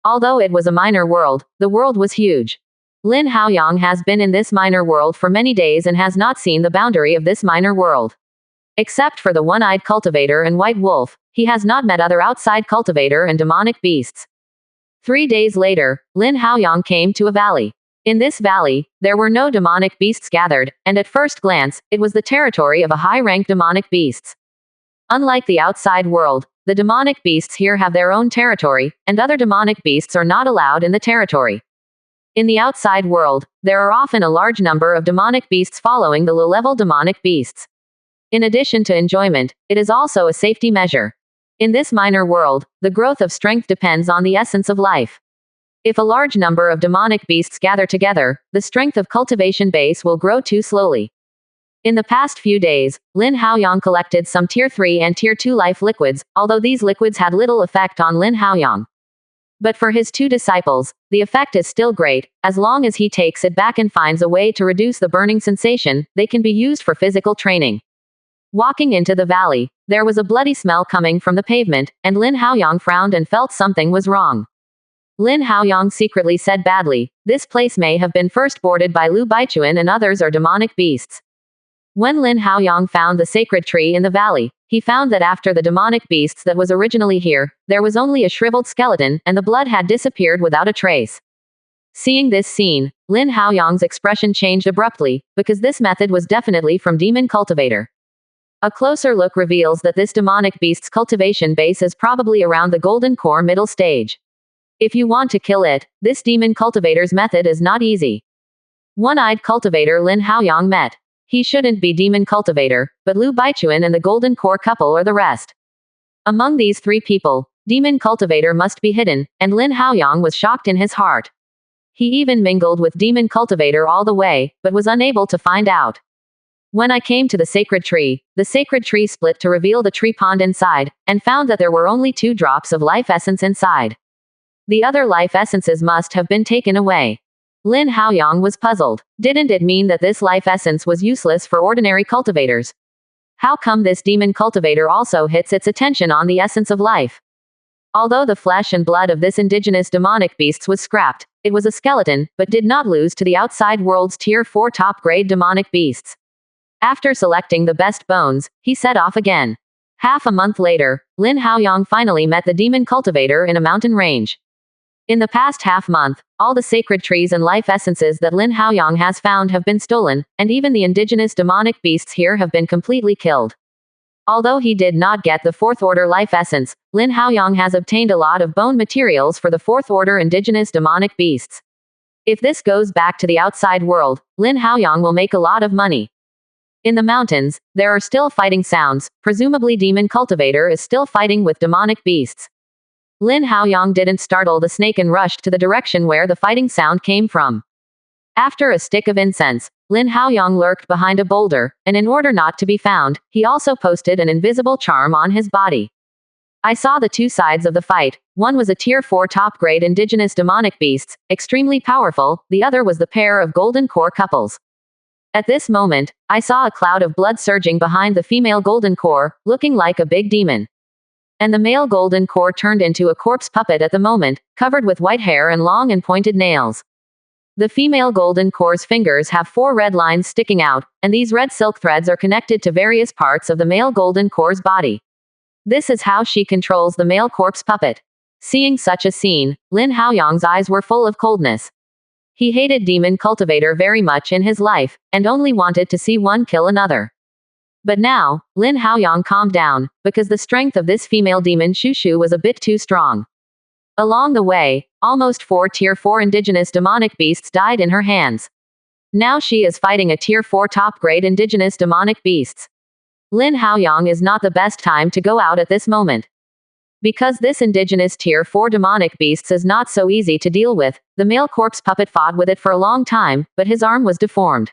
Although it was a minor world, the world was huge. Lin Haoyang has been in this minor world for many days and has not seen the boundary of this minor world. Except for the one-eyed cultivator and white wolf, he has not met other outside cultivator and demonic beasts. 3 days later, Lin Haoyang came to a valley. In this valley, there were no demonic beasts gathered, and at first glance, it was the territory of a high-ranked demonic beasts. Unlike the outside world, the demonic beasts here have their own territory, and other demonic beasts are not allowed in the territory. In the outside world, there are often a large number of demonic beasts following the low-level demonic beasts. In addition to enjoyment, it is also a safety measure. In this minor world, the growth of strength depends on the essence of life. If a large number of demonic beasts gather together, the strength of cultivation base will grow too slowly. In the past few days, Lin Haoyang collected some Tier 3 and Tier 2 life liquids, although these liquids had little effect on Lin Haoyang. But for his 2 disciples, the effect is still great. As long as he takes it back and finds a way to reduce the burning sensation, they can be used for physical training. Walking into the valley, there was a bloody smell coming from the pavement, and Lin Haoyang frowned and felt something was wrong. Lin Haoyang secretly said badly, this place may have been first boarded by Lu Baichuan and others are demonic beasts. When Lin Haoyang found the sacred tree in the valley, he found that after the demonic beasts that was originally here, there was only a shriveled skeleton, and the blood had disappeared without a trace. Seeing this scene, Lin Haoyang's expression changed abruptly, because this method was definitely from Demon Cultivator. A closer look reveals that this demonic beast's cultivation base is probably around the golden core middle stage. If you want to kill it, this demon cultivator's method is not easy. One-eyed cultivator Lin Haoyang met. He shouldn't be demon cultivator, but Lu Baichuan and the golden core couple are the rest. Among these 3 people, demon cultivator must be hidden, and Lin Haoyang was shocked in his heart. He even mingled with demon cultivator all the way, but was unable to find out. When I came to the sacred tree split to reveal the tree pond inside, and found that there were only 2 drops of life essence inside. The other life essences must have been taken away. Lin Haoyang was puzzled. Didn't it mean that this life essence was useless for ordinary cultivators? How come this demon cultivator also hits its attention on the essence of life? Although the flesh and blood of this indigenous demonic beasts was scrapped, it was a skeleton, but did not lose to the outside world's Tier 4 top-grade demonic beasts. After selecting the best bones, he set off again. Half a month later, Lin Haoyang finally met the demon cultivator in a mountain range. In the past half-month, all the sacred trees and life essences that Lin Haoyang has found have been stolen, and even the indigenous demonic beasts here have been completely killed. Although he did not get the fourth order life essence, Lin Haoyang has obtained a lot of bone materials for the fourth order indigenous demonic beasts. If this goes back to the outside world, Lin Haoyang will make a lot of money. In the mountains, there are still fighting sounds, presumably Demon Cultivator is still fighting with demonic beasts. Lin Haoyang didn't startle the snake and rushed to the direction where the fighting sound came from. After a stick of incense, Lin Haoyang lurked behind a boulder, and in order not to be found, he also posted an invisible charm on his body. I saw the two sides of the fight. One was a tier 4 top-grade indigenous demonic beasts, extremely powerful, the other was the pair of golden core couples. At this moment, I saw a cloud of blood surging behind the female golden core, looking like a big demon. And the male golden core turned into a corpse puppet at the moment, covered with white hair and long and pointed nails. The female golden core's fingers have 4 red lines sticking out, and these red silk threads are connected to various parts of the male golden core's body. This is how she controls the male corpse puppet. Seeing such a scene, Lin Haoyang's eyes were full of coldness. He hated Demon Cultivator very much in his life, and only wanted to see one kill another. But now, Lin Haoyang calmed down, because the strength of this female demon Shushu was a bit too strong. Along the way, almost 4 tier 4 indigenous demonic beasts died in her hands. Now she is fighting a tier 4 top-grade indigenous demonic beasts. Lin Haoyang is not the best time to go out at this moment. Because this indigenous tier 4 demonic beasts is not so easy to deal with, the male corpse puppet fought with it for a long time, but his arm was deformed.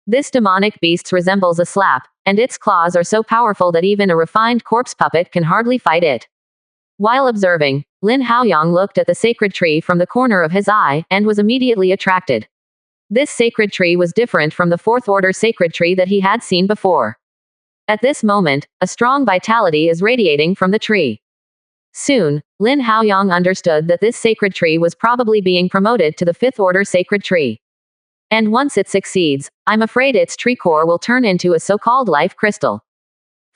This demonic beast resembles a slap, and its claws are so powerful that even a refined corpse puppet can hardly fight it. While observing, Lin Haoyang looked at the sacred tree from the corner of his eye, and was immediately attracted. This sacred tree was different from the fourth order sacred tree that he had seen before. At this moment, a strong vitality is radiating from the tree. Soon, Lin Haoyang understood that this sacred tree was probably being promoted to the fifth order sacred tree. And once it succeeds, I'm afraid its tree core will turn into a so-called life crystal.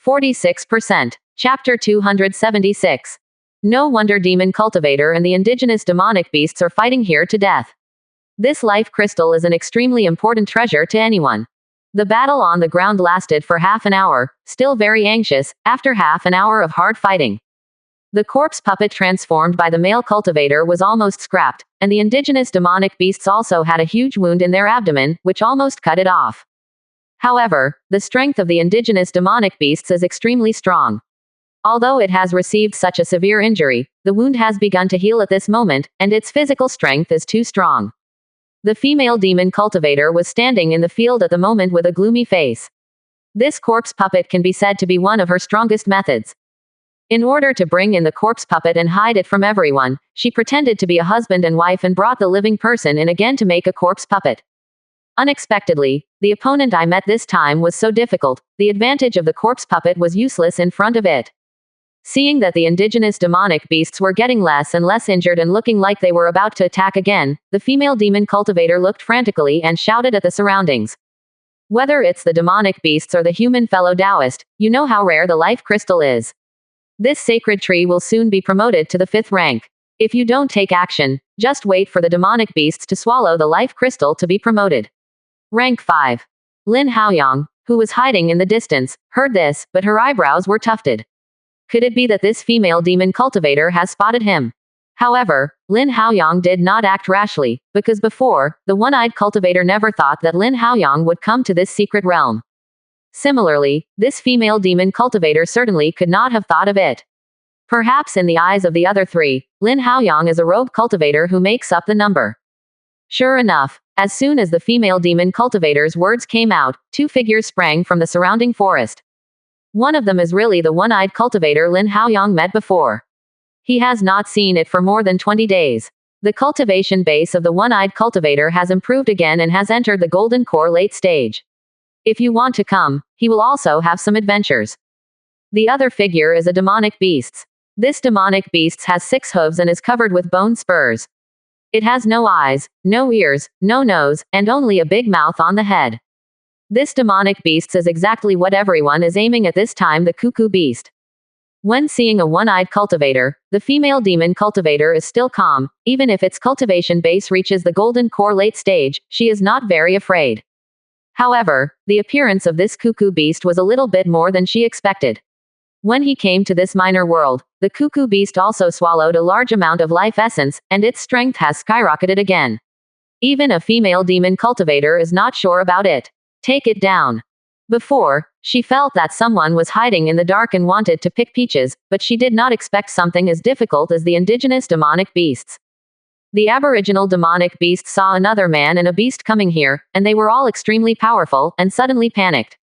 46%. Chapter 276. No wonder Demon Cultivator and the indigenous demonic beasts are fighting here to death. This life crystal is an extremely important treasure to anyone. The battle on the ground lasted for half an hour, still very anxious, after half an hour of hard fighting. The corpse puppet transformed by the male cultivator was almost scrapped, and the indigenous demonic beasts also had a huge wound in their abdomen, which almost cut it off. However, the strength of the indigenous demonic beasts is extremely strong. Although it has received such a severe injury, the wound has begun to heal at this moment, and its physical strength is too strong. The female demon cultivator was standing in the field at the moment with a gloomy face. This corpse puppet can be said to be one of her strongest methods. In order to bring in the corpse puppet and hide it from everyone, she pretended to be a husband and wife and brought the living person in again to make a corpse puppet. Unexpectedly, the opponent I met this time was so difficult, the advantage of the corpse puppet was useless in front of it. Seeing that the indigenous demonic beasts were getting less and less injured and looking like they were about to attack again, the female demon cultivator looked frantically and shouted at the surroundings. Whether it's the demonic beasts or the human fellow Taoist, you know how rare the life crystal is. This sacred tree will soon be promoted to the 5th rank. If you don't take action, just wait for the demonic beasts to swallow the life crystal to be promoted. Rank 5. Lin Haoyang, who was hiding in the distance, heard this, but her eyebrows were tufted. Could it be that this female demon cultivator has spotted him? However, Lin Haoyang did not act rashly, because before, the one-eyed cultivator never thought that Lin Haoyang would come to this secret realm. Similarly, this female demon cultivator certainly could not have thought of it. Perhaps in the eyes of the other 3, Lin Haoyang is a rogue cultivator who makes up the number. Sure enough, as soon as the female demon cultivator's words came out, 2 figures sprang from the surrounding forest. One of them is really the one-eyed cultivator Lin Haoyang met before. He has not seen it for more than 20 days. The cultivation base of the one-eyed cultivator has improved again and has entered the golden core late stage. If you want to come, he will also have some adventures. The other figure is a demonic beast. This demonic beast has 6 hooves and is covered with bone spurs. It has no eyes, no ears, no nose, and only a big mouth on the head. This demonic beast is exactly what everyone is aiming at this time, the cuckoo beast. When seeing a one-eyed cultivator, the female demon cultivator is still calm, even if its cultivation base reaches the golden core late stage, she is not very afraid. However, the appearance of this cuckoo beast was a little bit more than she expected. When he came to this minor world, the cuckoo beast also swallowed a large amount of life essence, and its strength has skyrocketed again. Even a female demon cultivator is not sure about it. Take it down. Before, she felt that someone was hiding in the dark and wanted to pick peaches, but she did not expect something as difficult as the indigenous demonic beasts. The aboriginal demonic beasts saw another man and a beast coming here, and they were all extremely powerful, and suddenly panicked.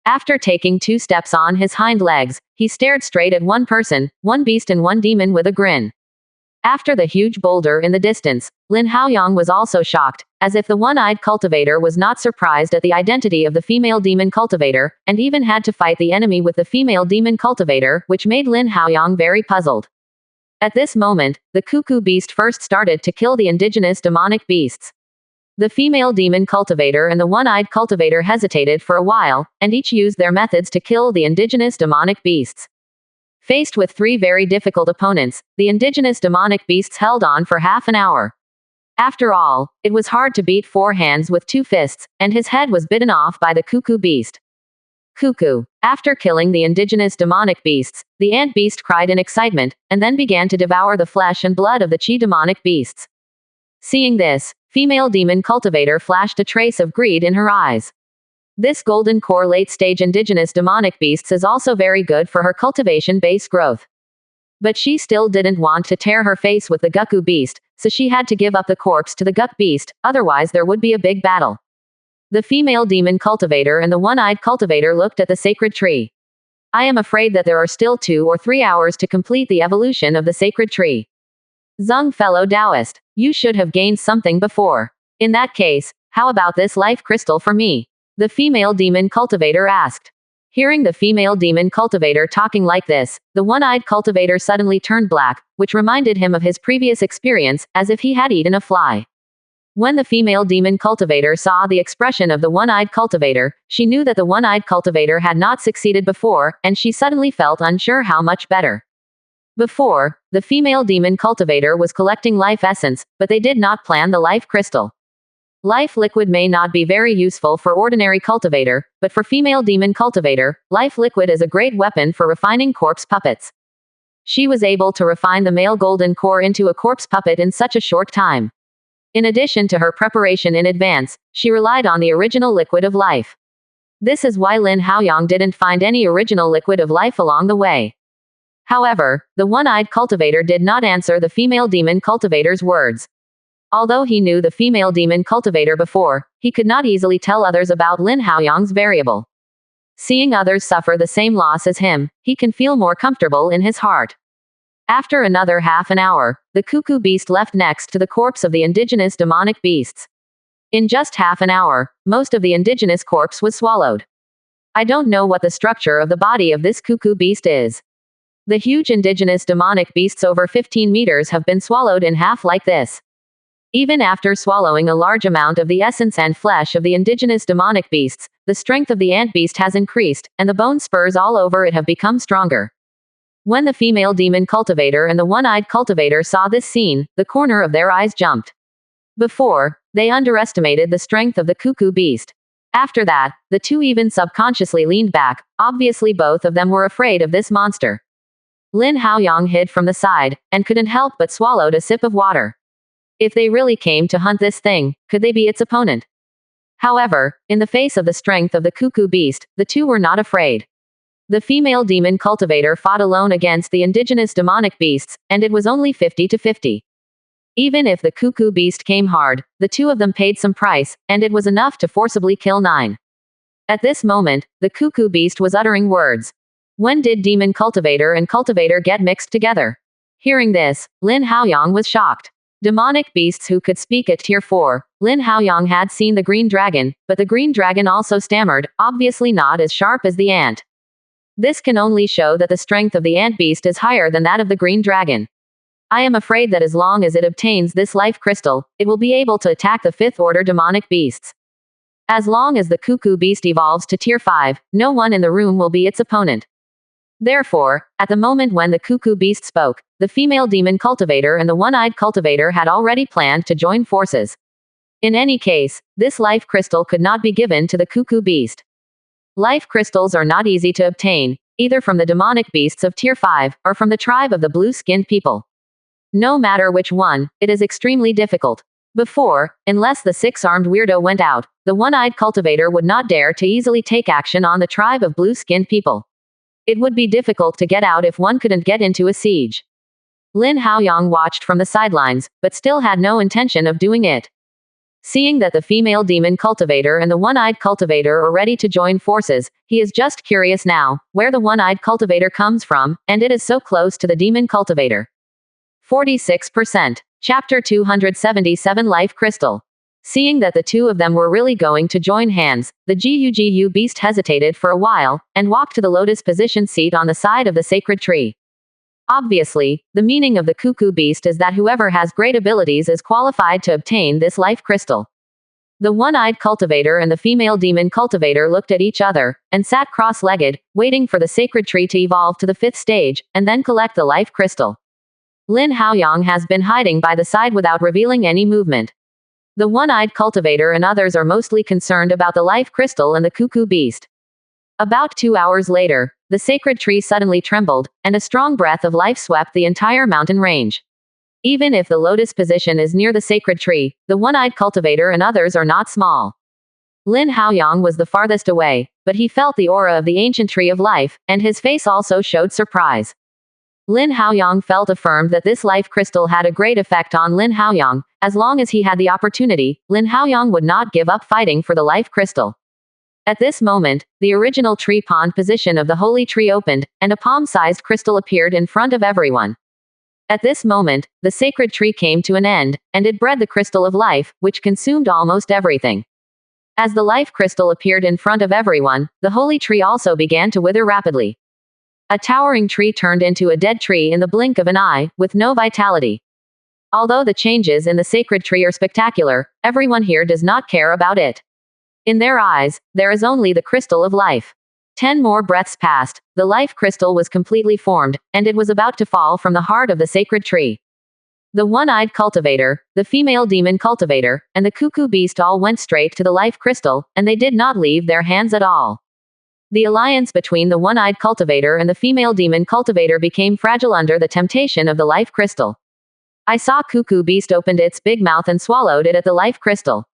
After taking 2 steps on his hind legs, he stared straight at one person, one beast and one demon with a grin. After the huge boulder in the distance, Lin Haoyang was also shocked, as if the one-eyed cultivator was not surprised at the identity of the female demon cultivator, and even had to fight the enemy with the female demon cultivator, which made Lin Haoyang very puzzled. At this moment, the cuckoo beast first started to kill the indigenous demonic beasts. The female demon cultivator and the one-eyed cultivator hesitated for a while, and each used their methods to kill the indigenous demonic beasts. Faced with 3 very difficult opponents, the indigenous demonic beasts held on for half an hour. After all, it was hard to beat 4 hands with 2 fists, and his head was bitten off by the cuckoo beast. Cuckoo. After killing the indigenous demonic beasts, the ant beast cried in excitement, and then began to devour the flesh and blood of the chi demonic beasts. Seeing this, female demon cultivator flashed a trace of greed in her eyes. This golden core late-stage indigenous demonic beasts is also very good for her cultivation base growth. But she still didn't want to tear her face with the cuckoo beast, so she had to give up the corpse to the guck beast, otherwise there would be a big battle. The female demon cultivator and the one-eyed cultivator looked at the sacred tree. I am afraid that there are still 2 or 3 hours to complete the evolution of the sacred tree. Zung, fellow Taoist, you should have gained something before. In that case, how about this life crystal for me? The female demon cultivator asked. Hearing the female demon cultivator talking like this, the one-eyed cultivator suddenly turned black, which reminded him of his previous experience, as if he had eaten a fly. When the female demon cultivator saw the expression of the one-eyed cultivator, she knew that the one-eyed cultivator had not succeeded before, and she suddenly felt unsure how much better. Before, the female demon cultivator was collecting life essence, but they did not plan the life crystal. Life liquid may not be very useful for ordinary cultivator, but for female demon cultivator, life liquid is a great weapon for refining corpse puppets. She was able to refine the male golden core into a corpse puppet in such a short time. In addition to her preparation in advance, she relied on the original liquid of life. This is why Lin Haoyang didn't find any original liquid of life along the way. However, the one-eyed cultivator did not answer the female demon cultivator's words. Although he knew the female demon cultivator before, he could not easily tell others about Lin Haoyang's variable. Seeing others suffer the same loss as him, he can feel more comfortable in his heart. After another half an hour, the cuckoo beast left next to the corpse of the indigenous demonic beasts. In just half an hour, most of the indigenous corpse was swallowed. I don't know what the structure of the body of this cuckoo beast is. The huge indigenous demonic beasts over 15 meters have been swallowed in half like this. Even after swallowing a large amount of the essence and flesh of the indigenous demonic beasts, the strength of the ant beast has increased, and the bone spurs all over it have become stronger. When the female demon cultivator and the one-eyed cultivator saw this scene, the corner of their eyes jumped. Before, they underestimated the strength of the cuckoo beast. After that, the 2 even subconsciously leaned back, obviously both of them were afraid of this monster. Lin Haoyang hid from the side, and couldn't help but swallowed a sip of water. If they really came to hunt this thing, could they be its opponent? However, in the face of the strength of the cuckoo beast, the 2 were not afraid. The female demon cultivator fought alone against the indigenous demonic beasts, and it was only 50 to 50. Even if the cuckoo beast came hard, the 2 of them paid some price, and it was enough to forcibly kill 9. At this moment, the cuckoo beast was uttering words. When did demon cultivator and cultivator get mixed together? Hearing this, Lin Haoyang was shocked. Demonic beasts who could speak at Tier 4, Lin Haoyang had seen the green dragon, but the green dragon also stammered, obviously not as sharp as the ant. This can only show that the strength of the ant beast is higher than that of the green dragon. I am afraid that as long as it obtains this life crystal, it will be able to attack the 5th order demonic beasts. As long as the cuckoo beast evolves to Tier 5, no one in the room will be its opponent. Therefore, at the moment when the cuckoo beast spoke, the female demon cultivator and the one-eyed cultivator had already planned to join forces. In any case, this life crystal could not be given to the cuckoo beast. Life crystals are not easy to obtain, either from the demonic beasts of Tier 5, or from the tribe of the blue-skinned people. No matter which one, it is extremely difficult. Before, unless the six-armed weirdo went out, the one-eyed cultivator would not dare to easily take action on the tribe of blue-skinned people. It would be difficult to get out if one couldn't get into a siege. Lin Haoyang watched from the sidelines, but still had no intention of doing it. Seeing that the female demon cultivator and the one-eyed cultivator are ready to join forces, he is just curious now, where the one-eyed cultivator comes from, and it is so close to the demon cultivator. 46%. Chapter 277 Life Crystal. Seeing that the two of them were really going to join hands, the Gu beast hesitated for a while, and walked to the lotus position seat on the side of the sacred tree. Obviously, the meaning of the cuckoo beast is that whoever has great abilities is qualified to obtain this life crystal. The one-eyed cultivator and the female demon cultivator looked at each other, and sat cross-legged, waiting for the sacred tree to evolve to the 5th stage, and then collect the life crystal. Lin Haoyang has been hiding by the side without revealing any movement. The one-eyed cultivator and others are mostly concerned about the life crystal and the cuckoo beast. About 2 hours later, the sacred tree suddenly trembled, and a strong breath of life swept the entire mountain range. Even if the lotus position is near the sacred tree, the one-eyed cultivator and others are not small. Lin Haoyang was the farthest away, but he felt the aura of the ancient tree of life, and his face also showed surprise. Lin Haoyang felt affirmed that this life crystal had a great effect on Lin Haoyang. As long as he had the opportunity, Lin Haoyang would not give up fighting for the life crystal. At this moment, the original tree pond position of the holy tree opened, and a palm-sized crystal appeared in front of everyone. At this moment, the sacred tree came to an end, and it bred the crystal of life, which consumed almost everything. As the life crystal appeared in front of everyone, the holy tree also began to wither rapidly. A towering tree turned into a dead tree in the blink of an eye, with no vitality. Although the changes in the sacred tree are spectacular, everyone here does not care about it. In their eyes, there is only the crystal of life. 10 more breaths passed, the life crystal was completely formed, and it was about to fall from the heart of the sacred tree. The one-eyed cultivator, the female demon cultivator, and the cuckoo beast all went straight to the life crystal, and they did not leave their hands at all. The alliance between the one-eyed cultivator and the female demon cultivator became fragile under the temptation of the life crystal. I saw cuckoo beast opened its big mouth and swallowed it at the life crystal.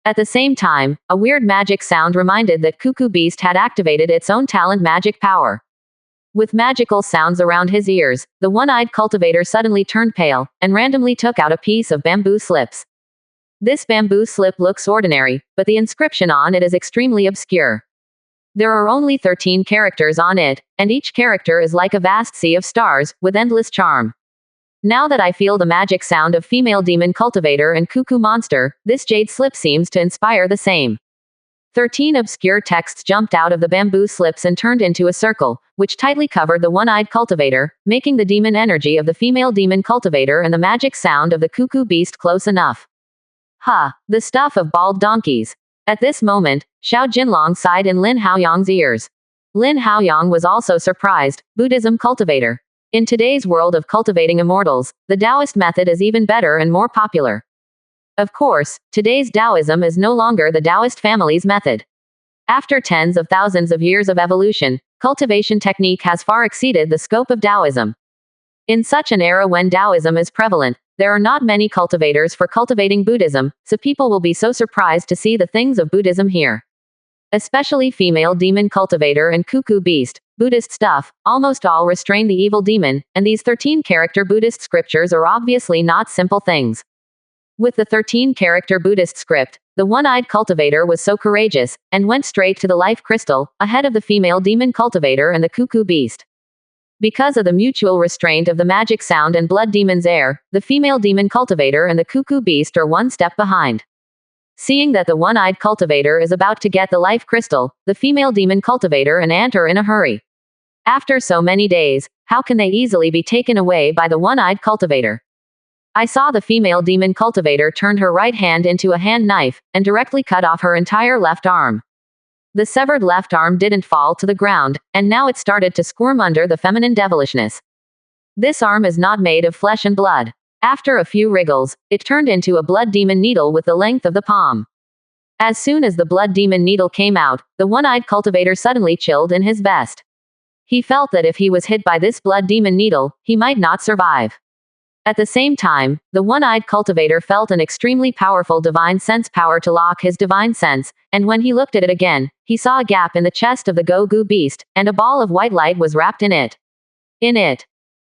At the same time, a weird magic sound reminded that cuckoo beast had activated its own talent magic power. With magical sounds around his ears, the one-eyed cultivator suddenly turned pale, and randomly took out a piece of bamboo slips. This bamboo slip looks ordinary, but the inscription on it is extremely obscure. There are only 13 characters on it, and each character is like a vast sea of stars, with endless charm. Now that I feel the magic sound of female demon cultivator and cuckoo monster, this jade slip seems to inspire the same. 13 obscure texts jumped out of the bamboo slips and turned into a circle, which tightly covered the one-eyed cultivator, making the demon energy of the female demon cultivator and the magic sound of the cuckoo beast close enough. The stuff of bald donkeys. At this moment, Xiao Jinlong sighed in Lin Haoyang's ears. Lin Haoyang was also surprised. Buddhism cultivator. In today's world of cultivating immortals, the Taoist method is even better and more popular. Of course, today's Taoism is no longer the Taoist family's method. After tens of thousands of years of evolution, cultivation technique has far exceeded the scope of Taoism. In such an era when Taoism is prevalent, there are not many cultivators for cultivating Buddhism, so people will be so surprised to see the things of Buddhism here. Especially female demon cultivator and cuckoo beast, Buddhist stuff, almost all restrain the evil demon, and these 13-character Buddhist scriptures are obviously not simple things. With the 13-character Buddhist script, the one-eyed cultivator was so courageous, and went straight to the life crystal, ahead of the female demon cultivator and the cuckoo beast. Because of the mutual restraint of the magic sound and blood demon's air, the female demon cultivator and the cuckoo beast are one step behind. Seeing that the one-eyed cultivator is about to get the life crystal, the female demon cultivator and ant are in a hurry. After so many days, how can they easily be taken away by the one-eyed cultivator? I saw the female demon cultivator turn her right hand into a hand knife, and directly cut off her entire left arm. The severed left arm didn't fall to the ground, and now it started to squirm under the feminine devilishness. This arm is not made of flesh and blood. After a few wriggles, it turned into a blood demon needle with the length of the palm. As soon as the blood demon needle came out, the one-eyed cultivator suddenly chilled in his vest. He felt that if he was hit by this blood demon needle, he might not survive. At the same time, the one-eyed cultivator felt an extremely powerful divine sense power to lock his divine sense, and when he looked at it again, he saw a gap in the chest of the Gogu beast, and a ball of white light was wrapped in it.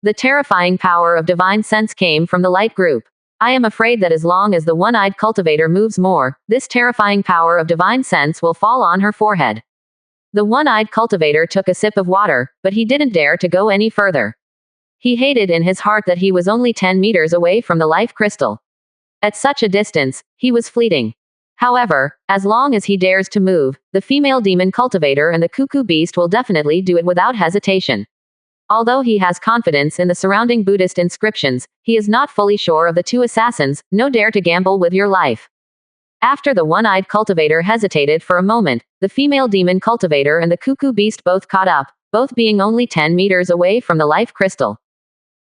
The terrifying power of divine sense came from the light group. I am afraid that as long as the one-eyed cultivator moves more, this terrifying power of divine sense will fall on her forehead. The one-eyed cultivator took a sip of water, but he didn't dare to go any further. He hated in his heart that he was only 10 meters away from the life crystal. At such a distance, he was fleeting. However, as long as he dares to move, the female demon cultivator and the cuckoo beast will definitely do it without hesitation. Although he has confidence in the surrounding Buddhist inscriptions, he is not fully sure of the two assassins. No dare to gamble with your life. After the one-eyed cultivator hesitated for a moment, the female demon cultivator and the cuckoo beast both caught up, both being only 10 meters away from the life crystal.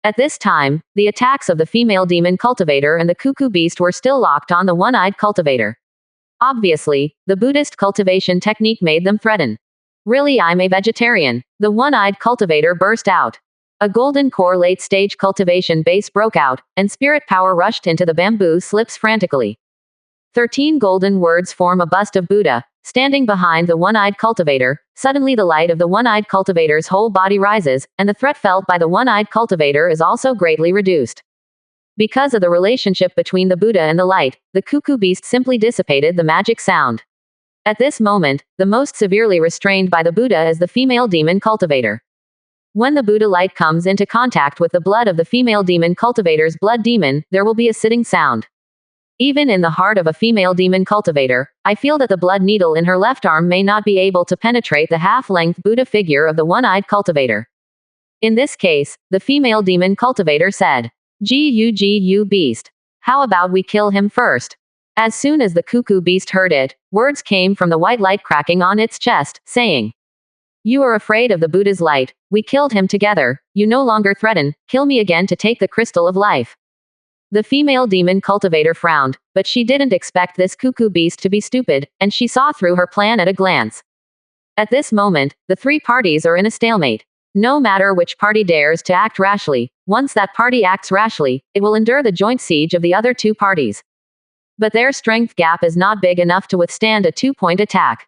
At this time, the attacks of the female demon cultivator and the cuckoo beast were still locked on the one-eyed cultivator. Obviously, the Buddhist cultivation technique made them threaten. Really, I'm a vegetarian. The one-eyed cultivator burst out. A golden core late-stage cultivation base broke out, and spirit power rushed into the bamboo slips frantically. 13 golden words form a bust of Buddha, standing behind the one-eyed cultivator. Suddenly the light of the one-eyed cultivator's whole body rises, and the threat felt by the one-eyed cultivator is also greatly reduced. Because of the relationship between the Buddha and the light, the cuckoo beast simply dissipated the magic sound. At this moment, the most severely restrained by the Buddha is the female demon cultivator. When the Buddha light comes into contact with the blood of the female demon cultivator's blood demon, there will be a sitting sound. Even in the heart of a female demon cultivator, I feel that the blood needle in her left arm may not be able to penetrate the half-length Buddha figure of the one-eyed cultivator. In this case, the female demon cultivator said, "Gu beast. How about we kill him first?" As soon as the cuckoo beast heard it, words came from the white light cracking on its chest, saying, "You are afraid of the Buddha's light. We killed him together. You no longer threaten. Kill me again to take the crystal of life." The female demon cultivator frowned, but she didn't expect this cuckoo beast to be stupid, and she saw through her plan at a glance. At this moment, the three parties are in a stalemate. No matter which party dares to act rashly, once that party acts rashly, it will endure the joint siege of the other two parties. But their strength gap is not big enough to withstand a two-point attack.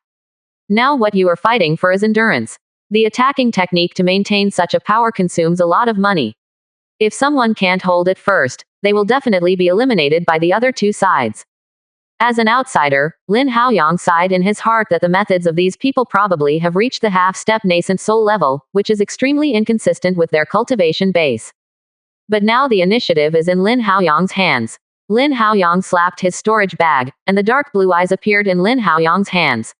Now what you are fighting for is endurance. The attacking technique to maintain such a power consumes a lot of money. If someone can't hold it first, they will definitely be eliminated by the other two sides. As an outsider, Lin Haoyang sighed in his heart that the methods of these people probably have reached the half-step nascent soul level, which is extremely inconsistent with their cultivation base. But now the initiative is in Lin Haoyang's hands. Lin Haoyang slapped his storage bag, and the dark blue eyes appeared in Lin Haoyang's hands.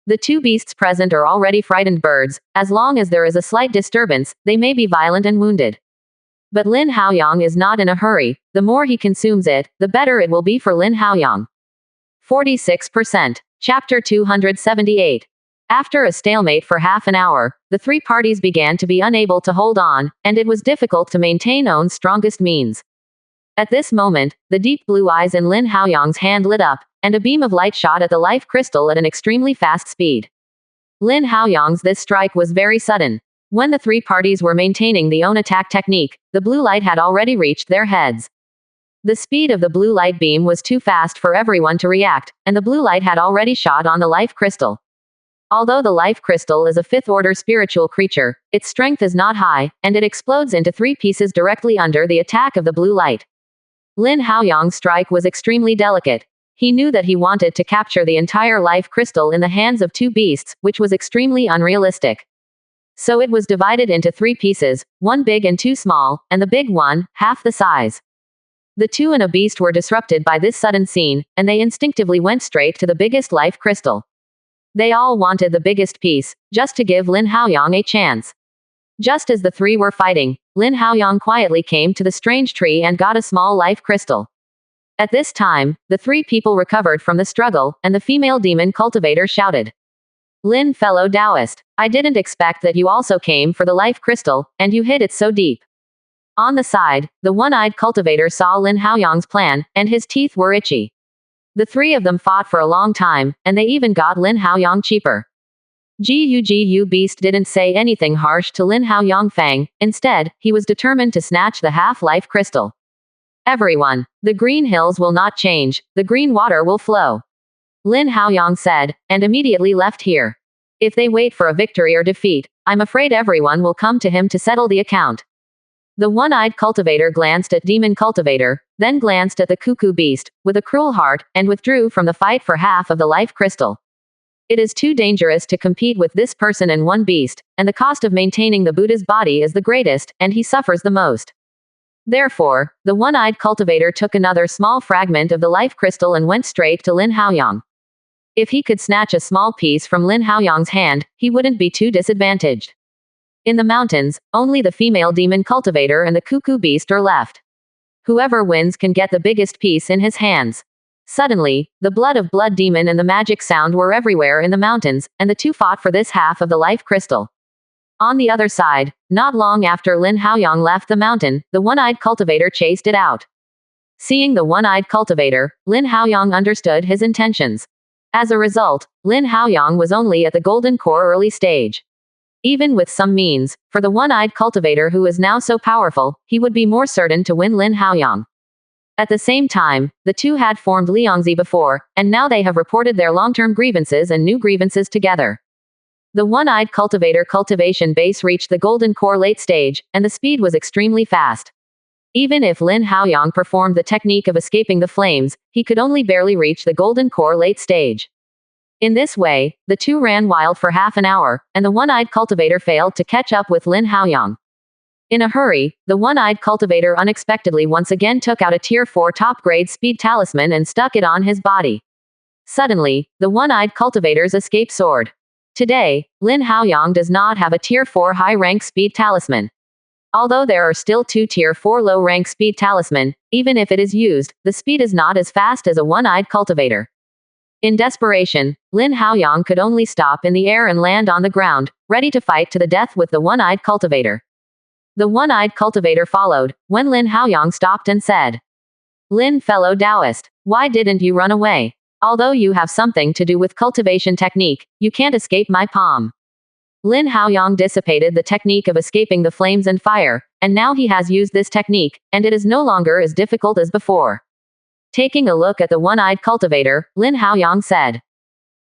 The two beasts present are already frightened birds. As long as there is a slight disturbance, they may be violent and wounded. But Lin Haoyang is not in a hurry. The more he consumes it, the better it will be for Lin Haoyang. 46%. Chapter 278. After a stalemate for half an hour, the three parties began to be unable to hold on, and it was difficult to maintain own strongest means. At this moment, the deep blue eyes in Lin Haoyang's hand lit up, and a beam of light shot at the life crystal at an extremely fast speed. Lin Haoyang's this strike was very sudden. When the three parties were maintaining the own attack technique, the blue light had already reached their heads. The speed of the blue light beam was too fast for everyone to react, and the blue light had already shot on the life crystal. Although the life crystal is a fifth-order spiritual creature, its strength is not high, and it explodes into three pieces directly under the attack of the blue light. Lin Haoyang's strike was extremely delicate. He knew that he wanted to capture the entire life crystal in the hands of two beasts, which was extremely unrealistic. So it was divided into three pieces, one big and two small, and the big one, half the size. The two and a beast were disrupted by this sudden scene, and they instinctively went straight to the biggest life crystal. They all wanted the biggest piece, just to give Lin Haoyang a chance. Just as the three were fighting, Lin Haoyang quietly came to the strange tree and got a small life crystal. At this time, the three people recovered from the struggle, and the female demon cultivator shouted, "Lin, fellow Taoist, I didn't expect that you also came for the life crystal, and you hid it so deep." On the side, the one-eyed cultivator saw Lin Haoyang's plan, and his teeth were itchy. The three of them fought for a long time, and they even got Lin Haoyang cheaper. Gu beast didn't say anything harsh to Lin Haoyang Fang, instead, he was determined to snatch the half-life crystal. Everyone, the green hills will not change, the green water will flow. Lin Haoyang said, and immediately left here. If they wait for a victory or defeat, I'm afraid everyone will come to him to settle the account. The one-eyed cultivator glanced at Demon Cultivator, then glanced at the cuckoo beast, with a cruel heart, and withdrew from the fight for half of the life crystal. It is too dangerous to compete with this person and one beast, and the cost of maintaining the Buddha's body is the greatest, and he suffers the most. Therefore, the one-eyed cultivator took another small fragment of the life crystal and went straight to Lin Haoyang. If he could snatch a small piece from Lin Haoyang's hand, he wouldn't be too disadvantaged. In the mountains, only the female demon cultivator and the cuckoo beast are left. Whoever wins can get the biggest piece in his hands. Suddenly, the blood of blood demon and the magic sound were everywhere in the mountains, and the two fought for this half of the life crystal. On the other side, not long after Lin Haoyang left the mountain, the one-eyed cultivator chased it out. Seeing the one-eyed cultivator, Lin Haoyang understood his intentions. As a result, Lin Haoyang was only at the golden core early stage. Even with some means, for the one-eyed cultivator who is now so powerful, he would be more certain to win Lin Haoyang. At the same time, the two had formed Liangzi before, and now they have reported their long-term grievances and new grievances together. The one-eyed cultivator cultivation base reached the golden core late stage, and the speed was extremely fast. Even if Lin Haoyang performed the technique of escaping the flames, he could only barely reach the golden core late stage. In this way, the two ran wild for half an hour, and the one-eyed cultivator failed to catch up with Lin Haoyang. In a hurry, the one-eyed cultivator unexpectedly once again took out a Tier 4 top-grade speed talisman and stuck it on his body. Suddenly, the one-eyed cultivator's escape soared. Today, Lin Haoyang does not have a Tier 4 high-rank speed talisman. Although there are still two Tier 4 low-rank speed talisman, even if it is used, the speed is not as fast as a one-eyed cultivator. In desperation, Lin Haoyang could only stop in the air and land on the ground, ready to fight to the death with the one-eyed cultivator. The one-eyed cultivator followed, when Lin Haoyang stopped and said, "Lin, fellow Taoist, why didn't you run away? Although you have something to do with cultivation technique, you can't escape my palm." Lin Haoyang dissipated the technique of escaping the flames and fire, and now he has used this technique, and it is no longer as difficult as before. Taking a look at the one-eyed cultivator, Lin Haoyang said,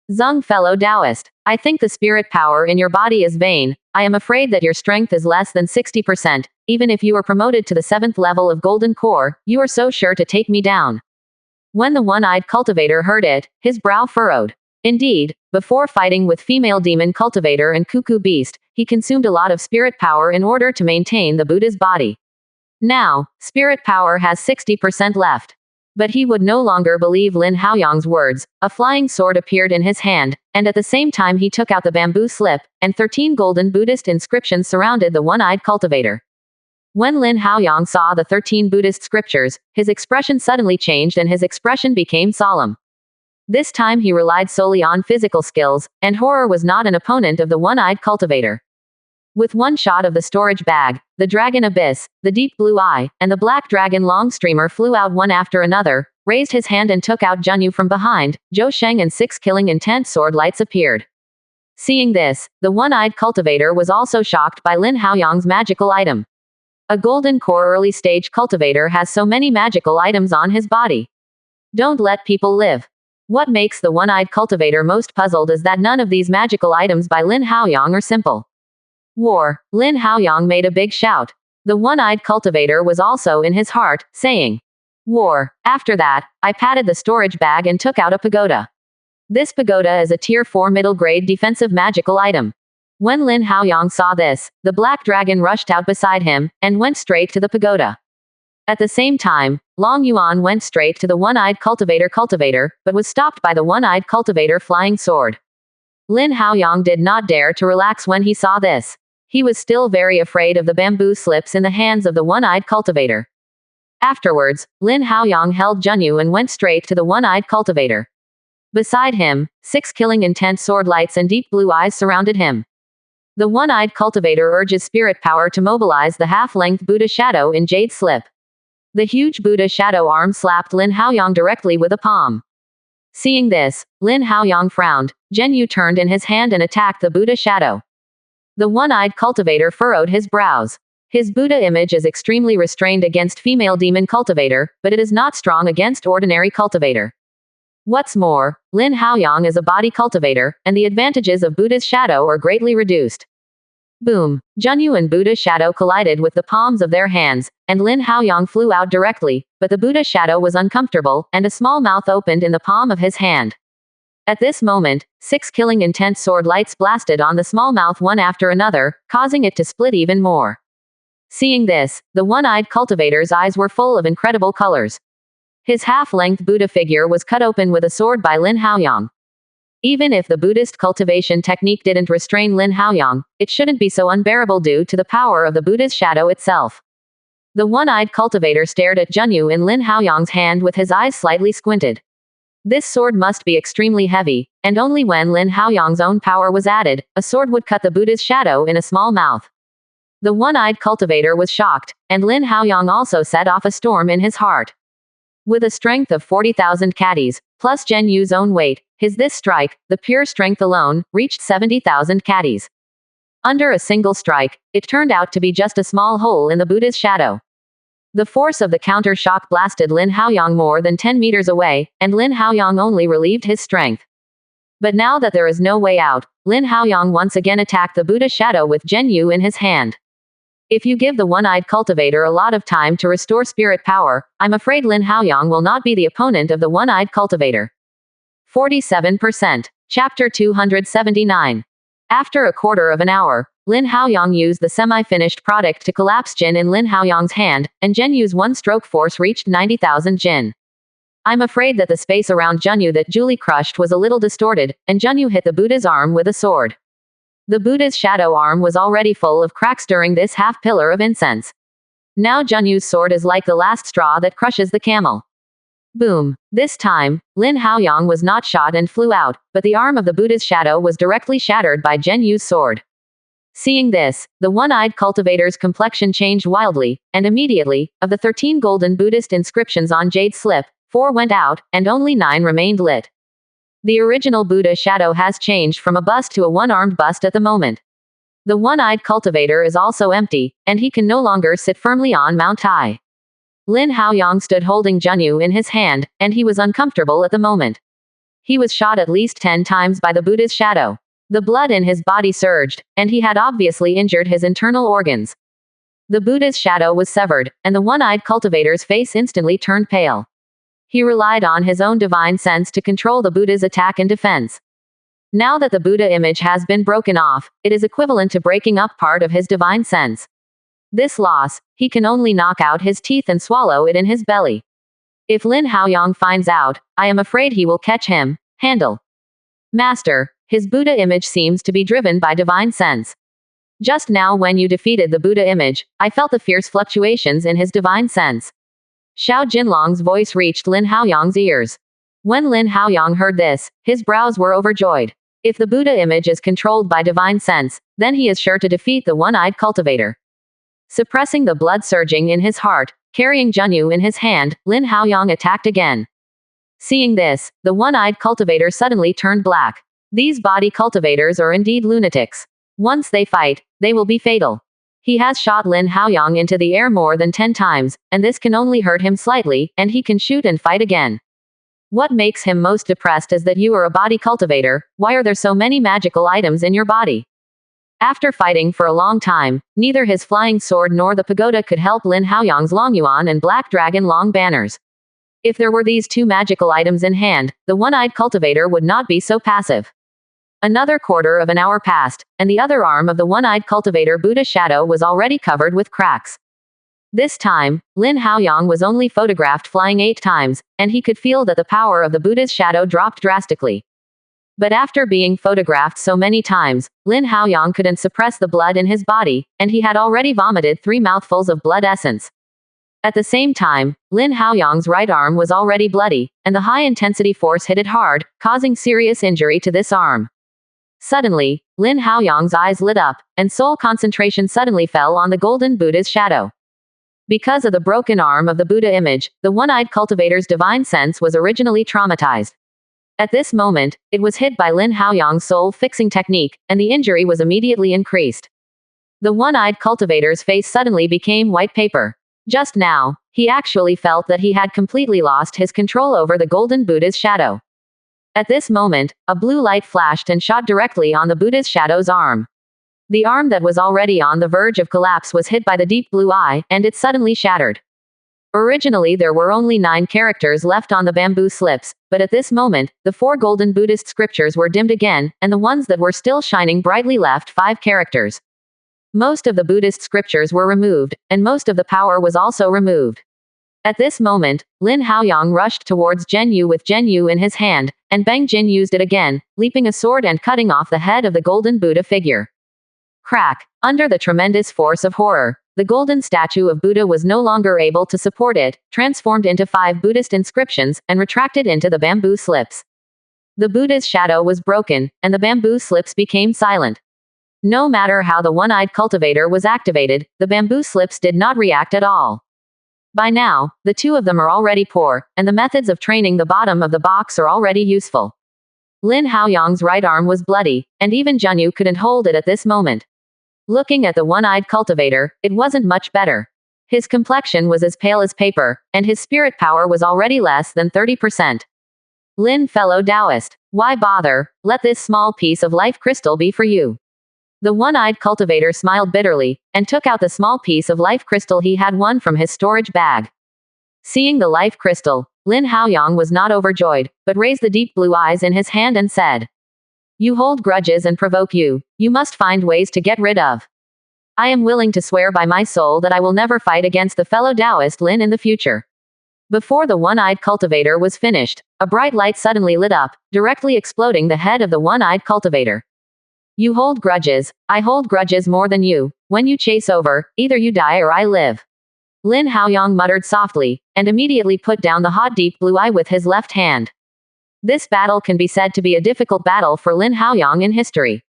"Zeng, fellow Taoist, I think the spirit power in your body is vain. I am afraid that your strength is less than 60%. Even if you are promoted to the 7th level of Golden Core, you are so sure to take me down." When the one-eyed cultivator heard it, his brow furrowed. Indeed, before fighting with female demon cultivator and cuckoo beast, he consumed a lot of spirit power in order to maintain the Buddha's body. Now, spirit power has 60% left. But he would no longer believe Lin Haoyang's words. A flying sword appeared in his hand, and at the same time he took out the bamboo slip, and 13 golden Buddhist inscriptions surrounded the one-eyed cultivator. When Lin Haoyang saw the 13 Buddhist scriptures, his expression suddenly changed and his expression became solemn. This time he relied solely on physical skills, and horror was not an opponent of the one-eyed cultivator. With one shot of the storage bag, the dragon abyss, the deep blue eye, and the black dragon long streamer flew out one after another, raised his hand and took out Junyu from behind. Zhou Sheng and 6 killing intent sword lights appeared. Seeing this, the one-eyed cultivator was also shocked by Lin Haoyang's magical item. A golden core early stage cultivator has so many magical items on his body. Don't let people live. What makes the one-eyed cultivator most puzzled is that none of these magical items by Lin Haoyang are simple. War. Lin Haoyang made a big shout. The one-eyed cultivator was also in his heart, saying, "War." After that, I patted the storage bag and took out a pagoda. This pagoda is a Tier 4 middle-grade defensive magical item. When Lin Haoyang saw this, the black dragon rushed out beside him, and went straight to the pagoda. At the same time, Long Yuan went straight to the one-eyed cultivator, but was stopped by the one-eyed cultivator flying sword. Lin Haoyang did not dare to relax when he saw this. He was still very afraid of the bamboo slips in the hands of the one-eyed cultivator. Afterwards, Lin Haoyang held Junyu and went straight to the one-eyed cultivator. Beside him, 6 killing intent sword lights and deep blue eyes surrounded him. The one-eyed cultivator urges spirit power to mobilize the half-length Buddha shadow in jade slip. The huge Buddha shadow arm slapped Lin Haoyang directly with a palm. Seeing this, Lin Haoyang frowned. Zhen Yu turned in his hand and attacked the Buddha shadow. The one-eyed cultivator furrowed his brows. His Buddha image is extremely restrained against female demon cultivator, but it is not strong against ordinary cultivator. What's more, Lin Haoyang is a body cultivator, and the advantages of Buddha's shadow are greatly reduced. Boom! Zhen Yu and Buddha's shadow collided with the palms of their hands, and Lin Haoyang flew out directly, but the Buddha shadow was uncomfortable, and a small mouth opened in the palm of his hand. At this moment, 6 killing intent sword lights blasted on the small mouth one after another, causing it to split even more. Seeing this, the one-eyed cultivator's eyes were full of incredible colors. His half-length Buddha figure was cut open with a sword by Lin Haoyang. Even if the Buddhist cultivation technique didn't restrain Lin Haoyang, it shouldn't be so unbearable due to the power of the Buddha's shadow itself. The one-eyed cultivator stared at Zhen Yu in Lin Haoyang's hand with his eyes slightly squinted. This sword must be extremely heavy, and only when Lin Haoyang's own power was added, a sword would cut the Buddha's shadow in a small mouth. The one-eyed cultivator was shocked, and Lin Haoyang also set off a storm in his heart. With a strength of 40,000 catties, plus Zhen Yu's own weight, this strike, the pure strength alone, reached 70,000 catties. Under a single strike, it turned out to be just a small hole in the Buddha's shadow. The force of the counter shock blasted Lin Haoyang more than 10 meters away, and Lin Haoyang only relieved his strength. But now that there is no way out, Lin Haoyang once again attacked the Buddha shadow with Zhen Yu in his hand. If you give the one-eyed cultivator a lot of time to restore spirit power, I'm afraid Lin Haoyang will not be the opponent of the one-eyed cultivator. 47%. Chapter 279. After a quarter of an hour, Lin Haoyang used the semi-finished product to collapse Jin in Lin Haoyang's hand, and Zhen Yu's one-stroke force reached 90,000 Jin. I'm afraid that the space around Zhen Yu that Julie crushed was a little distorted, and Zhen Yu hit the Buddha's arm with a sword. The Buddha's shadow arm was already full of cracks during this half-pillar of incense. Now Zhen Yu's sword is like the last straw that crushes the camel. Boom. This time, Lin Haoyang was not shot and flew out, but the arm of the Buddha's shadow was directly shattered by Zhen Yu's sword. Seeing this, the one-eyed cultivator's complexion changed wildly, and immediately, of the 13 golden Buddhist inscriptions on jade slip, 4 went out, and only 9 remained lit. The original Buddha shadow has changed from a bust to a one-armed bust at the moment. The one-eyed cultivator is also empty, and he can no longer sit firmly on Mount Tai. Lin Haoyang stood holding Zhen Yu in his hand, and he was uncomfortable at the moment. He was shot at least 10 times by the Buddha's shadow. The blood in his body surged, and he had obviously injured his internal organs. The Buddha's shadow was severed, and the one-eyed cultivator's face instantly turned pale. He relied on his own divine sense to control the Buddha's attack and defense. Now that the Buddha image has been broken off, it is equivalent to breaking up part of his divine sense. This loss, he can only knock out his teeth and swallow it in his belly. If Lin Haoyang finds out, I am afraid he will catch him. Handle. Master, his Buddha image seems to be driven by divine sense. Just now when you defeated the Buddha image, I felt the fierce fluctuations in his divine sense. Xiao Jinlong's voice reached Lin Haoyang's ears. When Lin Haoyang heard this, his brows were overjoyed. If the Buddha image is controlled by divine sense, then he is sure to defeat the one-eyed cultivator. Suppressing the blood surging in his heart, carrying Zhen Yu in his hand, Lin Haoyang attacked again. Seeing this, the one-eyed cultivator suddenly turned black. These body cultivators are indeed lunatics. Once they fight, they will be fatal. He has shot Lin Haoyang into the air more than 10 times, and this can only hurt him slightly, and he can shoot and fight again. What makes him most depressed is that you are a body cultivator. Why are there so many magical items in your body? After fighting for a long time, neither his flying sword nor the pagoda could help Lin Haoyang's Long Yuan and Black Dragon long banners. If there were these 2 magical items in hand, the one-eyed cultivator would not be so passive. Another quarter of an hour passed, and the other arm of the one-eyed cultivator Buddha shadow was already covered with cracks. This time, Lin Haoyang was only photographed flying 8 times, and he could feel that the power of the Buddha's shadow dropped drastically. But after being photographed so many times, Lin Haoyang couldn't suppress the blood in his body, and he had already vomited 3 mouthfuls of blood essence. At the same time, Lin Haoyang's right arm was already bloody, and the high-intensity force hit it hard, causing serious injury to this arm. Suddenly, Lin Haoyang's eyes lit up, and soul concentration suddenly fell on the golden Buddha's shadow. Because of the broken arm of the Buddha image, the one-eyed cultivator's divine sense was originally traumatized. At this moment, it was hit by Lin Haoyang's soul-fixing technique, and the injury was immediately increased. The one-eyed cultivator's face suddenly became white paper. Just now, he actually felt that he had completely lost his control over the golden Buddha's shadow. At this moment, a blue light flashed and shot directly on the Buddha's shadow's arm. The arm that was already on the verge of collapse was hit by the deep blue eye, and it suddenly shattered. Originally there were only 9 characters left on the bamboo slips, but at this moment, the 4 golden Buddhist scriptures were dimmed again, and the ones that were still shining brightly left 5 characters. Most of the Buddhist scriptures were removed, and most of the power was also removed. At this moment, Lin Haoyang rushed towards Zhen Yu with Zhen Yu in his hand, and Bang Jin used it again, leaping a sword and cutting off the head of the golden Buddha figure. Crack! Under the tremendous force of horror, the golden statue of Buddha was no longer able to support it, transformed into 5 Buddhist inscriptions, and retracted into the bamboo slips. The Buddha's shadow was broken, and the bamboo slips became silent. No matter how the one-eyed cultivator was activated, the bamboo slips did not react at all. By now, the 2 of them are already poor, and the methods of training the bottom of the box are already useful. Lin Haoyang's right arm was bloody, and even Zhen Yu couldn't hold it at this moment. Looking at the one-eyed cultivator, it wasn't much better. His complexion was as pale as paper, and his spirit power was already less than 30%. Lin, fellow Taoist, why bother? Let this small piece of life crystal be for you. The one-eyed cultivator smiled bitterly, and took out the small piece of life crystal he had won from his storage bag. Seeing the life crystal, Lin Haoyang was not overjoyed, but raised the deep blue eyes in his hand and said, "You hold grudges and provoke you must find ways to get rid of. I am willing to swear by my soul that I will never fight against the fellow Taoist Lin in the future." Before the one-eyed cultivator was finished, a bright light suddenly lit up, directly exploding the head of the one-eyed cultivator. "You hold grudges, I hold grudges more than you. When you chase over, either you die or I live." Lin Haoyang muttered softly, and immediately put down the hot deep blue eye with his left hand. This battle can be said to be a difficult battle for Lin Haoyang in history.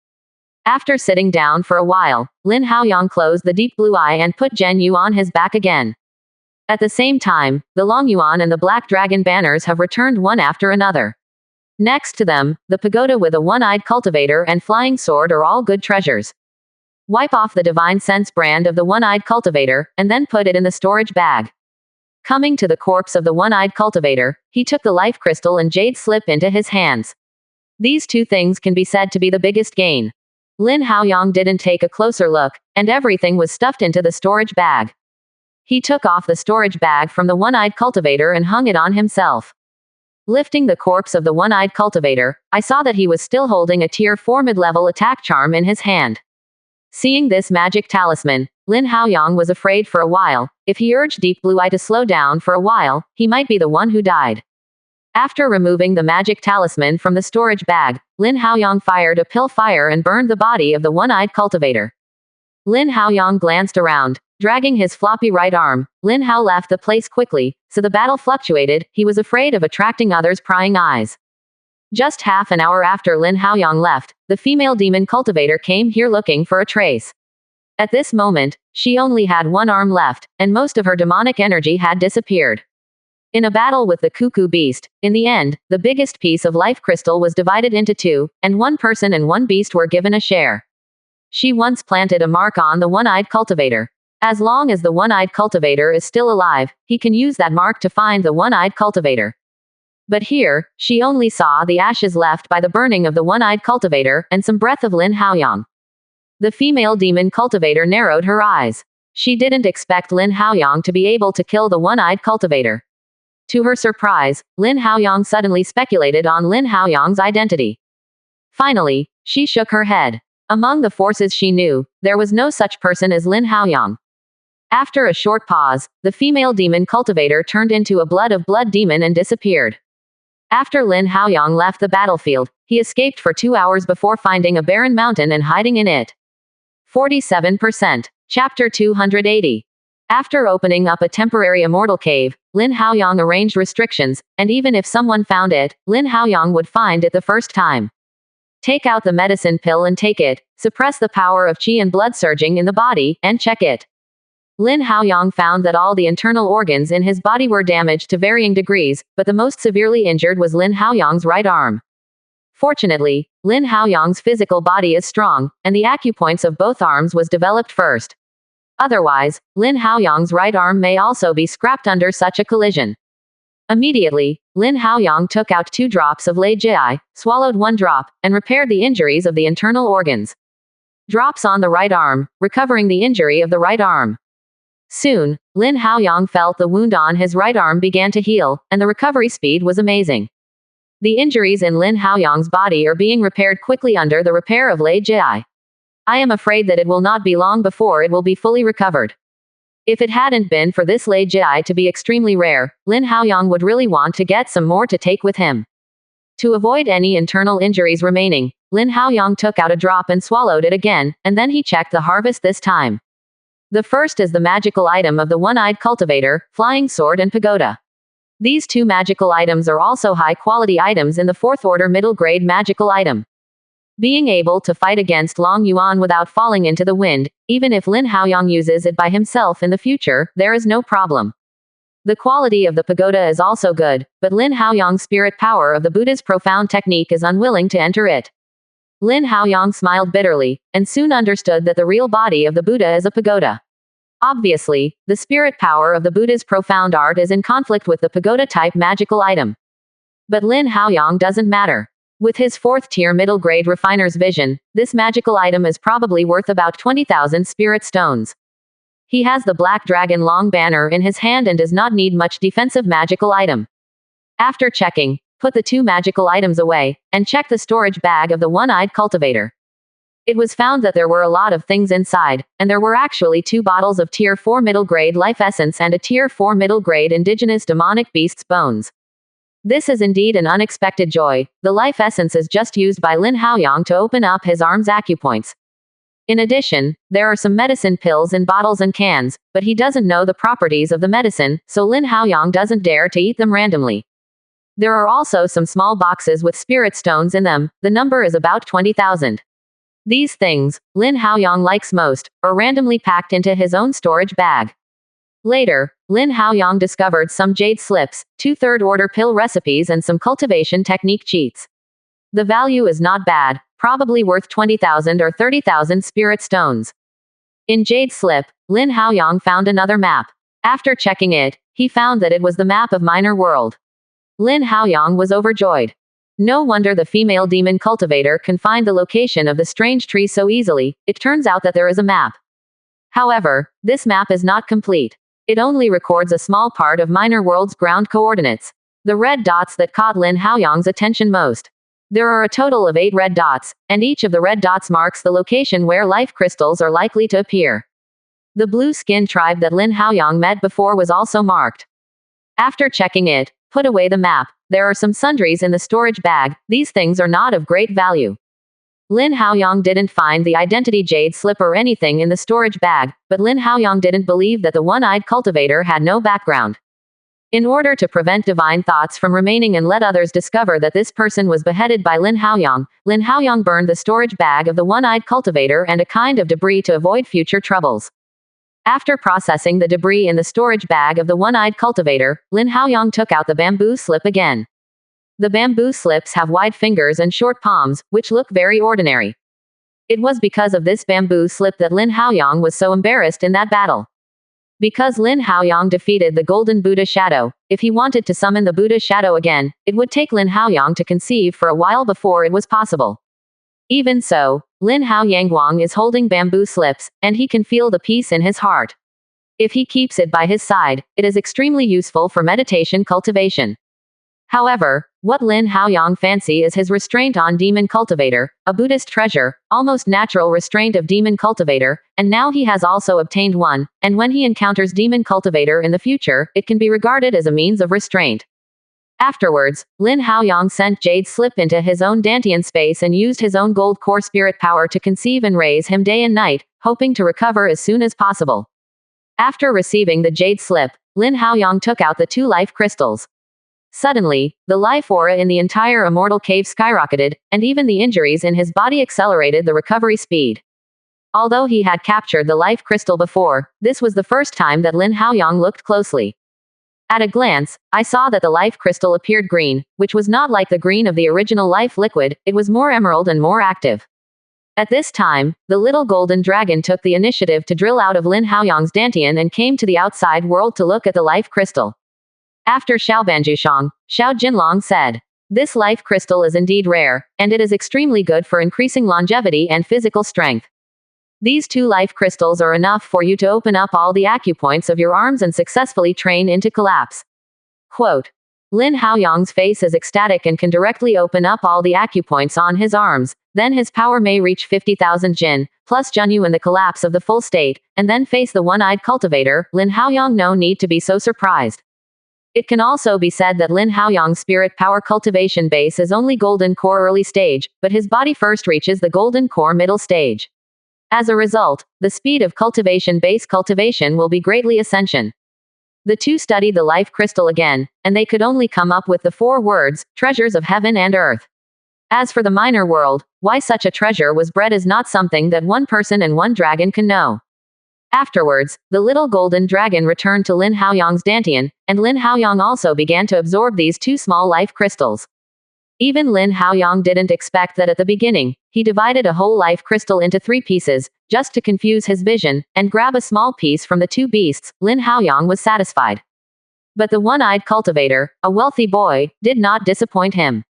After sitting down for a while, Lin Haoyang closed the deep blue eye and put Zhen Yu on his back again. At the same time, the Long Yuan and the Black Dragon banners have returned one after another. Next to them, the pagoda with a one-eyed cultivator and flying sword are all good treasures. Wipe off the Divine Sense brand of the one-eyed cultivator, and then put it in the storage bag. Coming to the corpse of the one-eyed cultivator, he took the life crystal and jade slip into his hands. These 2 things can be said to be the biggest gain. Lin Haoyang didn't take a closer look, and everything was stuffed into the storage bag. He took off the storage bag from the one-eyed cultivator and hung it on himself. Lifting the corpse of the one-eyed cultivator, I saw that he was still holding a tier 4 mid-level attack charm in his hand. Seeing this magic talisman, Lin Haoyang was afraid for a while. If he urged Deep Blue Eye to slow down for a while, he might be the one who died. After removing the magic talisman from the storage bag, Lin Haoyang fired a pill fire and burned the body of the one-eyed cultivator. Lin Haoyang glanced around. Dragging his floppy right arm, Lin Hao left the place quickly, so the battle fluctuated. He was afraid of attracting others' prying eyes. Just half an hour after Lin Haoyang left, the female demon cultivator came here looking for a trace. At this moment, she only had one arm left, and most of her demonic energy had disappeared. In a battle with the cuckoo beast, in the end, the biggest piece of life crystal was divided into 2, and 1 person and 1 beast were given a share. She once planted a mark on the one-eyed cultivator. As long as the one-eyed cultivator is still alive, he can use that mark to find the one-eyed cultivator. But here, she only saw the ashes left by the burning of the one-eyed cultivator, and some breath of Lin Haoyang. The female demon cultivator narrowed her eyes. She didn't expect Lin Haoyang to be able to kill the one-eyed cultivator. To her surprise, Lin Haoyang suddenly speculated on Lin Haoyang's identity. Finally, she shook her head. Among the forces she knew, there was no such person as Lin Haoyang. After a short pause, the female demon cultivator turned into a blood of blood demon and disappeared. After Lin Haoyang left the battlefield, he escaped for 2 hours before finding a barren mountain and hiding in it. 47%. Chapter 280. After opening up a temporary immortal cave, Lin Haoyang arranged restrictions, and even if someone found it, Lin Haoyang would find it the first time. Take out the medicine pill and take it, suppress the power of qi and blood surging in the body, and check it. Lin Haoyang found that all the internal organs in his body were damaged to varying degrees, but the most severely injured was Lin Haoyang's right arm. Fortunately, Lin Haoyang's physical body is strong, and the acupoints of both arms was developed first. Otherwise, Lin Haoyang's right arm may also be scrapped under such a collision. Immediately, Lin Haoyang took out 2 drops of Lei Jai, swallowed 1 drop, and repaired the injuries of the internal organs. Drops on the right arm, recovering the injury of the right arm. Soon, Lin Haoyang felt the wound on his right arm began to heal, and the recovery speed was amazing. The injuries in Lin Haoyang's body are being repaired quickly under the repair of Lei Jai. I am afraid that it will not be long before it will be fully recovered. If it hadn't been for this Lei Jai to be extremely rare, Lin Haoyang would really want to get some more to take with him. To avoid any internal injuries remaining, Lin Haoyang took out a drop and swallowed it again, and then he checked the harvest this time. The first is the magical item of the one-eyed cultivator, flying sword and pagoda. These 2 magical items are also high-quality items in the 4th order middle-grade magical item. Being able to fight against Long Yuan without falling into the wind, even if Lin Haoyang uses it by himself in the future, there is no problem. The quality of the pagoda is also good, but Lin Haoyang's spirit power of the Buddha's profound technique is unwilling to enter it. Lin Haoyang smiled bitterly, and soon understood that the real body of the Buddha is a pagoda. Obviously, the spirit power of the Buddha's profound art is in conflict with the pagoda-type magical item. But Lin Haoyang doesn't matter. With his 4th-tier middle-grade refiner's vision, this magical item is probably worth about 20,000 spirit stones. He has the Black Dragon Long Banner in his hand and does not need much defensive magical item. After checking, put the 2 magical items away, and check the storage bag of the one-eyed cultivator. It was found that there were a lot of things inside, and there were actually 2 bottles of Tier 4 middle-grade life essence and a Tier 4 middle-grade indigenous demonic beast's bones. This is indeed an unexpected joy. The life essence is just used by Lin Haoyang to open up his arm's acupoints. In addition, there are some medicine pills in bottles and cans, but he doesn't know the properties of the medicine, so Lin Haoyang doesn't dare to eat them randomly. There are also some small boxes with spirit stones in them. The number is about 20,000. These things, Lin Haoyang likes most, are randomly packed into his own storage bag. Later, Lin Haoyang discovered some jade slips, 2 third-order pill recipes and some cultivation technique cheats. The value is not bad, probably worth 20,000 or 30,000 spirit stones. In jade slip, Lin Haoyang found another map. After checking it, he found that it was the map of Minor World. Lin Haoyang was overjoyed. No wonder the female demon cultivator can find the location of the strange tree so easily. It turns out that there is a map. However, this map is not complete. It only records a small part of Minor World's ground coordinates. The red dots that caught Lin Haoyang's attention most. There are a total of 8 red dots, and each of the red dots marks the location where life crystals are likely to appear. The blue-skin tribe that Lin Haoyang met before was also marked. After checking it, put away the map. There are some sundries in the storage bag. These things are not of great value. Lin Haoyang didn't find the identity jade slip or anything in the storage bag, but Lin Haoyang didn't believe that the one-eyed cultivator had no background. In order to prevent divine thoughts from remaining and let others discover that this person was beheaded by Lin Haoyang burned the storage bag of the one-eyed cultivator and a kind of debris to avoid future troubles. After processing the debris in the storage bag of the one-eyed cultivator, Lin Haoyang took out the bamboo slip again. The bamboo slips have wide fingers and short palms, which look very ordinary. It was because of this bamboo slip that Lin Haoyang was so embarrassed in that battle. Because Lin Haoyang defeated the golden Buddha shadow, if he wanted to summon the Buddha shadow again, it would take Lin Haoyang to conceive for a while before it was possible. Even so, Lin Haoyang is holding bamboo slips, and he can feel the peace in his heart. If he keeps it by his side, it is extremely useful for meditation cultivation. However, what Lin Haoyang fancy is his restraint on Demon Cultivator, a Buddhist treasure, almost natural restraint of Demon Cultivator, and now he has also obtained one, and when he encounters Demon Cultivator in the future, it can be regarded as a means of restraint. Afterwards, Lin Haoyang sent Jade Slip into his own Dantian space and used his own gold core spirit power to conceive and raise him day and night, hoping to recover as soon as possible. After receiving the Jade Slip, Lin Haoyang took out the 2 life crystals. Suddenly, the life aura in the entire immortal cave skyrocketed, and even the injuries in his body accelerated the recovery speed. Although he had captured the life crystal before, this was the first time that Lin Haoyang looked closely. At a glance, I saw that the life crystal appeared green, which was not like the green of the original life liquid, it was more emerald and more active. At this time, the little golden dragon took the initiative to drill out of Lin Haoyang's dantian and came to the outside world to look at the life crystal. After Xiao Banjushang, Xiao Jinlong said, "This life crystal is indeed rare, and it is extremely good for increasing longevity and physical strength. These 2 life crystals are enough for you to open up all the acupoints of your arms and successfully train into collapse." Quote. Lin Haoyang's face is ecstatic and can directly open up all the acupoints on his arms, then his power may reach 50,000 Jin, plus Junyu in the collapse of the full state, and then face the one-eyed cultivator. Lin Haoyang no need to be so surprised. It can also be said that Lin Haoyang's spirit power cultivation base is only golden core early stage, but his body first reaches the golden core middle stage. As a result, the speed of cultivation base cultivation will be greatly ascension. The 2 studied the life crystal again, and they could only come up with the 4 words, treasures of heaven and earth. As for the minor world, why such a treasure was bred is not something that one person and one dragon can know. Afterwards, the little golden dragon returned to Lin Haoyang's dantian, and Lin Haoyang also began to absorb these 2 small life crystals. Even Lin Haoyang didn't expect that at the beginning. He divided a whole life crystal into 3 pieces, just to confuse his vision, and grab a small piece from the 2 beasts. Lin Haoyang was satisfied. But the one-eyed cultivator, a wealthy boy, did not disappoint him.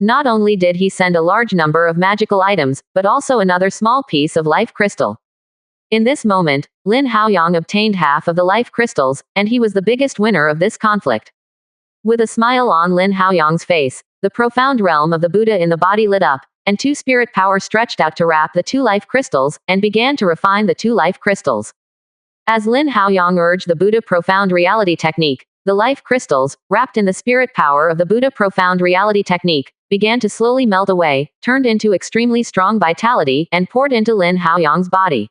Not only did he send a large number of magical items, but also another small piece of life crystal. In this moment, Lin Haoyang obtained half of the life crystals, and he was the biggest winner of this conflict. With a smile on Lin Haoyang's face, the profound realm of the Buddha in the body lit up, and 2 spirit power stretched out to wrap the 2 life crystals, and began to refine the 2 life crystals. As Lin Haoyang urged the Buddha profound reality technique, the life crystals, wrapped in the spirit power of the Buddha profound reality technique, began to slowly melt away, turned into extremely strong vitality, and poured into Lin Haoyang's body.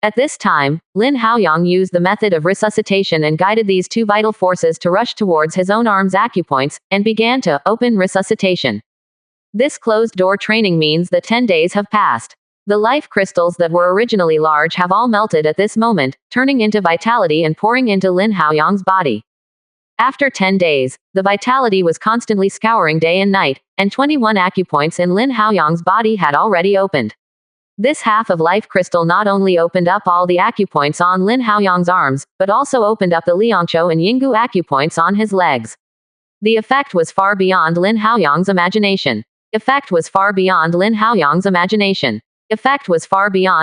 At this time, Lin Haoyang used the method of resuscitation and guided these 2 vital forces to rush towards his own arm's acupoints, and began to open resuscitation. This closed-door training means that 10 days have passed. The life crystals that were originally large have all melted at this moment, turning into vitality and pouring into Lin Haoyang's body. After 10 days, the vitality was constantly scouring day and night, and 21 acupoints in Lin Haoyang's body had already opened. This half of life crystal not only opened up all the acupoints on Lin Haoyang's arms, but also opened up the Liangqiu and Yinggu acupoints on his legs. The effect was far beyond Lin Haoyang's imagination. Effect was far beyond Lin Haoyang's imagination. Effect was far beyond